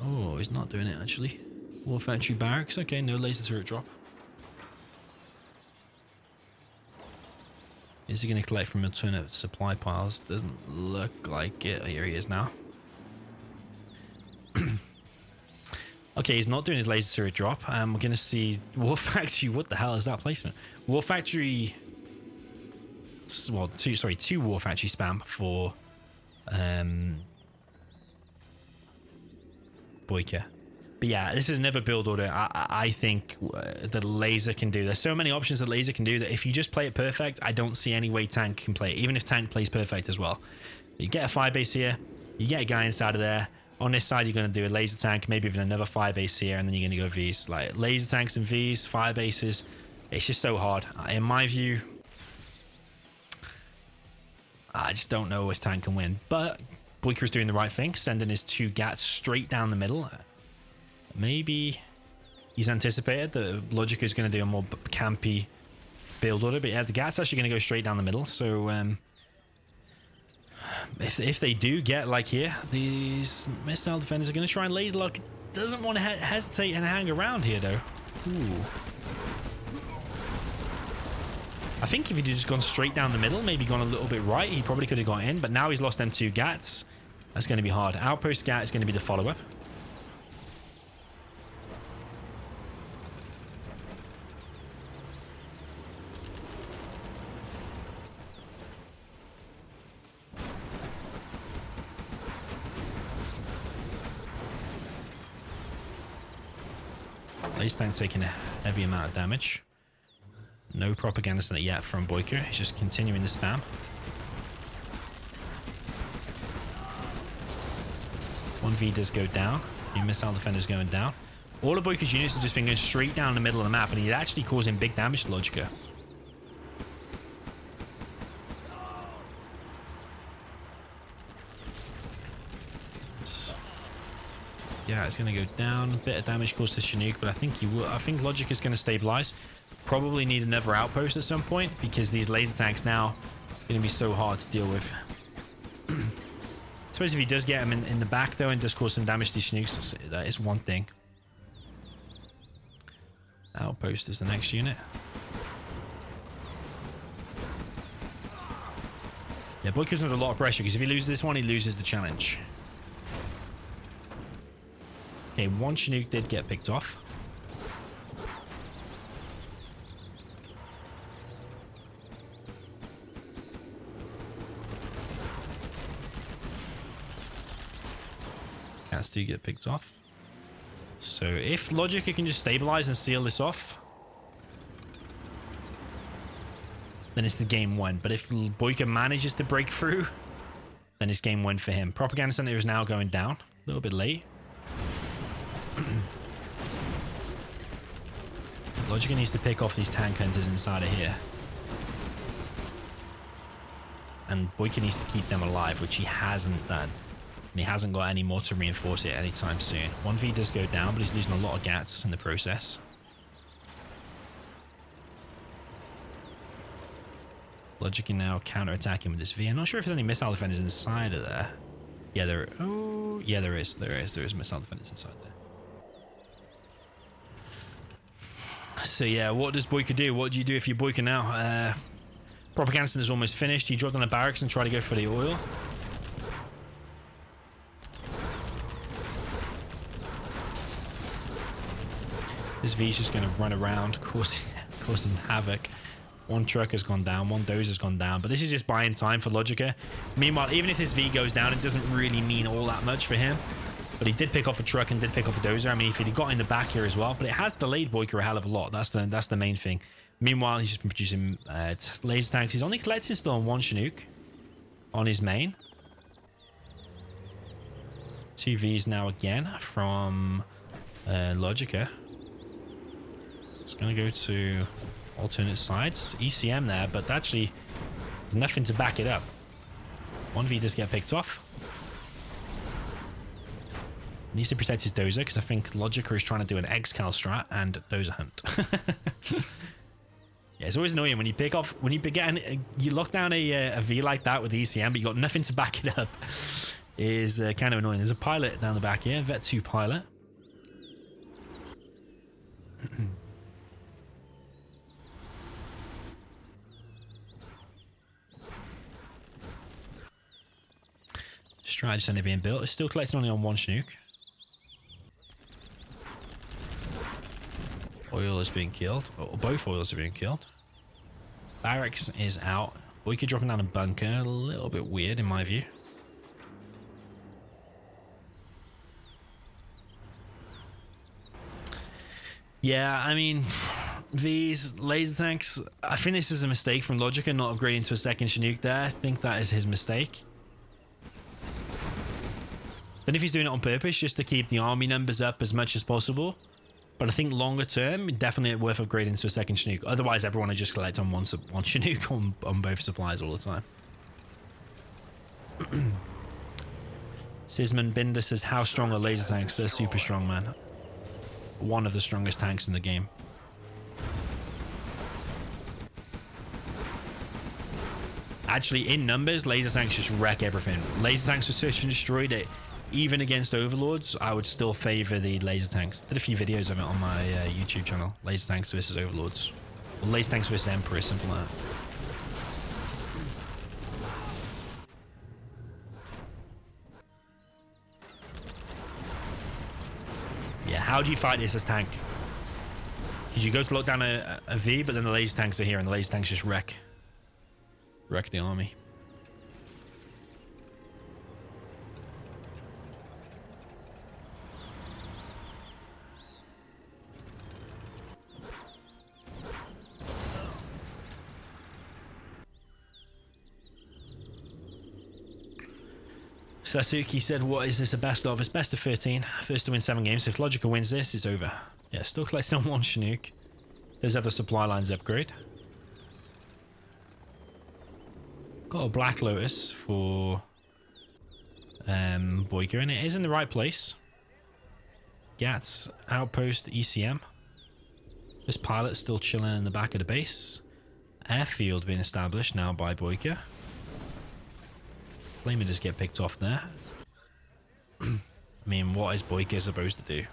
Oh, he's not doing it actually. War factory barracks. Okay, no laser turret drop. Is he going to collect from alternate supply piles? Doesn't look like it. Here he is now. Okay, he's not doing his laser turret drop. We're going to see War Factory. What the hell is that placement? War Factory. Well, 2 War Factory spam for BoYcaH. But yeah, this is never build order. I think that laser can do. There's so many options that laser can do that if you just play it perfect, I don't see any way tank can play it. Even if tank plays perfect as well. You get a fire base here. You get a guy inside of there. On this side, you're going to do a laser tank, maybe even another fire base here, and then you're going to go Vs. Like laser tanks and Vs, fire bases. It's just so hard. In my view, I just don't know if tank can win. But BoYcaH is doing the right thing, sending his 2 GATs straight down the middle. Maybe he's anticipated that LoGicA is going to do a more campy build order. But yeah, the GAT's actually going to go straight down the middle. So if they do get like here, these missile defenders are going to try and laser lock. Doesn't want to hesitate and hang around here though. Ooh. I think if he'd just gone straight down the middle, maybe gone a little bit right, he probably could have got in. But now he's lost them 2 GATs. That's going to be hard. Outpost GAT is going to be the follow-up. Laser tank taking a heavy amount of damage. No propaganda center yet from BoYcaH. He's just continuing the spam. One V does go down. New missile defenders going down. All of BoYcaH's units have just been going straight down the middle of the map, and he's actually causing big damage to LoGicA. Yeah, it's going to go down. A bit of damage caused to Chinook, but I think LoGicA is going to stabilize. Probably need another outpost at some point because these laser tanks now are going to be so hard to deal with. I suppose if he does get him in the back though and does cause some damage to Chinooks, that is one thing. Outpost is the next unit. Yeah, BoYcaH's under a lot of pressure because if he loses this one, he loses the challenge. Okay, 1 Chinook did get picked off. Cats do get picked off. So if LoGicA can just stabilize and seal this off, then it's the game won. But if BoYcaH manages to break through, then it's game win for him. Propaganda center is now going down. A little bit late. LoGicA needs to pick off these tank hunters inside of here. And BoYcaH needs to keep them alive, which he hasn't done. And he hasn't got any more to reinforce it anytime soon. 1V does go down, but he's losing a lot of GATs in the process. LoGicA now counter-attacking with this V. I'm not sure if there's any missile defenders inside of there. Yeah, there is. There is missile defenders inside there. So yeah, what does BoYcaH do? What do you do if you're BoYcaH now? Propaganda center is almost finished. He dropped on a barracks and tried to go for the oil. This V is just going to run around, causing havoc. One truck has gone down. One dozer has gone down. But this is just buying time for LoGicA. Meanwhile, even if this V goes down, it doesn't really mean all that much for him. But he did pick off a truck and did pick off a dozer. I mean, if he'd got in the back here as well. But it has delayed BoYcaH a hell of a lot. That's the main thing. Meanwhile, he's just been producing laser tanks. He's only collecting still on one Chinook on his main. 2 Vs now again from LoGicA. It's going to go to alternate sides. ECM there, but actually there's nothing to back it up. 1 V does get picked off. Needs to protect his dozer because I think LoGicA is trying to do an X-Cal strat and dozer hunt. Yeah, it's always annoying when you pick off, when you you lock down a V like that with ECM, but you got nothing to back it up. Is kind of annoying. There's a pilot down the back here, Vet 2 pilot. Strategy center being built. It's still collecting only on one Chinook. Oil is being killed. Or both oils are being killed. Barracks is out. BoYcaH dropping down a bunker. A little bit weird in my view. Yeah, I mean, these laser tanks, I think this is a mistake from LoGicA not upgrading to a second Chinook there. I think that is his mistake. Then if he's doing it on purpose, just to keep the army numbers up as much as possible. But I think longer term, definitely worth upgrading to a second Chinook. Otherwise, everyone would just collect on one Chinook on both supplies all the time. Sisman Binder says, how strong are laser tanks? They're super strong, man. One of the strongest tanks in the game. Actually, in numbers, laser tanks just wreck everything. Laser tanks with search and destroy, it even against overlords, I would still favor the laser tanks. Did a few videos of it on my YouTube channel. Laser tanks versus overlords. Or laser tanks versus emperors, something like that. Yeah, how do you fight this as tank? Because you go to lock down a V, but then the laser tanks are here, and the laser tanks just wreck the army. Sasuke said, what is this a best of? It's best of 13. First to win 7 games. If LoGicA wins this, it's over. Yeah, still collecting on one Chinook. There's other supply lines upgrade. Got a Black Lotus for BoYcaH, and it is in the right place. Gats, Outpost, ECM. This pilot's still chilling in the back of the base. Airfield being established now by BoYcaH. Flamer just get picked off there. I mean, what is BoYcaH supposed to do?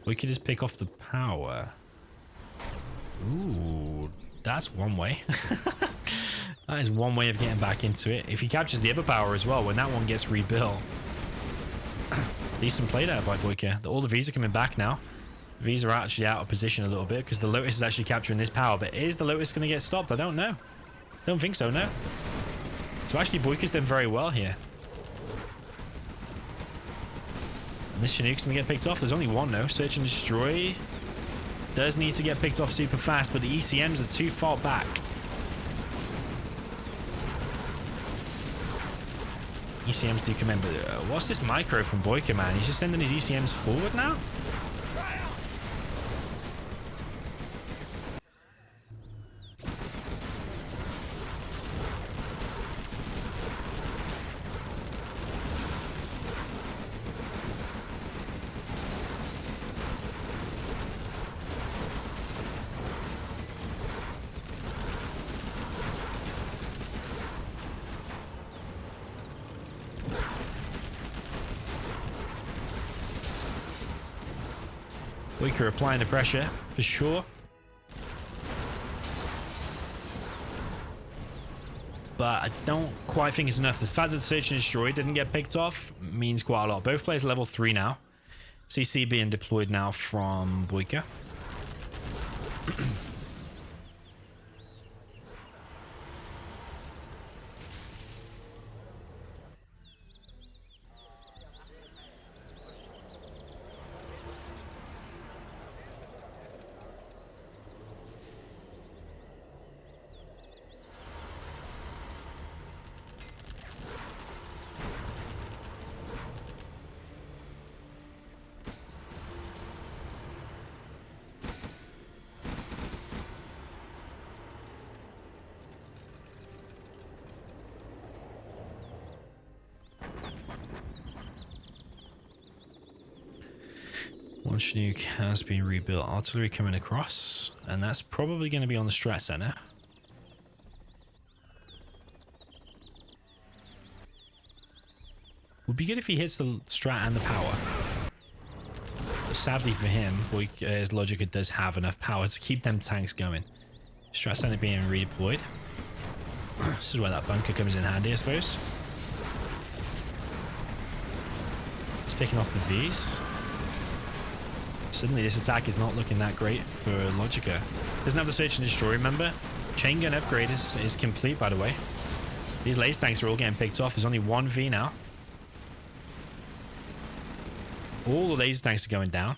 We could just pick off the power. Ooh, that's one way. That is one way of getting back into it. If he captures the other power as well, when that one gets rebuilt. Decent play there by BoYcaH. All the Vs are coming back now. Vs are actually out of position a little bit because the Lotus is actually capturing this power. But is the Lotus going to get stopped? I don't know. Don't think so, no. So actually BoYcaH's done very well here. And this Chinook's going to get picked off. There's only one though. Search and destroy. Does need to get picked off super fast, but the ECMs are too far back. ECMs do come in, but what's this micro from BoYcaH, man? He's just sending his ECMs forward now? BoYcaH applying the pressure for sure. But I don't quite think it's enough. The fact that the search and destroy didn't get picked off means quite a lot. Both players level 3 now. CC being deployed now from BoYcaH. Launch nuke has been rebuilt. Artillery coming across, and that's probably going to be on the strat center. Would be good if he hits the strat and the power. But sadly for him, LoGicA does have enough power to keep them tanks going. Strat center being redeployed. This is where that bunker comes in handy, I suppose. He's picking off the Vs. Suddenly this attack is not looking that great for LoGicA. Doesn't have the search and destroy, remember? Chain gun upgrade is complete, by the way. These laser tanks are all getting picked off. There's only one V now. All the laser tanks are going down.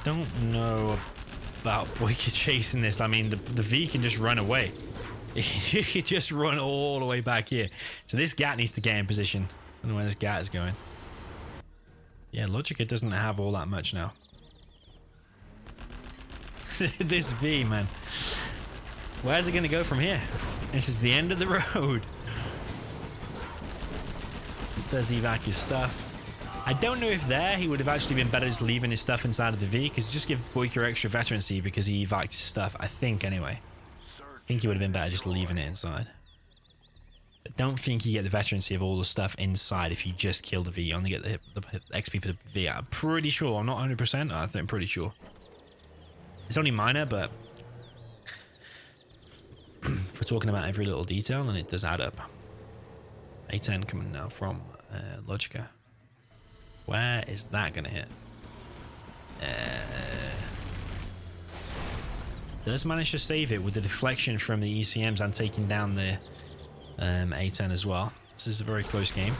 Don't know about BoYcaH chasing this. I mean, the V can just run away. He can just run all the way back here. So this GAT needs to get in position. I don't know where this GAT is going. Yeah, LoGicA doesn't have all that much now. This V, man. Where's it going to go from here? This is the end of the road. Does evac his stuff. I don't know if there he would have actually been better just leaving his stuff inside of the V, because just give BoYcaH extra veterancy because he evac'd his stuff. I think, anyway. I think he would have been better just leaving it inside. I don't think you get the veterancy of all the stuff inside if you just kill the V. You only get the XP for the V. I'm pretty sure. I'm not 100%. I think I'm pretty sure. It's only minor, but if we're talking about every little detail, then it does add up. A10 coming now from LoGicA. Where is that going to hit? Does manage to save it with the deflection from the ECMs and taking down the A10 as well. This is a very close game.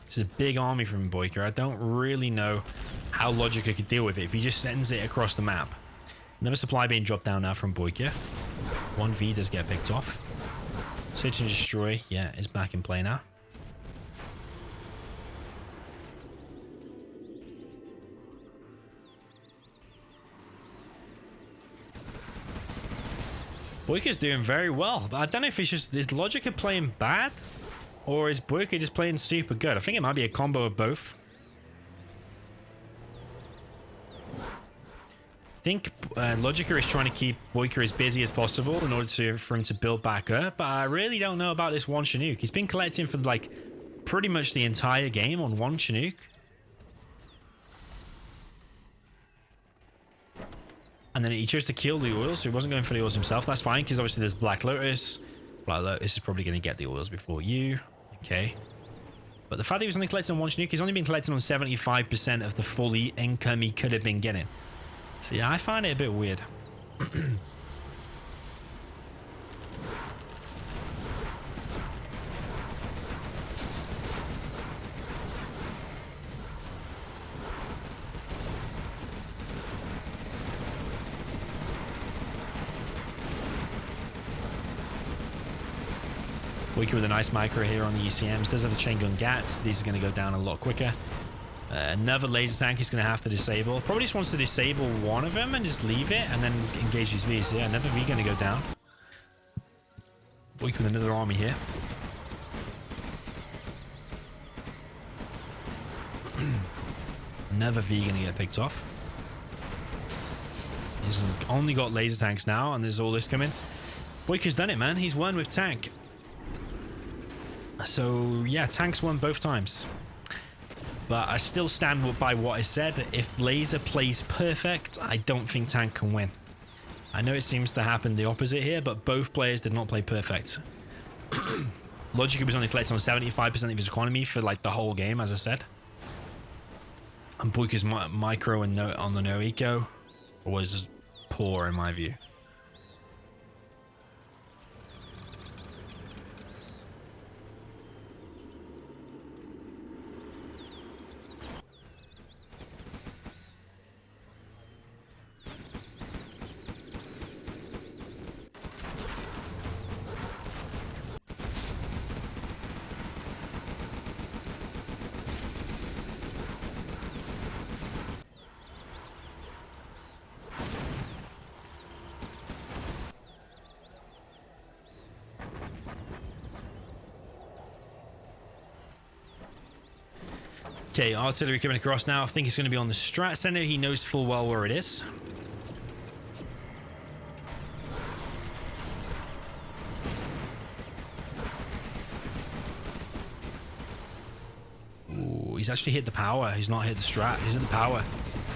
It's a big army from BoYcaH. I don't really know how LoGicA could deal with it if he just sends it across the map. Another supply being dropped down now from BoYcaH. 1V does get picked off. Search and destroy, yeah, is back in play now. BoYcaH's doing very well, but I don't know if it's just, is LoGicA playing bad? Or is BoYcaH just playing super good? I think it might be a combo of both. I think LoGicA is trying to keep BoYcaH as busy as possible in order for him to build back up. But I really don't know about this one Chinook. He's been collecting for like pretty much the entire game on one Chinook. And then he chose to kill the oils, so he wasn't going for the oils himself. That's fine, because obviously there's Black Lotus. Black Lotus is probably going to get the oils before you. Okay. But the fact that he was only collecting on one Chinook, he's only been collecting on 75% of the fully income he could have been getting. So yeah, I find it a bit weird. BoYcaH with a nice micro here on the ECMs. Does have the chain gun GATs. These are going to go down a lot quicker. Another laser tank he's going to have to disable. Probably just wants to disable one of them and just leave it and then engage his Vs. Yeah, another V going to go down. BoYcaH with another army here. Another V going to get picked off. He's only got laser tanks now and there's all this coming. BoYcaH's done it, man. He's won with tank. So yeah, tanks won both times. But I still stand by what I said. If laser plays perfect, I don't think tank can win. I know it seems to happen the opposite here, but both players did not play perfect. LoGicA was only collecting on 75% of his economy for like the whole game, as I said. And BoYcaH's micro and on the no eco was poor in my view. Okay, artillery coming across now. I think he's going to be on the strat center. He knows full well where it is. Ooh, he's actually hit the power. He's not hit the strat. He's hit the power.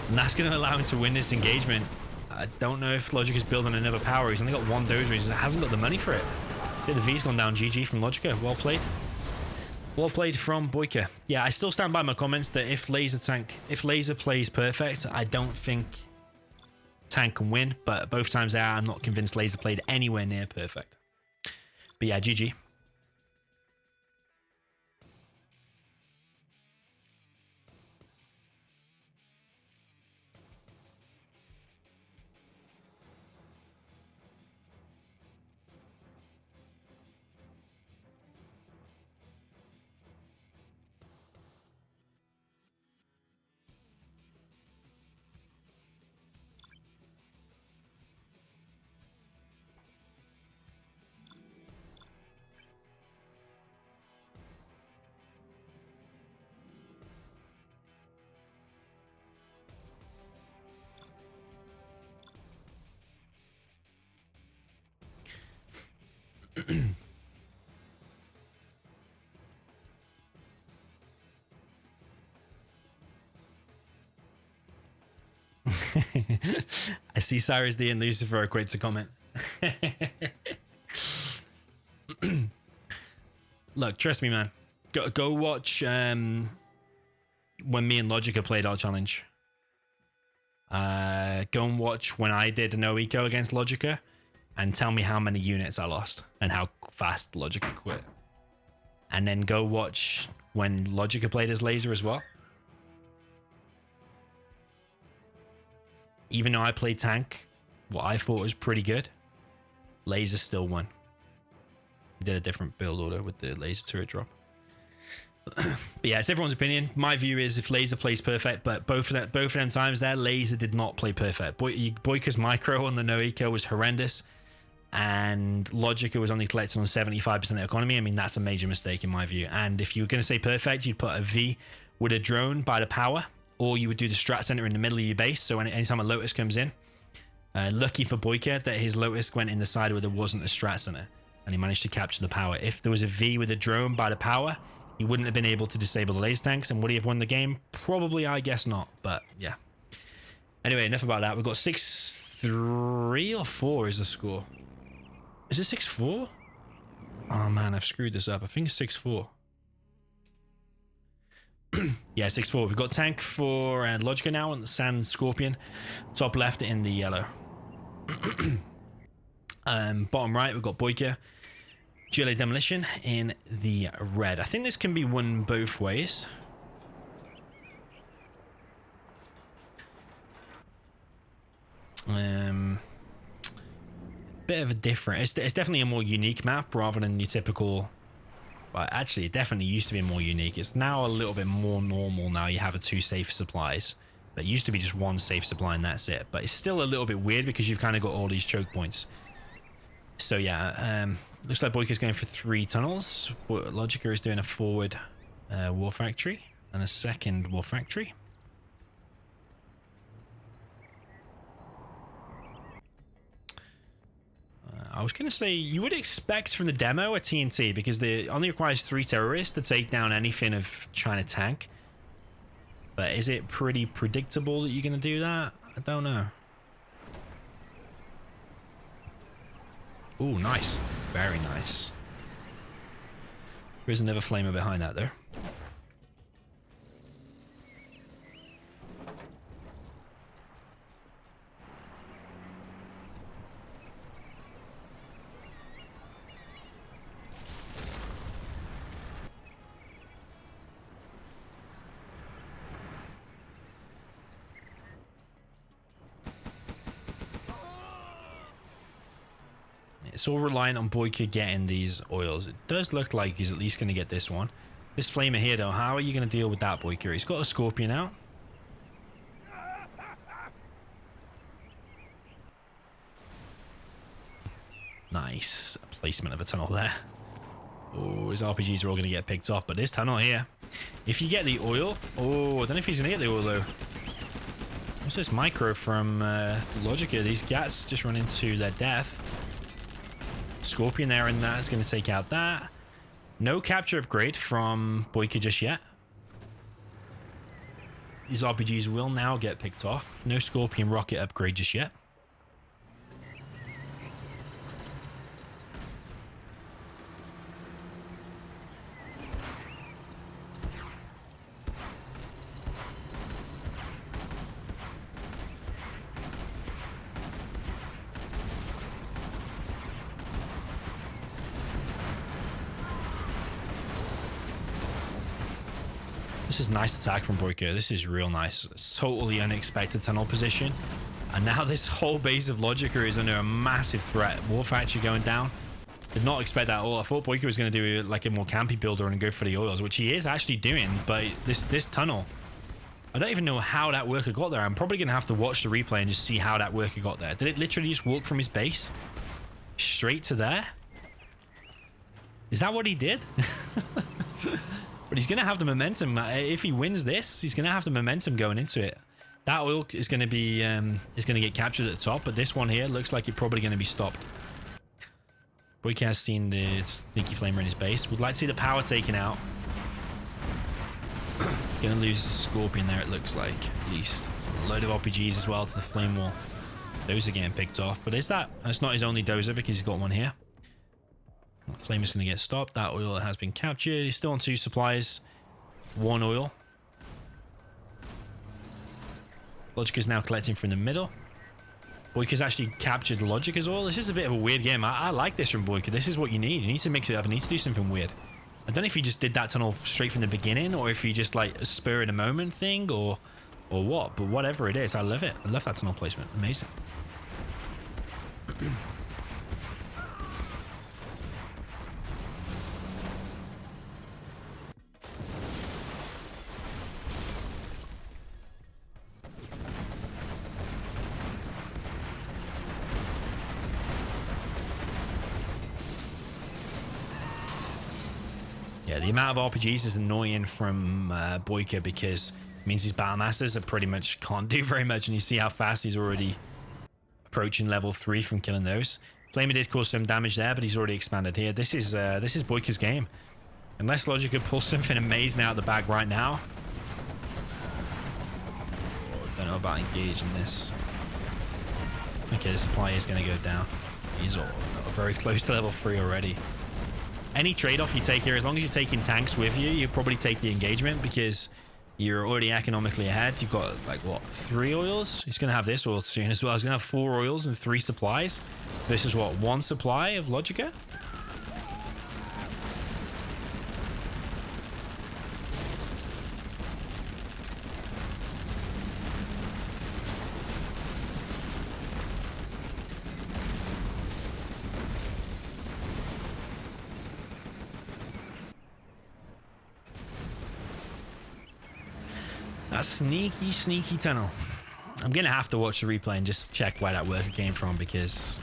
And that's going to allow him to win this engagement. I don't know if LoGicA is building another power. He's only got one dozer. He hasn't got the money for it. Okay, the V's gone down. GG from LoGicA. Well played. Well played from BoYcaH. Yeah, I still stand by my comments that if Laser plays perfect, I don't think Tank can win. But both times there, I'm not convinced Laser played anywhere near perfect. But yeah, GG. I see Cyrus D and Lucifer equate to comment. Look, trust me, man. Go watch when me and LoGicA played our challenge. Go and watch when I did an OECO against LoGicA, and tell me how many units I lost and how fast LoGicA quit. And then go watch when LoGicA played as Laser as well. Even though I played tank, what I thought was pretty good, Laser still won. He did a different build order with the laser turret drop. But yeah, it's everyone's opinion. My view is if Laser plays perfect, but both of them times there, Laser did not play perfect. BoYcaH's micro on the no eco was horrendous, and LoGicA was only collecting on 75% of the economy. I mean, that's a major mistake in my view. And if you were going to say perfect, you'd put a V with a drone by the power, or you would do the strat center in the middle of your base. So anytime a Lotus comes in, lucky for BoYcaH that his Lotus went in the side where there wasn't a strat center, and he managed to capture the power. If there was a V with a drone by the power, he wouldn't have been able to disable the laser tanks. And would he have won the game? Probably, I guess not. But yeah. Anyway, enough about that. We've got 6-3 or 4 is the score. Is it 6-4? Oh man, I've screwed this up. I think it's 6-4. Yeah, 6-4. We've got tank for LoGicA now on the Sand Scorpion. Top left in the yellow. Bottom right, we've got BoYcaH. GLA Demolition in the red. I think this can be won both ways. Bit of a different. It's definitely a more unique map rather than your typical. Well, actually, it definitely used to be more unique. It's now a little bit more normal. Now you have 2 safe supplies, but it used to be just 1 safe supply and that's it. But it's still a little bit weird because you've kind of got all these choke points. So yeah, looks like BoYcaH's going for 3 tunnels. LoGicA is doing a forward war factory and a second war factory. I was going to say, you would expect from the demo a TNT because it only requires 3 terrorists to take down anything of China tank. But is it pretty predictable that you're going to do that? I don't know. Ooh, nice. Very nice. There's another flamer behind that, though. It's all reliant on BoYcaH getting these oils. It does look like he's at least going to get this one. This flamer here, though, how are you going to deal with that, BoYcaH? He's got a Scorpion out. Nice placement of a tunnel there. Oh, his RPGs are all going to get picked off, but this tunnel here, if you get the oil, oh, I don't know if he's going to get the oil though. What's this micro from LoGicA? These gats just run into their death. Scorpion there, and that is going to take out that. No capture upgrade from BoYcaH just yet. These RPGs will now get picked off. No Scorpion rocket upgrade just yet. This is nice attack from BoYcaH. This is real nice. It's totally unexpected tunnel position. And now this whole base of LoGicA is under a massive threat. Wolf actually going down. Did not expect that at all. I thought BoYcaH was going to do like a more campy builder and go for the oils, which he is actually doing. But this tunnel, I don't even know how that worker got there. I'm probably going to have to watch the replay and just see how that worker got there. Did it literally just walk from his base straight to there? Is that what he did? But he's going to have the momentum. If he wins this, he's going to have the momentum going into it. That oil is going to be is going to get captured at the top, but this one here looks like it's probably going to be stopped. BoYcaH has seen the sneaky flamer in his base. Would like to see the power taken out. Going to lose the Scorpion there, it looks like, at least. A load of RPGs as well to the flame wall. Those are getting picked off, but is that? That's not his only dozer because he's got one here. Flame is going to get stopped. That oil has been captured. He's still on 2 supplies. 1 oil. LoGicA is now collecting from the middle. BoYcaH's actually captured LoGicA's oil. This is a bit of a weird game. I like this from BoYcaH. This is what you need. You need to mix it up. You need to do something weird. I don't know if he just did that tunnel straight from the beginning, or if he just like a spur in the moment thing, or what. But whatever it is, I love it. I love that tunnel placement. Amazing. Yeah, the amount of RPGs is annoying from BoYcaH because it means his battle masters are pretty much can't do very much, and you see how fast he's already approaching level 3 from killing those. Flamer did cause some damage there, but he's already expanded here. This is BoYcaH's game. Unless LoGicA pulls something amazing out of the bag right now. Oh, don't know about engaging this. Okay, the supply is going to go down. He's very close to level 3 already. Any trade-off you take here, as long as you're taking tanks with you, you probably take the engagement because you're already economically ahead. You've got, like, what, 3 oils? He's going to have this oil soon as well. He's going to have 4 oils and 3 supplies. This is, what, 1 supply of LoGicA? That sneaky tunnel. I'm gonna have to watch the replay and just check where that worker came from because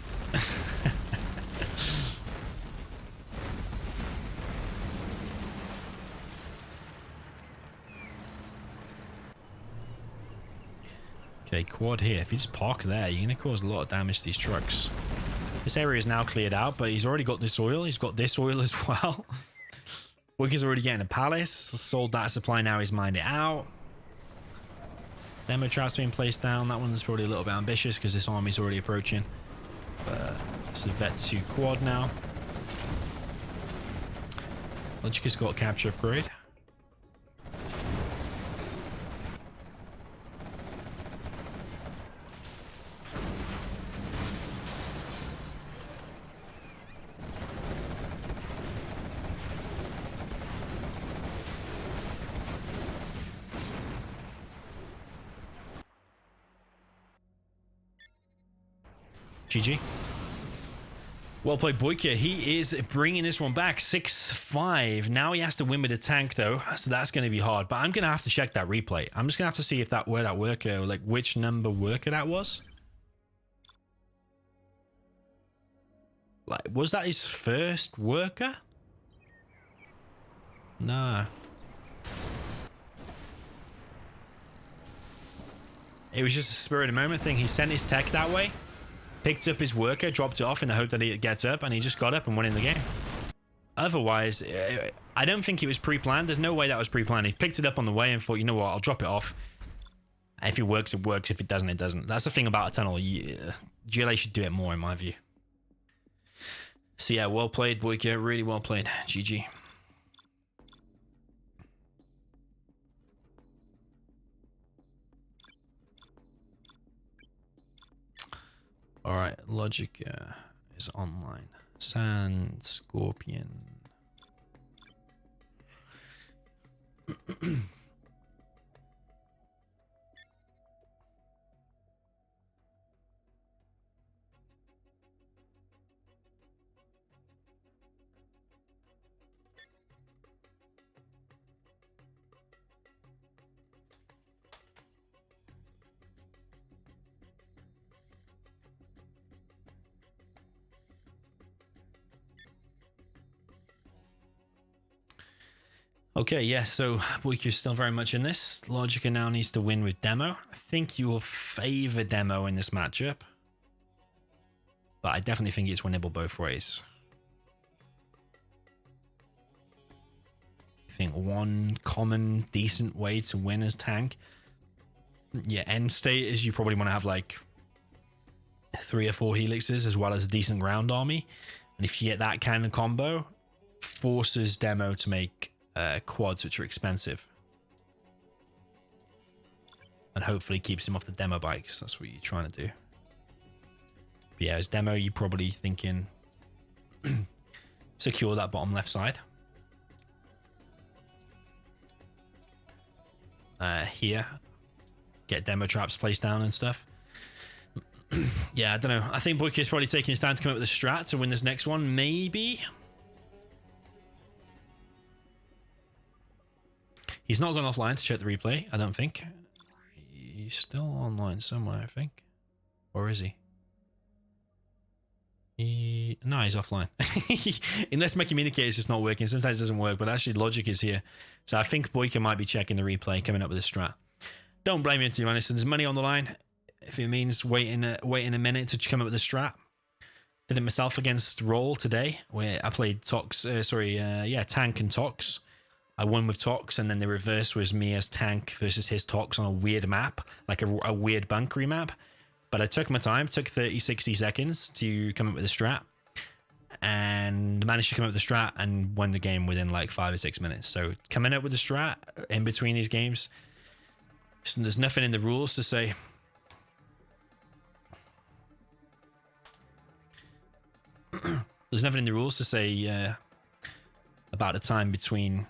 okay, quad here. If you just park there, you're gonna cause a lot of damage to these trucks. This area is now cleared out, but he's already got this oil. He's got this oil as well. BoYcaH's already getting a palace. Sold that supply, now he's mined it out. Demo traps being placed down. That one's probably a little bit ambitious because this army's already approaching. But it's a Vet 2 quad now. LoGicA's got a capture upgrade. GG. Well played, BoYcaH. He is bringing this one back 6-5. Now he has to win with a tank, though, so that's going to be hard. But I'm going to have to check that replay. I'm just going to have to see if that where that worker, like which number worker that was. Like, was that his first worker? No. It was just a spur of the moment thing. He sent his tech that way, picked up his worker, dropped it off in the hope that he gets up, and he just got up and went in the game. Otherwise, I don't think it was pre-planned. There's no way that was pre-planned. He picked it up on the way and thought, you know what, I'll drop it off. If it works, it works. If it doesn't, it doesn't. That's the thing about a tunnel. GLA should do it more, in my view. So yeah, well played, BoYcaH. Really well played. GG. All right, LoGicA is online. Sand Scorpion. Okay, yeah, so BoYcaH is still very much in this. LoGicA now needs to win with Demo. I think you will favor Demo in this matchup, but I definitely think it's winnable both ways. I think one common, decent way to win as tank, yeah, end state is you probably want to have like 3 or 4 helixes as well as a decent ground army. And if you get that kind of combo, forces Demo to make quads, which are expensive, and hopefully keeps him off the demo bikes. That's what you're trying to do. But yeah, as Demo, you're probably thinking secure that bottom left side. Here, get Demo traps placed down and stuff. Yeah, I don't know. I think BoYcaH is probably taking his time to come up with a strat to win this next one. Maybe. He's not gone offline to check the replay, I don't think. He's still online somewhere, I think. Or is he? No, he's offline. Unless my communicator is just not working. Sometimes it doesn't work, but actually Logic is here. So I think BoYcaH might be checking the replay, coming up with a strat. Don't blame me, to be honest. There's money on the line. If it means waiting a minute to come up with a strat. Did it myself against Roll today, where I played Tank and Tox. I won with Tox, and then the reverse was me as Tank versus his Tox on a weird map, like a weird bunkery map. But I took my time, took 30, 60 seconds to come up with a strat, and managed to come up with a strat and won the game within like 5 or 6 minutes. So coming up with a strat in between these games, there's nothing in the rules to say. There's nothing in the rules to say about the time between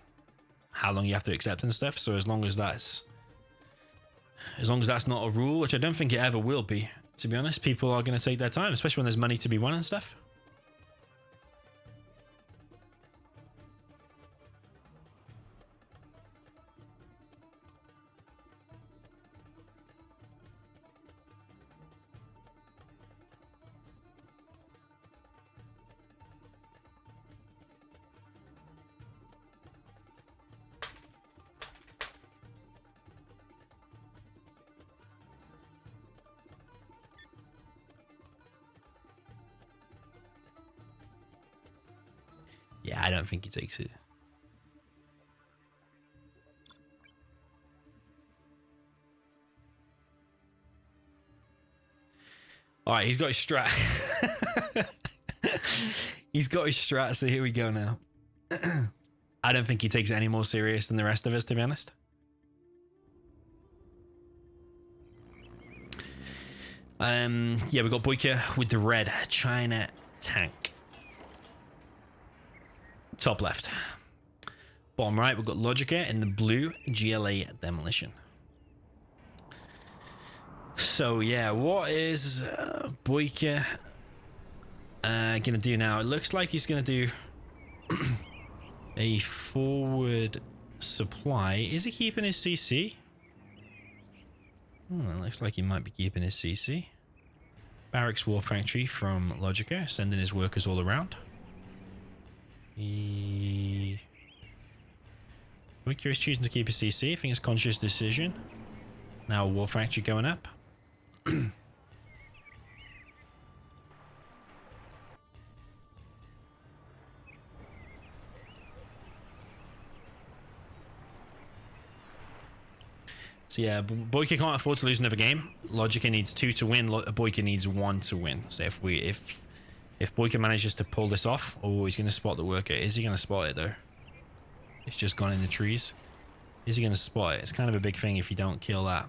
how long you have to accept and stuff. So as long as that's not a rule, which I don't think it ever will be, to be honest, people are going to take their time, especially when there's money to be won and stuff. Yeah, I don't think he takes it. All right, he's got his strat. He's got his strat, so here we go now. I don't think he takes it any more serious than the rest of us, to be honest. Yeah, we got BoYcaH with the red China tank. Top left. Bottom right, we've got LoGicA in the blue GLA demolition. So yeah, what is BoYcaH gonna do now? It looks like he's gonna do a forward supply. Is he keeping his CC? It looks like he might be keeping his CC. Barracks War Factory from LoGicA, sending his workers all around. BoYcaH is choosing to keep a CC. I think it's a conscious decision. Now War Factory going up. So yeah, BoYcaH can't afford to lose another game. LoGicA needs 2 to win. BoYcaH needs 1 to win. So if BoYcaH manages to pull this off, oh, he's going to spot the worker. Is he going to spot it though? It's just gone in the trees. Is he going to spot it? It's kind of a big thing if you don't kill that.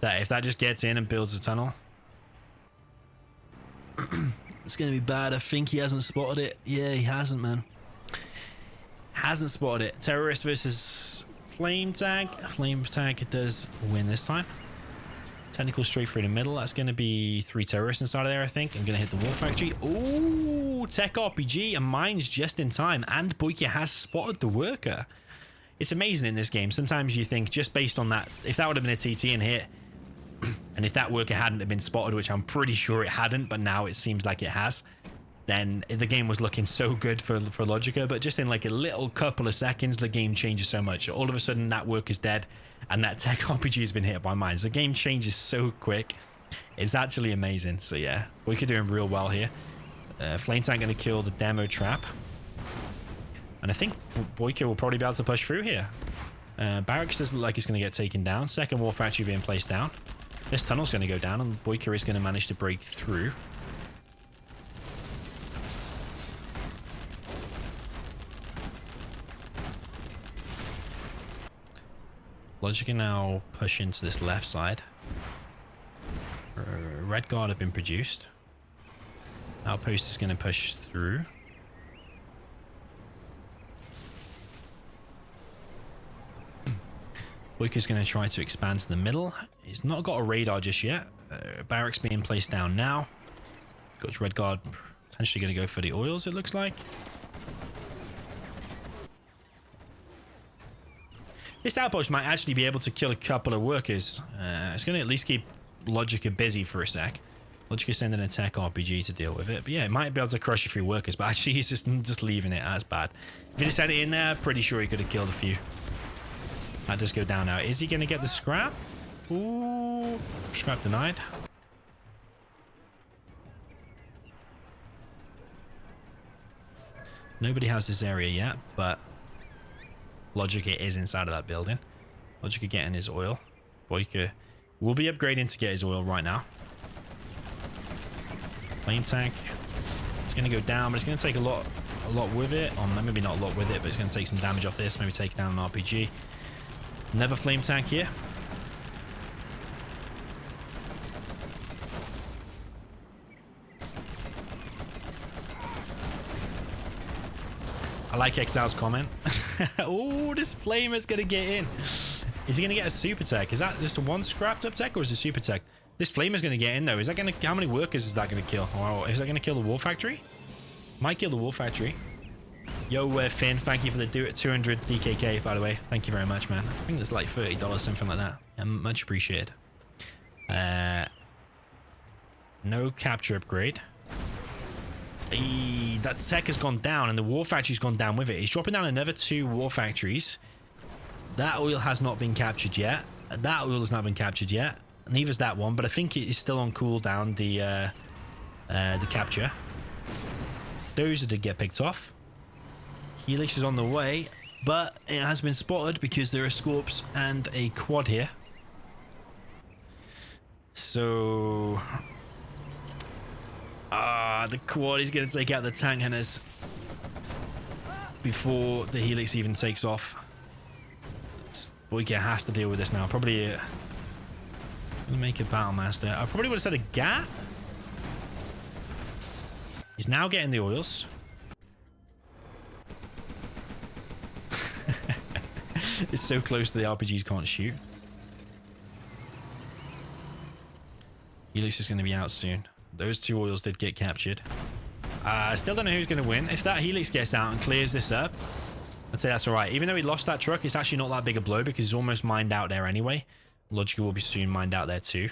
If that just gets in and builds a tunnel, it's going to be bad. I think he hasn't spotted it. Yeah, he hasn't, man. Hasn't spotted it. Terrorist versus Flame Tag. Flame Tag does win this time. Technical straight through the middle. That's going to be 3 terrorists inside of there, I think. I'm going to hit the War Factory. Ooh, Tech RPG. And mine's just in time. And BoYcaH has spotted the worker. It's amazing in this game. Sometimes you think, just based on that, if that would have been a TT and hit, and if that worker hadn't have been spotted, which I'm pretty sure it hadn't, but now it seems like it has, then the game was looking so good for LoGicA. But just in like a little couple of seconds, the game changes so much. All of a sudden, that worker's dead, and that Tech RPG has been hit by mine. So the game changes so quick. It's actually amazing. So yeah, BoYcaH doing real well here. Flame Tank going to kill the demo trap. And I think BoYcaH will probably be able to push through here. Barracks doesn't look like it's going to get taken down. Second War Factory being placed down. This tunnel's going to go down, and BoYcaH is going to manage to break through. LoGicA now push into this left side. Red Guard have been produced. Outpost is going to push through. BoYcaH is going to try to expand to the middle. He's not got a radar just yet. Barracks being placed down now. Got Red Guard potentially going to go for the oils, it looks like. This outpost might actually be able to kill a couple of workers. It's going to at least keep LoGicA busy for a sec. LoGicA sending a tech RPG to deal with it. But yeah, it might be able to crush a few workers, but actually he's just leaving it. That's bad. If he just had it in there, pretty sure he could have killed a few. That does go down now. Is he going to get the scrap? Ooh, scrap denied. Nobody has this area yet, but LoGicA is inside of that building. LoGicA getting his oil. BoYcaH will be upgrading to get his oil right now. Flame tank. It's going to go down, but it's going to take a lot with it. Or maybe not a lot with it, but it's going to take some damage off this. Maybe take down an RPG. Another flame tank here. I like Exile's comment. Oh, this flame is going to get in. Is he going to get a super tech? Is that just a one scrapped up tech, or is it super tech? This flame is going to get in though. Is that going to, how many workers is that going to kill? Wow, is that going to kill the War Factory? Might kill the War Factory. Yo, Finn, thank you for the 200 DKK, by the way. Thank you very much, man. I think it's like $30, something like that. Much appreciated. No capture upgrade. That tech has gone down, and the War Factory's gone down with it. He's dropping down another 2 War Factories. That oil has not been captured yet. That oil has not been captured yet. Neither's that one, but I think it is still on cooldown, the capture. Those did get picked off. Helix is on the way, but it has been spotted because there are Scorps and a quad here. So the quad is going to take out the tank hunters before the Helix even takes off. BoYcaH has to deal with this now. Probably make a battle master. I probably would have said a GAT. He's now getting the oils. It's so close that the RPGs can't shoot. Helix is going to be out soon. Those 2 oils did get captured. I still don't know who's going to win. If that Helix gets out and clears this up, I'd say that's alright. Even though he lost that truck, it's actually not that big a blow because he's almost mined out there anyway. LoGicA will be soon mined out there too.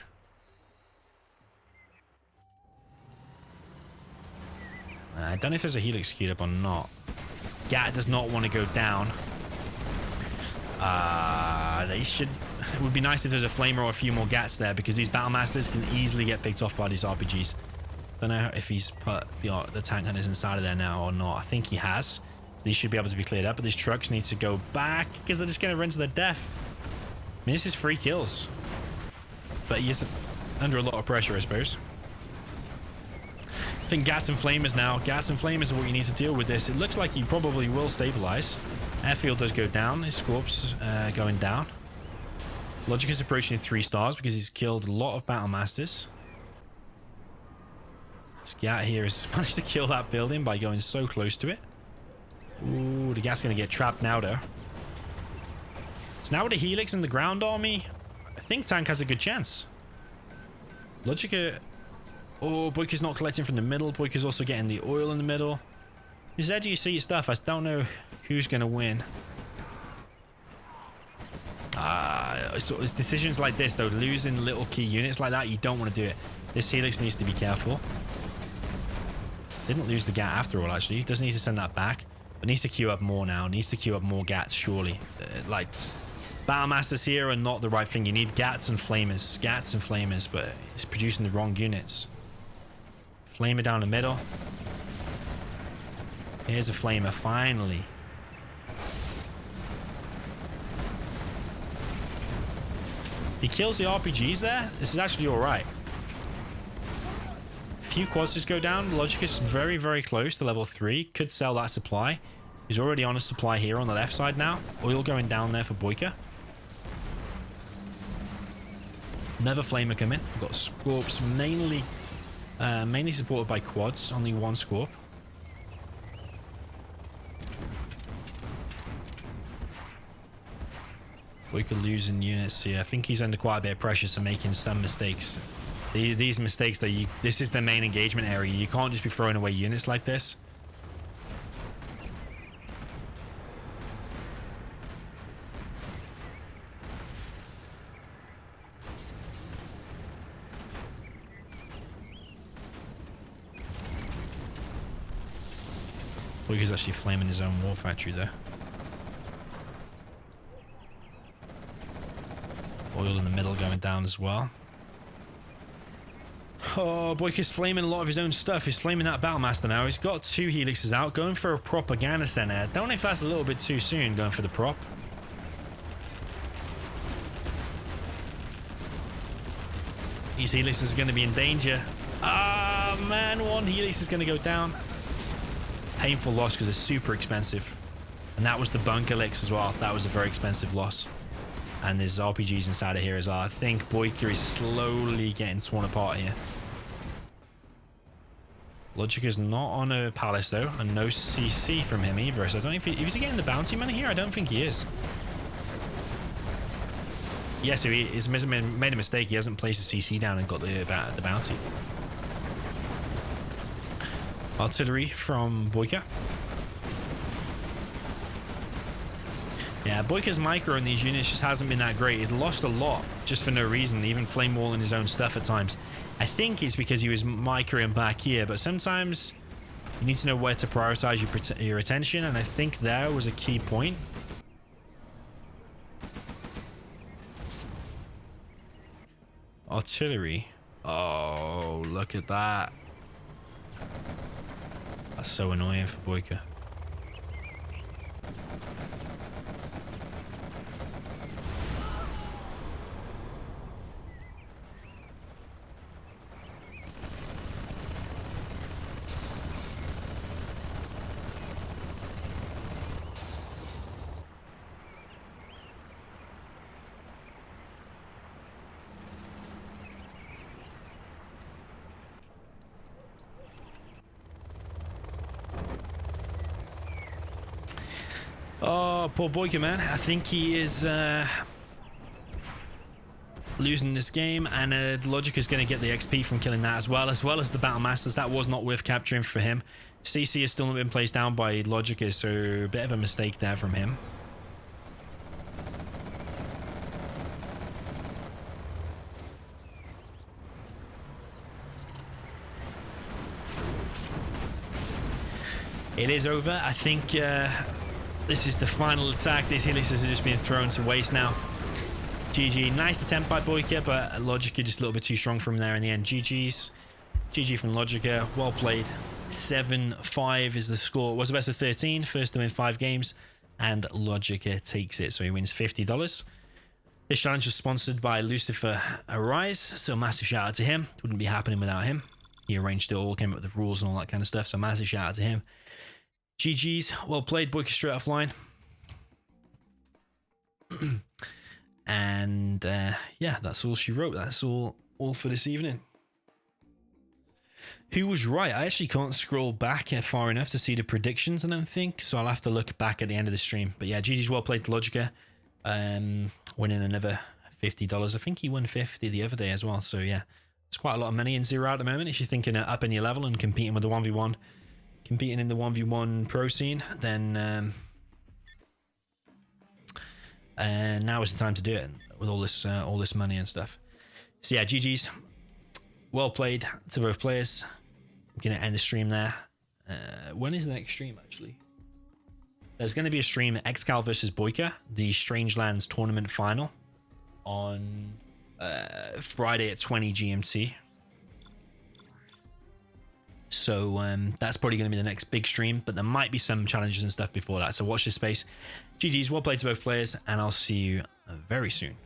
I don't know if there's a helix queued up or not. Gat does not want to go down. They should... It would be nice if there's a flamer or a few more Gats there, because these battle masters can easily get picked off by these RPGs. Don't know if he's put the tank hunters inside of there now or not. I think he has. So these should be able to be cleared up, but these trucks need to go back because they're just going to run to their death. I mean, this is 3 kills. But he is under a lot of pressure, I suppose. I think Gats and Flamers now. Gats and Flamers are what you need to deal with this. It looks like he probably will stabilize. Airfield does go down. His Scorp's going down. LoGicA is approaching 3 stars because he's killed a lot of battle masters. This Gat here has managed to kill that building by going so close to it. Ooh, the Gat's going to get trapped now, though. So now with the Helix and the ground army, I think tank has a good chance. LoGicA... Oh, BoYcaH's not collecting from the middle. BoYcaH's also getting the oil in the middle. This edgy seat stuff, I don't know who's going to win. So it's decisions like this, though, losing little key units like that, you don't want to do it. This Helix needs to be careful. Didn't lose the Gat after all, actually. Doesn't need to send that back. But needs to queue up more now. Needs to queue up more Gats, surely. Like, Battle Masters here are not the right thing. You need Gats and Flamers. Gats and Flamers, but it's producing the wrong units. Flamer down the middle. Here's a Flamer, finally. He kills the RPGs there. This is actually alright. Few quads just go down. LoGicA is very, very close to level 3. Could sell that supply. He's already on a supply here on the left side now. Oil going down there for BoYcaH. Another Flamer coming. We've got Scorps mainly supported by quads. Only 1 Scorp. BoYcaH losing units here. I think he's under quite a bit of pressure, so making some mistakes. These mistakes, this is the main engagement area. You can't just be throwing away units like this. BoYcaH's actually flaming his own war factory there. Oil in the middle going down as well. Oh, BoYcaH's flaming a lot of his own stuff. He's flaming that Battlemaster now. He's got 2 Helixes out, going for a propaganda center. Don't know if that's a little bit too soon, going for the prop. These Helixes are going to be in danger. Ah, man, 1 Helix is going to go down. Painful loss because it's super expensive. And that was the bunker licks as well. That was a very expensive loss. And there's RPGs inside of here as well. I think BoYcaH is slowly getting torn apart here. LoGicA is not on a palace though, and no CC from him either. So I don't know if he's getting the bounty money here. I don't think he is. Yeah, so he's made a mistake. He hasn't placed a CC down and got the bounty. Artillery from BoYcaH. Yeah, BoYcaH's micro in these units just hasn't been that great. He's lost a lot just for no reason, even flame walling his own stuff at times. I think it's because he was microing back here, but sometimes you need to know where to prioritize your attention, and I think there was a key point. Artillery. Oh, look at that. That's so annoying for BoYcaH. Oh, poor BoYcaH, man. I think he is losing this game, and LoGicA is going to get the XP from killing that as well as the Battle Masters. That was not worth capturing for him. CC has still not been placed down by LoGicA, so a bit of a mistake there from him. It is over. I think this is the final attack. These helices are just being thrown to waste now. GG. Nice attempt by BoYcaH, but LoGicA just a little bit too strong for him there in the end. GG's. GG from LoGicA. Well played. 7-5 is the score. It was a best of 13. First to win 5 games. And LoGicA takes it. So he wins $50. This challenge was sponsored by LuciferArise. So massive shout out to him. Wouldn't be happening without him. He arranged it all, came up with the rules and all that kind of stuff. So massive shout out to him. GG's. Well played. BoYcaH straight offline. And yeah, that's all she wrote. That's all for this evening. Who was right? I actually can't scroll back far enough to see the predictions, I don't think. So I'll have to look back at the end of the stream. But yeah, GG's well played to LoGicA. Winning another $50. I think he won 50 the other day as well. So yeah, it's quite a lot of money in Zero at the moment. If you're thinking of upping your level and competing with the 1v1, competing in the 1v1 pro scene, then now is the time to do it with all this money and stuff. So yeah, GG's. Well played to both players. I'm gonna end the stream there. When is the next stream actually? There's gonna be a stream Excal versus BoYcaH, the Strangelands tournament final, on Friday at 20 GMT. So that's probably going to be the next big stream, but there might be some challenges and stuff before that. So watch this space. GG's, well played to both players, and I'll see you very soon.